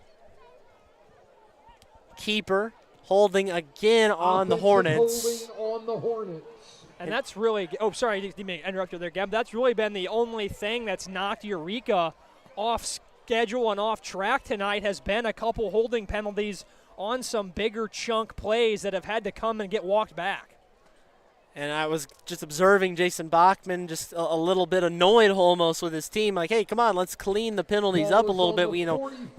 keeper, holding again on the Hornets. And that's really, oh, sorry, I didn't mean to interrupt you there, Gab. That's really been the only thing that's knocked Eureka off schedule and off track tonight, has been a couple holding penalties on some bigger chunk plays that have had to come and get walked back. And I was just observing Jason Bachman just a little bit annoyed almost with his team. Like, hey, come on, let's clean the penalties up a little bit. We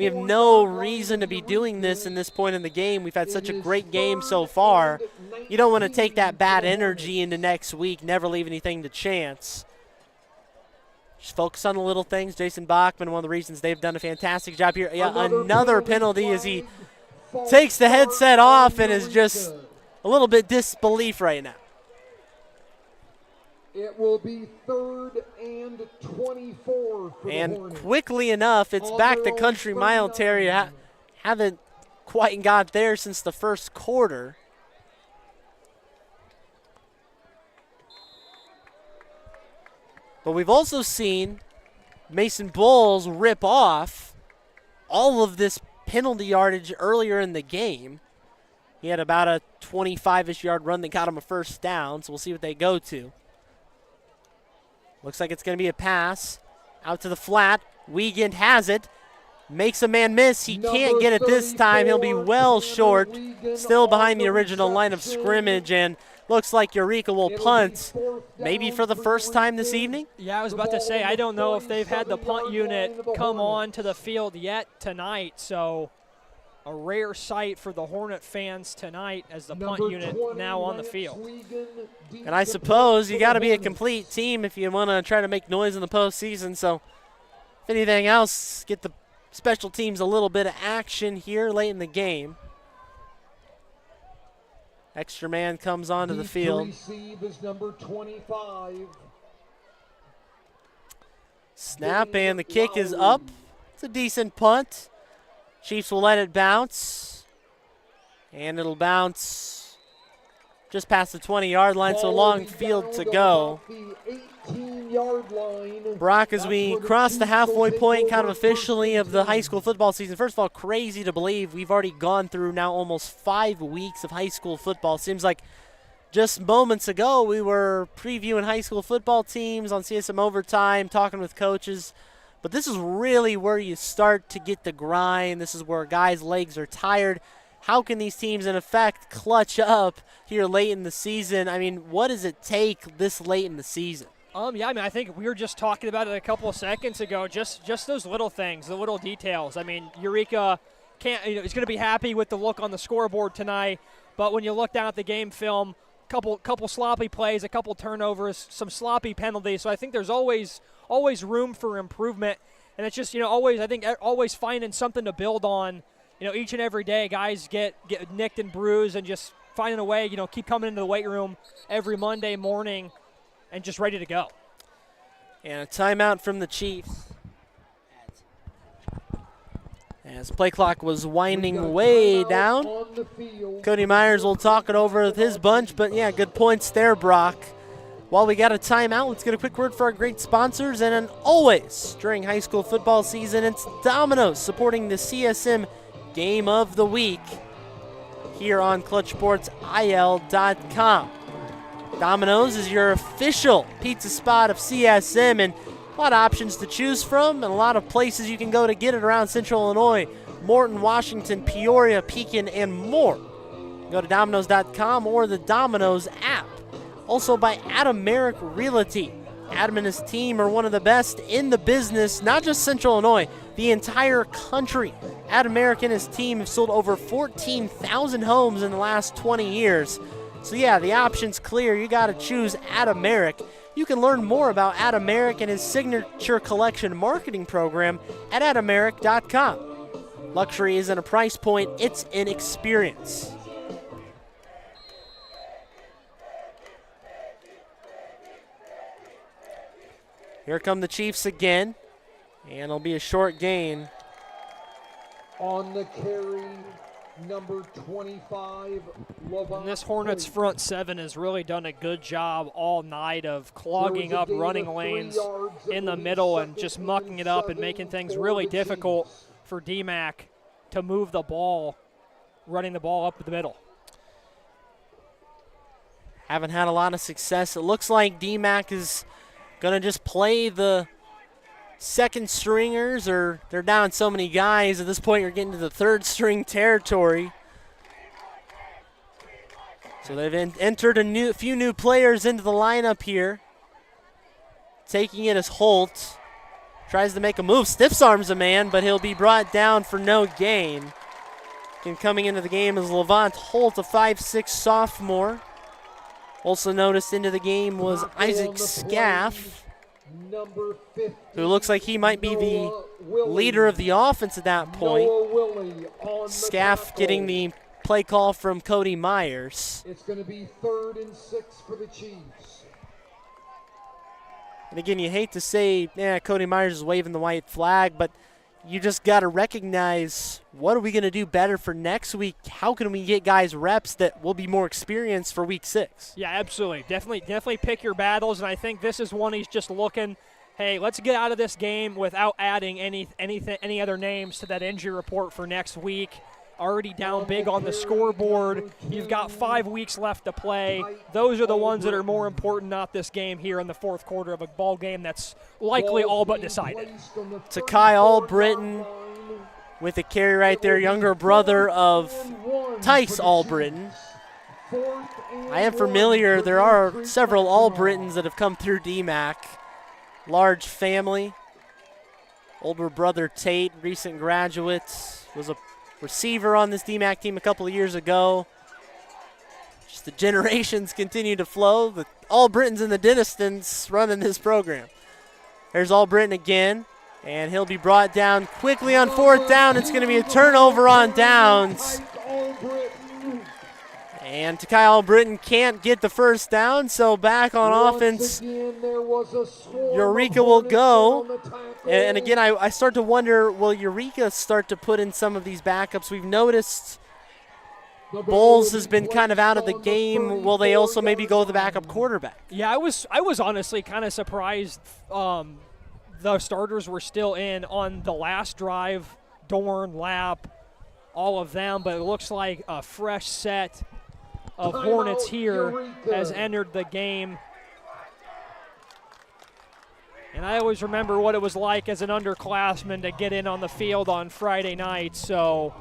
have no reason to be doing this in this point in the game. We've had such a great game so far. You don't want to take that bad energy into next week, never leave anything to chance. Just focus on the little things. Jason Bachman, one of the reasons they've done a fantastic job here. Yeah, another penalty as he takes the headset off and is just a little bit disbelief right now. It will be 3rd and 24 for and the Hornets. Quickly enough, it's back to Country Mile, Terry. Haven't quite got there since the first quarter. But we've also seen Mason Bulls rip off all of this penalty yardage earlier in the game. He had about a 25-ish yard run that got him a first down, so we'll see what they go to. Looks like it's going to be a pass out to the flat. Wiegand has it. Makes a man miss. He can't get it this time. He'll be well short. Still behind the original line of scrimmage, and looks like Eureka will punt maybe for the first time this evening. Yeah, I was about to say, I don't know if they've had the punt unit come on to the field yet tonight, so a rare sight for the Hornet fans tonight as the punt unit now on the field. And I suppose you got to be a complete team if you want to try to make noise in the postseason. So if anything else, get the special teams a little bit of action here late in the game. Extra man comes onto the field. Receive is number 25. Snap, and the kick is up. It's a decent punt. Chiefs will let it bounce. And it'll bounce just past the 20-yard line, so long field to go. Brock, as we cross the halfway point kind of officially of the high school football season, first of all, crazy to believe we've already gone through now almost 5 weeks of high school football. Seems like just moments ago we were previewing high school football teams on CSM Overtime, talking with coaches. But this is really where you start to get the grind. This is where guys' legs are tired. How can these teams, in effect, clutch up here late in the season? I mean, what does it take this late in the season? Yeah, I mean, I think we were just talking about it a couple of seconds ago, just those little things, the little details. I mean, Eureka is going to be happy with the look on the scoreboard tonight, but when you look down at the game film, couple sloppy plays, a couple turnovers, some sloppy penalties. So I think there's always room for improvement, and it's just, always finding something to build on. Each and every day, guys get nicked and bruised, and just finding a way, keep coming into the weight room every Monday morning and just ready to go. And a timeout from the Chiefs. As play clock was winding way down. Cody Myers will talk it over with his bunch, but yeah, good points there, Brock. While we got a timeout, let's get a quick word for our great sponsors. And always, during high school football season, it's Domino supporting the CSM Game of the Week here on ClutchSportsIL.com. Domino's is your official pizza spot of CSM, and a lot of options to choose from and a lot of places you can go to get it around Central Illinois, Morton, Washington, Peoria, Pekin, and more. Go to Domino's.com or the Domino's app. Also by Adam Merrick Realty. Adam and his team are one of the best in the business, not just Central Illinois, the entire country. Adam Merrick and his team have sold over 14,000 homes in the last 20 years. So yeah, the option's clear. You got to choose Adam Merrick. You can learn more about Adam Merrick and his signature collection marketing program at AdamMerrick.com. Luxury isn't a price point, it's an experience. Here come the Chiefs again, and it'll be a short gain. On the carry, Number 25, Levant. And this Hornets front seven has really done a good job all night of clogging up running lanes in the middle and just mucking it up and making things really difficult for Dee-Mack to move the ball, running the ball up the middle. Haven't had a lot of success. It looks like Dee-Mack is going to just play the second stringers, or they're down so many guys. At this point, you're getting to the third string territory. So they've entered a few new players into the lineup here. Taking it as Holt. Tries to make a move, stiffs arms a man, but he'll be brought down for no gain. And coming into the game is Levant Holt, a 5'6" sophomore. Also noticed into the game was Isaac Scaff, who looks like he might be the leader of the offense at that point. Scaff getting the play call from Cody Myers. It's going to be 3rd and 6 for the Chiefs. And again, you hate to say, Cody Myers is waving the white flag, but you just got to recognize, what are we going to do better for next week? How can we get guys reps that will be more experienced for week 6? Yeah, absolutely. Definitely pick your battles, and I think this is one he's just looking, hey, let's get out of this game without adding any other names to that injury report for next week. Already down big on the scoreboard. You've got 5 weeks left to play. Those are the ones that are more important, not this game here in the fourth quarter of a ball game that's likely all but decided. Takai Albritton with a carry right there, younger brother of Tice Albritton. I am familiar. There are several Albritons that have come through DMACC. Large family. Older brother Tate, recent graduate, was a receiver on this DMACC team a couple of years ago. Just the generations continue to flow. The Albritons and the Denistons running this program. There's Albritton again, and he'll be brought down quickly on 4th down. It's going to be a turnover on downs. And Takai Albritton can't get the first down, so back on offense, Eureka will go. And again, I start to wonder, will Eureka start to put in some of these backups? We've noticed Bowles has been kind of out of the game. Will they also maybe go with the backup quarterback? Yeah, I was honestly kind of surprised the starters were still in on the last drive. Dorn, Lapp, all of them, but it looks like a fresh set of Hornets here has entered the game. And I always remember what it was like as an underclassman to get in on the field on Friday night. So,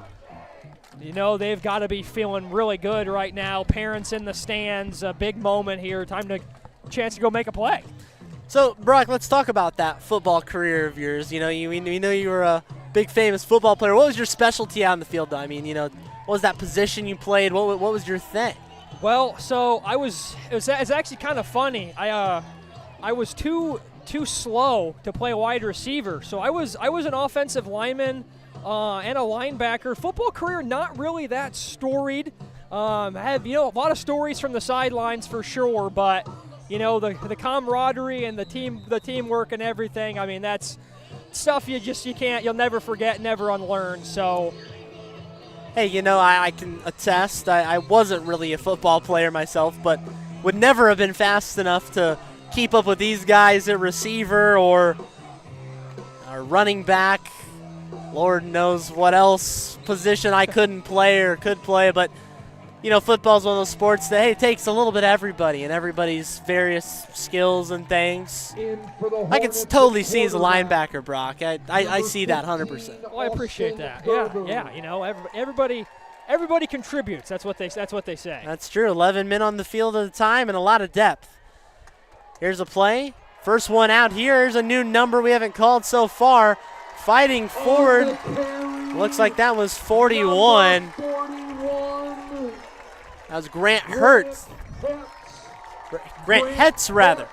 they've got to be feeling really good right now. Parents in the stands, a big moment here. Chance to go make a play. So, Brock, let's talk about that football career of yours. We know you were a big famous football player. What was your specialty out in the field, though? I mean, what was that position you played? What was your thing? Well, so it's actually kind of funny. I was too slow to play wide receiver. So I was an offensive lineman and a linebacker. Football career not really that storied. I have a lot of stories from the sidelines for sure, but the camaraderie and the teamwork and everything. I mean, that's stuff you'll never forget, never unlearn. So. Hey, I can attest. I wasn't really a football player myself, but would never have been fast enough to keep up with these guys at receiver or running back. Lord knows what else position I couldn't play or could play, but football's one of those sports that, it takes a little bit of everybody and everybody's various skills and things. I can totally see as a linebacker, Brock. I see that 100%. Well, I appreciate that. Yeah. Everybody contributes. That's what they say. That's true. 11 men on the field at a time and a lot of depth. Here's a play. First one out here. Here's a new number we haven't called so far. Fighting forward. Looks like that was 41. That was Grant Hertz. Grant Hetz, rather.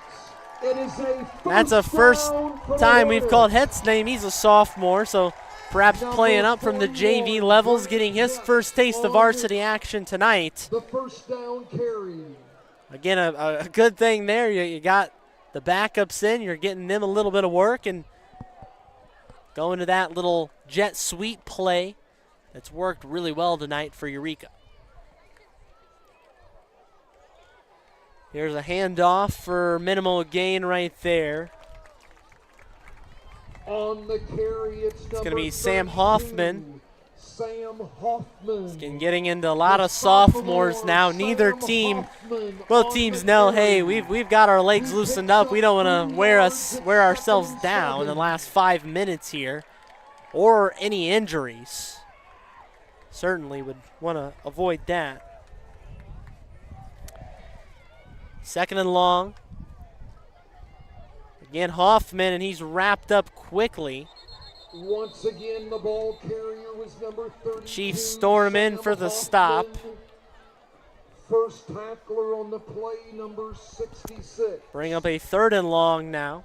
That's a first time we've called Hetz's name. He's a sophomore, so perhaps playing up from the JV levels, getting his first taste of varsity action tonight. The first down carry. Again, a good thing there. You got the backups in. You're getting them a little bit of work and going to that little jet sweep play It's worked really well tonight for Eureka. Here's a handoff for minimal gain right there. On the carry, it's going to be Sam 32, Hoffman. Sam Hoffman. Getting into a lot of sophomores now. Neither team, both teams know, hey, we've got our legs loosened up. We don't want to wear ourselves down in the last 5 minutes here, or any injuries. Certainly would want to avoid that. 2nd and long. Again, Hoffman, and he's wrapped up quickly. Once again, the ball carrier was number 32. Chiefs storm in for the stop. First tackler on the play, number 66. Bring up a 3rd and long now.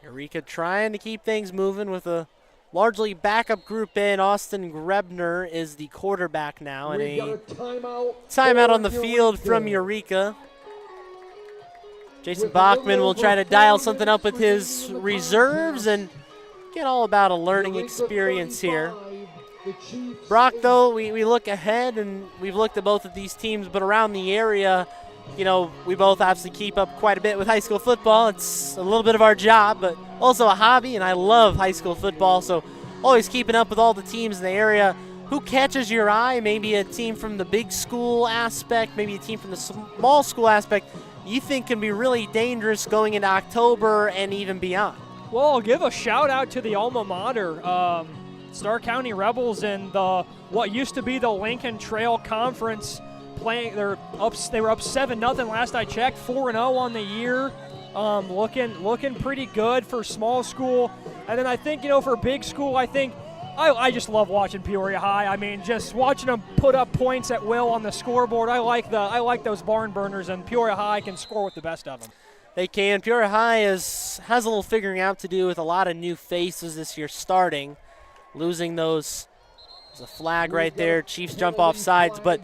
Eureka trying to keep things moving with a largely backup group in. Austin Grebner is the quarterback now, and a timeout on the field from Eureka. Jason Bachman will try to dial something up with his reserves and get all about a learning experience here. Brock, though, we look ahead, and we've looked at both of these teams, but around the area, you know, we both obviously keep up quite a bit with high school football. It's a little bit of our job, but also a hobby, and I love high school football, so always keeping up with all the teams in the area. Who catches your eye? Maybe a team from the big school aspect, maybe a team from the small school aspect you think can be really dangerous going into October and even beyond? Well, I'll give a shout out to the alma mater, Starr County Rebels, and what used to be the Lincoln Trail Conference. They were up 7-0 last I checked, 4-0 on the year. Looking pretty good for small school. And then I think, you know, for big school, I just love watching Peoria High. I mean, just watching them put up points at will on the scoreboard. I like those barn burners, and Peoria High can score with the best of them. They can. Peoria High has a little figuring out to do with a lot of new faces this year starting, losing those. There's a flag right there. Chiefs jump off sides, but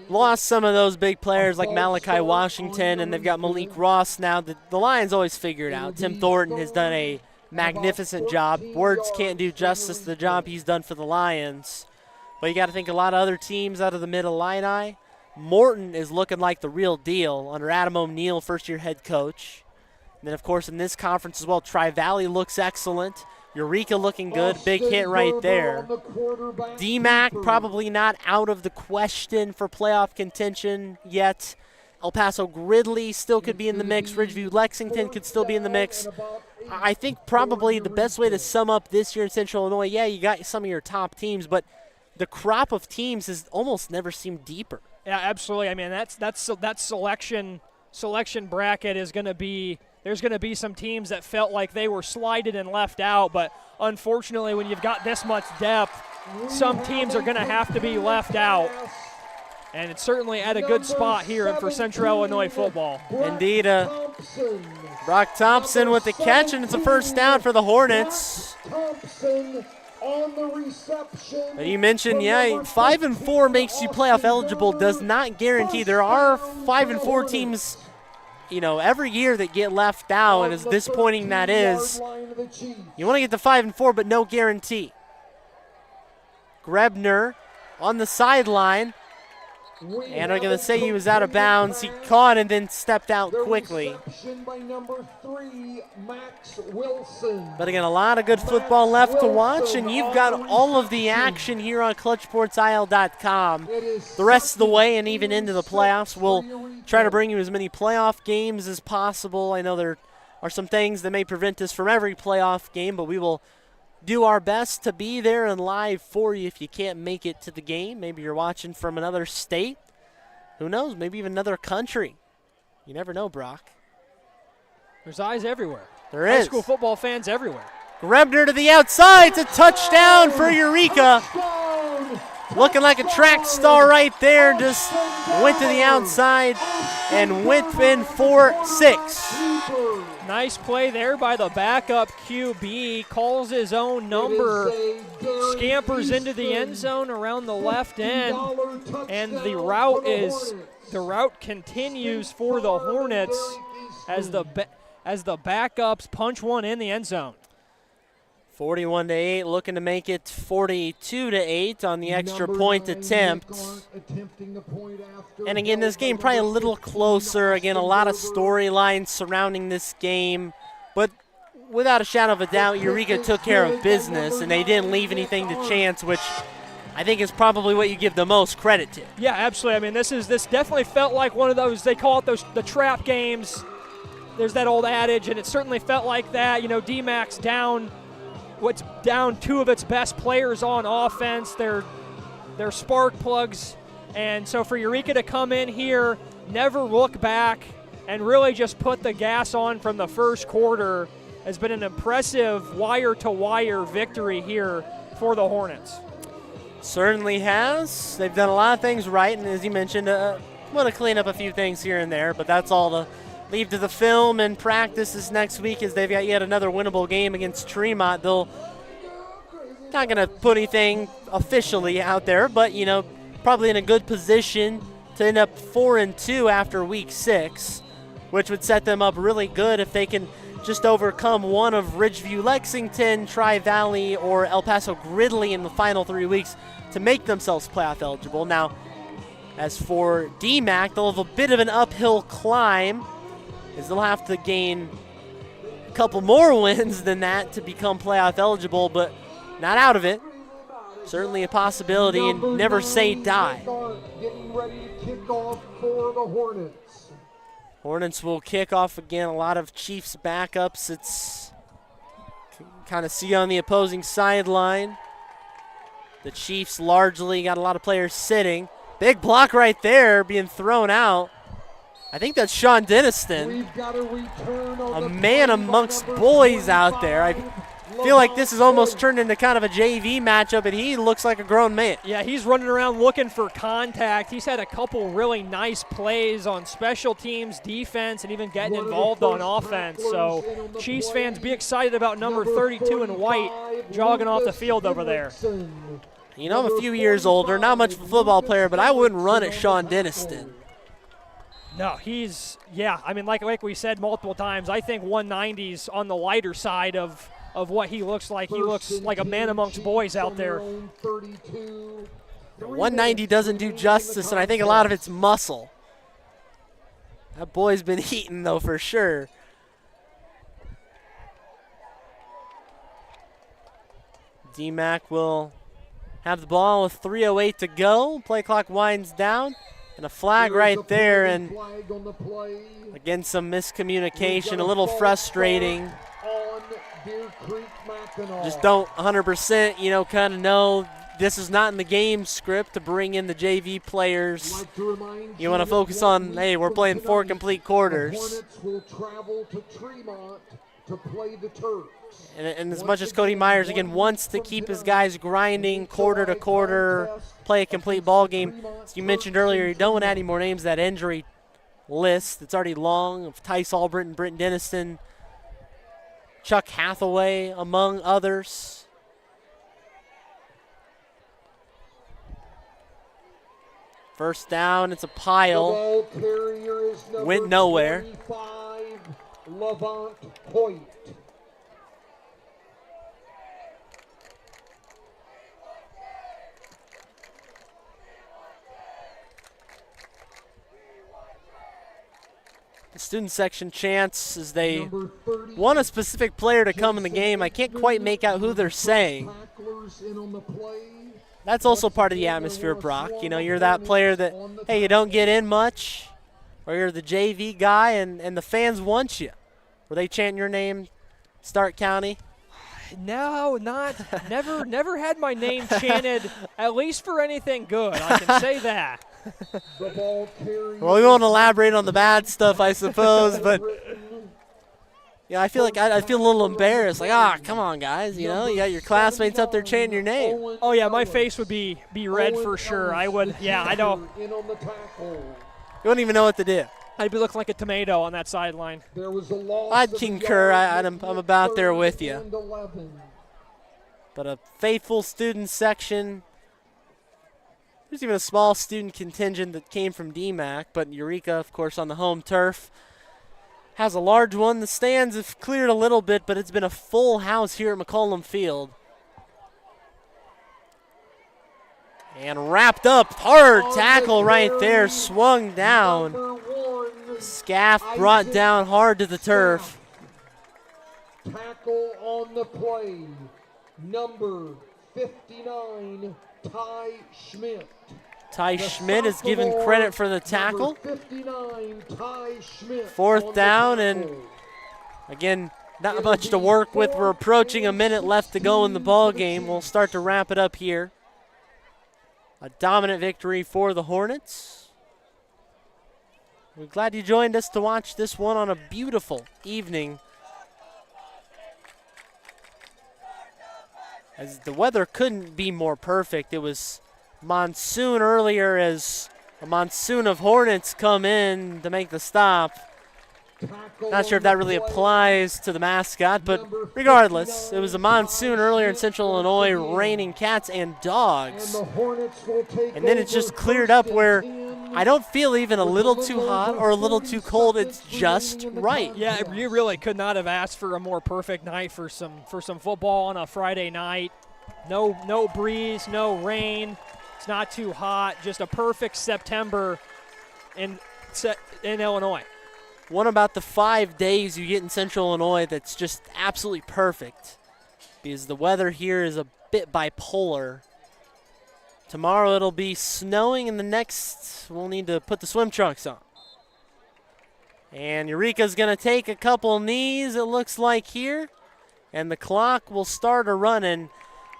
lost some of those big players like Malachi Washington, and they've got Malik Ross now. The Lions always figure it out. Tim Thornton has done a magnificent job. Words can't do justice to the job he's done for the Lions. But you got to think a lot of other teams out of the Mid-Illini. Morton is looking like the real deal under Adam O'Neill, first-year head coach. And then, of course, in this conference as well, Tri-Valley looks excellent. Eureka looking good, big hit right there. Dee-Mack probably not out of the question for playoff contention yet. El Paso Gridley still could be in the mix. Ridgeview Lexington could still be in the mix. I think probably the best way to sum up this year in Central Illinois, yeah, you got some of your top teams, but the crop of teams has almost never seemed deeper. Yeah, absolutely. I mean, that selection bracket is going to be. There's going to be some teams that felt like they were slighted and left out, but unfortunately when you've got this much depth, some teams are going to have to be left out. And it's certainly at a good spot here for Central Illinois football. Indeed, Brock Thompson with the catch, and it's a first down for the Hornets. But you mentioned, yeah, 5-4 makes you playoff eligible, does not guarantee. There are 5-4 teams, you know, every year that get left out, and as disappointing that is, you want to get to 5-4, but no guarantee. Grebner on the sideline, and I'm going to say he was out of bounds. He caught and then stepped out quickly. But again, a lot of good football left to watch, and you've got all of the action here on ClutchSportsIL.com the rest of the way and even into the playoffs. We'll try to bring you as many playoff games as possible. I know there are some things that may prevent us from every playoff game, but we will do our best to be there and live for you if you can't make it to the game. Maybe you're watching from another state. Who knows? Maybe even another country. You never know, Brock. There's eyes everywhere. There is. High school football fans everywhere. Grebner to the outside. It's a touchdown for Eureka. looking like a track star right there. Just went to the outside and went in for 6. Nice play there by the backup QB. Calls his own number, scampers into the end zone around the left end, and the route continues for the Hornets as the backups punch one in the end zone. 41-8, looking to make it 42-8 on the extra point attempt. And again, this game probably a little closer. Again, a lot of storylines surrounding this game. But without a shadow of a doubt, Eureka took care of business, and they didn't leave anything to chance, which I think is probably what you give the most credit to. Yeah, absolutely. I mean, this definitely felt like one of those, they call it the trap games. There's that old adage, and it certainly felt like that. You know, DMACC's down 2 of its best players on offense. They're spark plugs. And so for Eureka to come in here, never look back, and really just put the gas on from the first quarter has been an impressive wire-to-wire victory here for the Hornets. Certainly has. They've done a lot of things right, and as you mentioned, want to clean up a few things here and there, but that's all to leave to the film and practices next week, as they've got yet another winnable game against Tremont. They'll not going to put anything officially out there, but, you know, probably in a good position to end up 4-2 after week 6, which would set them up really good if they can just overcome one of Ridgeview, Lexington, Tri-Valley, or El Paso Gridley in the final 3 weeks to make themselves playoff eligible. Now, as for DMACC, they'll have a bit of an uphill climb, as they'll have to gain a couple more wins than that to become playoff eligible, but not out of it. Certainly a possibility, and never say die. Getting ready to kick off for the Hornets. Hornets will kick off again. A lot of Chiefs backups. It's kind of see on the opposing sideline. The Chiefs largely got a lot of players sitting. Big block right there being thrown out. I think that's Sean Denniston, a man amongst boys out there. I feel like this has almost turned into kind of a JV matchup, and he looks like a grown man. Yeah, he's running around looking for contact. He's had a couple really nice plays on special teams, defense, and even getting involved on offense. So Chiefs fans, be excited about number 32 in white jogging off the field over there. You know, I'm a few years older, not much of a football player, but I wouldn't run at Sean Denniston. No, I mean, like we said multiple times, I think 190's on the lighter side of what he looks like. He looks like a man amongst boys out there. 190 doesn't do justice, and I think a lot of it's muscle. That boy's been eating, though, for sure. DMACC will have the ball with 3:08 to go. Play clock winds down. And a flag right there, and again, some miscommunication, a little frustrating. Just don't 100%, you know, kind of know this is not in the game script to bring in the JV players. You want to focus on, hey, we're playing 4 complete quarters. And as much as Cody Myers, again, wants to keep his guys grinding quarter to quarter, play a complete ball game, as you mentioned earlier, you don't want to add any more names to that injury list. It's already long, of Tice Albritton, Britton Denniston, Chuck Hathaway, among others. First down, it's a pile. Went nowhere. Levant Hoyt. The student section chants as they want a specific player to come in the game. I can't quite make out who they're saying. That's also part of the atmosphere, Brock. You know, you're that player that, hey, you don't get in much, or you're the JV guy, and the fans want you. Were they chanting your name, Stark County? No, never had my name chanted, at least for anything good. I can say that. Well, we won't elaborate on the bad stuff, I suppose, but Yeah, I feel like I feel a little embarrassed. Like, come on, guys. You know, you got your classmates up there chanting your name. Oh yeah, my face would be red for sure. I would. Yeah, I know. In on the tackle. You wouldn't even know what to do. I'd be looking like a tomato on that sideline. There was a loss I'd of concur. yards I'm about there with you. and 11. But a faithful student section. There's even a small student contingent that came from Dee-Mack, but Eureka, of course, on the home turf, has a large one. The stands have cleared a little bit, but it's been a full house here at McCollum Field. And wrapped up, hard tackle right there, swung down. Scaff brought down hard to the turf. Tackle on the play, number 59, Ty Schmidt. Ty Schmidt is given credit for the tackle. 59, Ty Schmidt. Fourth down, and again, not much to work with. We're approaching a minute left to go in the ball game. We'll start to wrap it up here. A dominant victory for the Hornets. We're glad you joined us to watch this one on a beautiful evening. As the weather couldn't be more perfect. It was monsoon earlier as a monsoon of Hornets come in to make the stop. Not sure if that really applies to the mascot, but regardless, it was a monsoon earlier in Central Illinois, raining cats and dogs. And then it's just cleared up where I don't feel even a little too hot or a little too cold. It's just right. Yeah, you really could not have asked for a more perfect night for some football on a Friday night. No breeze, no rain. It's not too hot. Just a perfect September in Illinois. One about the 5 days you get in Central Illinois that's just absolutely perfect, because the weather here is a bit bipolar. Tomorrow it'll be snowing, and the next we'll need to put the swim trunks on. And Eureka's going to take a couple knees, it looks like here, and the clock will start running.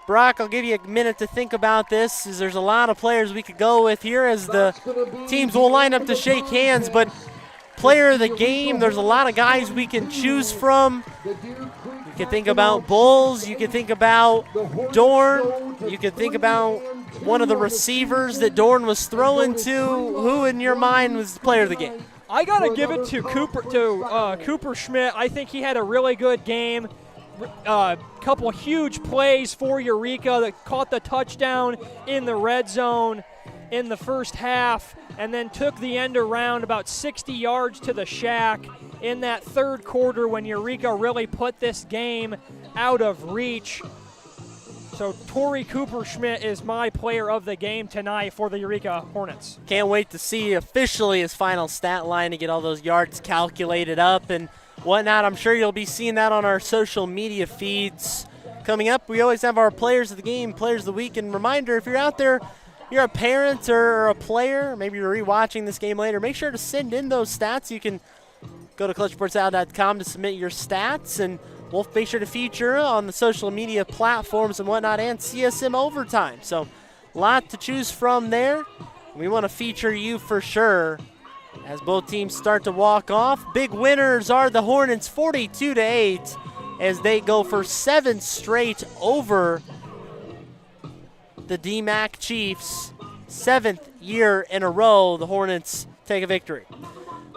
Brock, I'll give you a minute to think about this, as there's a lot of players we could go with here as the teams will line up to shake hands, but player of the game, there's a lot of guys we can choose from. You can think about Bulls, you can think about Dorn, you can think about one of the receivers that Dorn was throwing to. Who in your mind was the player of the game? I got to give it to Cooper Schmidt. I think he had a really good game. Couple huge plays for Eureka that caught the touchdown in the red zone in the first half, and then took the end around about 60 yards to the shack in that third quarter when Eureka really put this game out of reach. So Torrey Cooper Schmidt is my player of the game tonight for the Eureka Hornets. Can't wait to see officially his final stat line to get all those yards calculated up and whatnot. I'm sure you'll be seeing that on our social media feeds coming up. We always have our players of the game, players of the week, and reminder, if you're out there, you're a parent or a player, maybe you're rewatching this game later, make sure to send in those stats. You can go to clutchsportsout.com to submit your stats, and we'll make sure to feature on the social media platforms and whatnot, and CSM Overtime. So a lot to choose from there. We want to feature you for sure as both teams start to walk off. Big winners are the Hornets, 42-8, as they go for 7 straight over the DMACC Chiefs. 7th year in a row, the Hornets take a victory.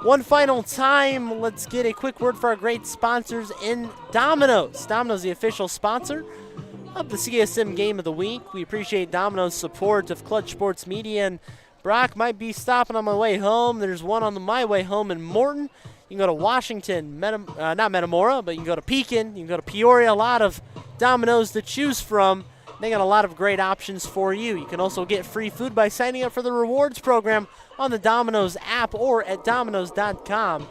One final time, let's get a quick word for our great sponsors in Domino's. Domino's, the official sponsor of the CSM Game of the Week. We appreciate Domino's support of Clutch Sports Media, and Brock might be stopping on my way home. There's one on my way home in Morton. You can go to Washington, not Metamora, but you can go to Pekin, you can go to Peoria. A lot of Domino's to choose from. They got a lot of great options for you. You can also get free food by signing up for the rewards program on the Domino's app or at Domino's.com.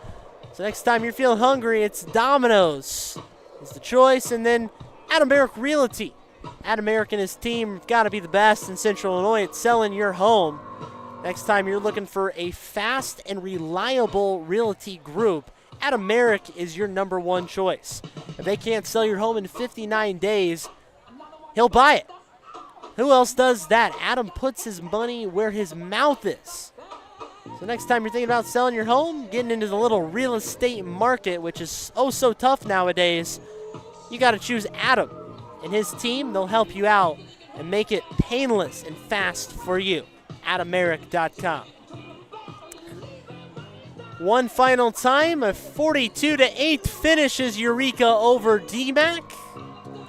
So next time you're feeling hungry, it's Domino's is the choice. And then Adam Merrick Realty. Adam Merrick and his team have got to be the best in Central Illinois at selling your home. Next time you're looking for a fast and reliable realty group, Adam Merrick is your number one choice. If they can't sell your home in 59 days, he'll buy it. Who else does that? Adam puts his money where his mouth is. So next time you're thinking about selling your home, getting into the little real estate market, which is oh so tough nowadays, you got to choose Adam and his team. They'll help you out and make it painless and fast for you. AdamMerrick.com. One final time, a 42-8 finishes Eureka over Dee-Mack.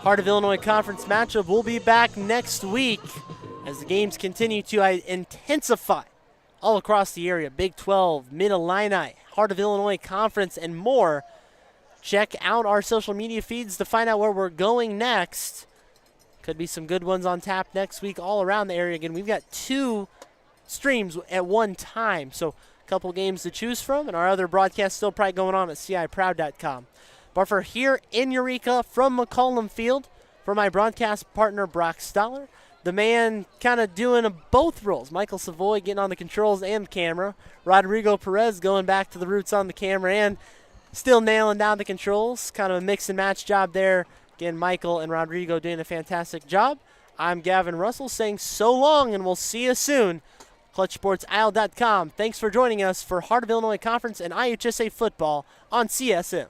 Heart of Illinois Conference matchup will be back next week as the games continue to intensify all across the area. Big 12, Mid-Illini, Heart of Illinois Conference, and more. Check out our social media feeds to find out where we're going next. Could be some good ones on tap next week all around the area. Again, we've got 2 streams at one time, so a couple games to choose from, and our other broadcast still probably going on at ciproud.com. But for here in Eureka from McCollum Field, for my broadcast partner Brock Stoller, the man kind of doing both roles. Michael Savoy getting on the controls and camera. Rodrigo Perez going back to the roots on the camera and still nailing down the controls. Kind of a mix and match job there. Again, Michael and Rodrigo doing a fantastic job. I'm Gavin Russell saying so long, and we'll see you soon. ClutchSportsIsle.com. Thanks for joining us for Heart of Illinois Conference and IHSA football on CSM.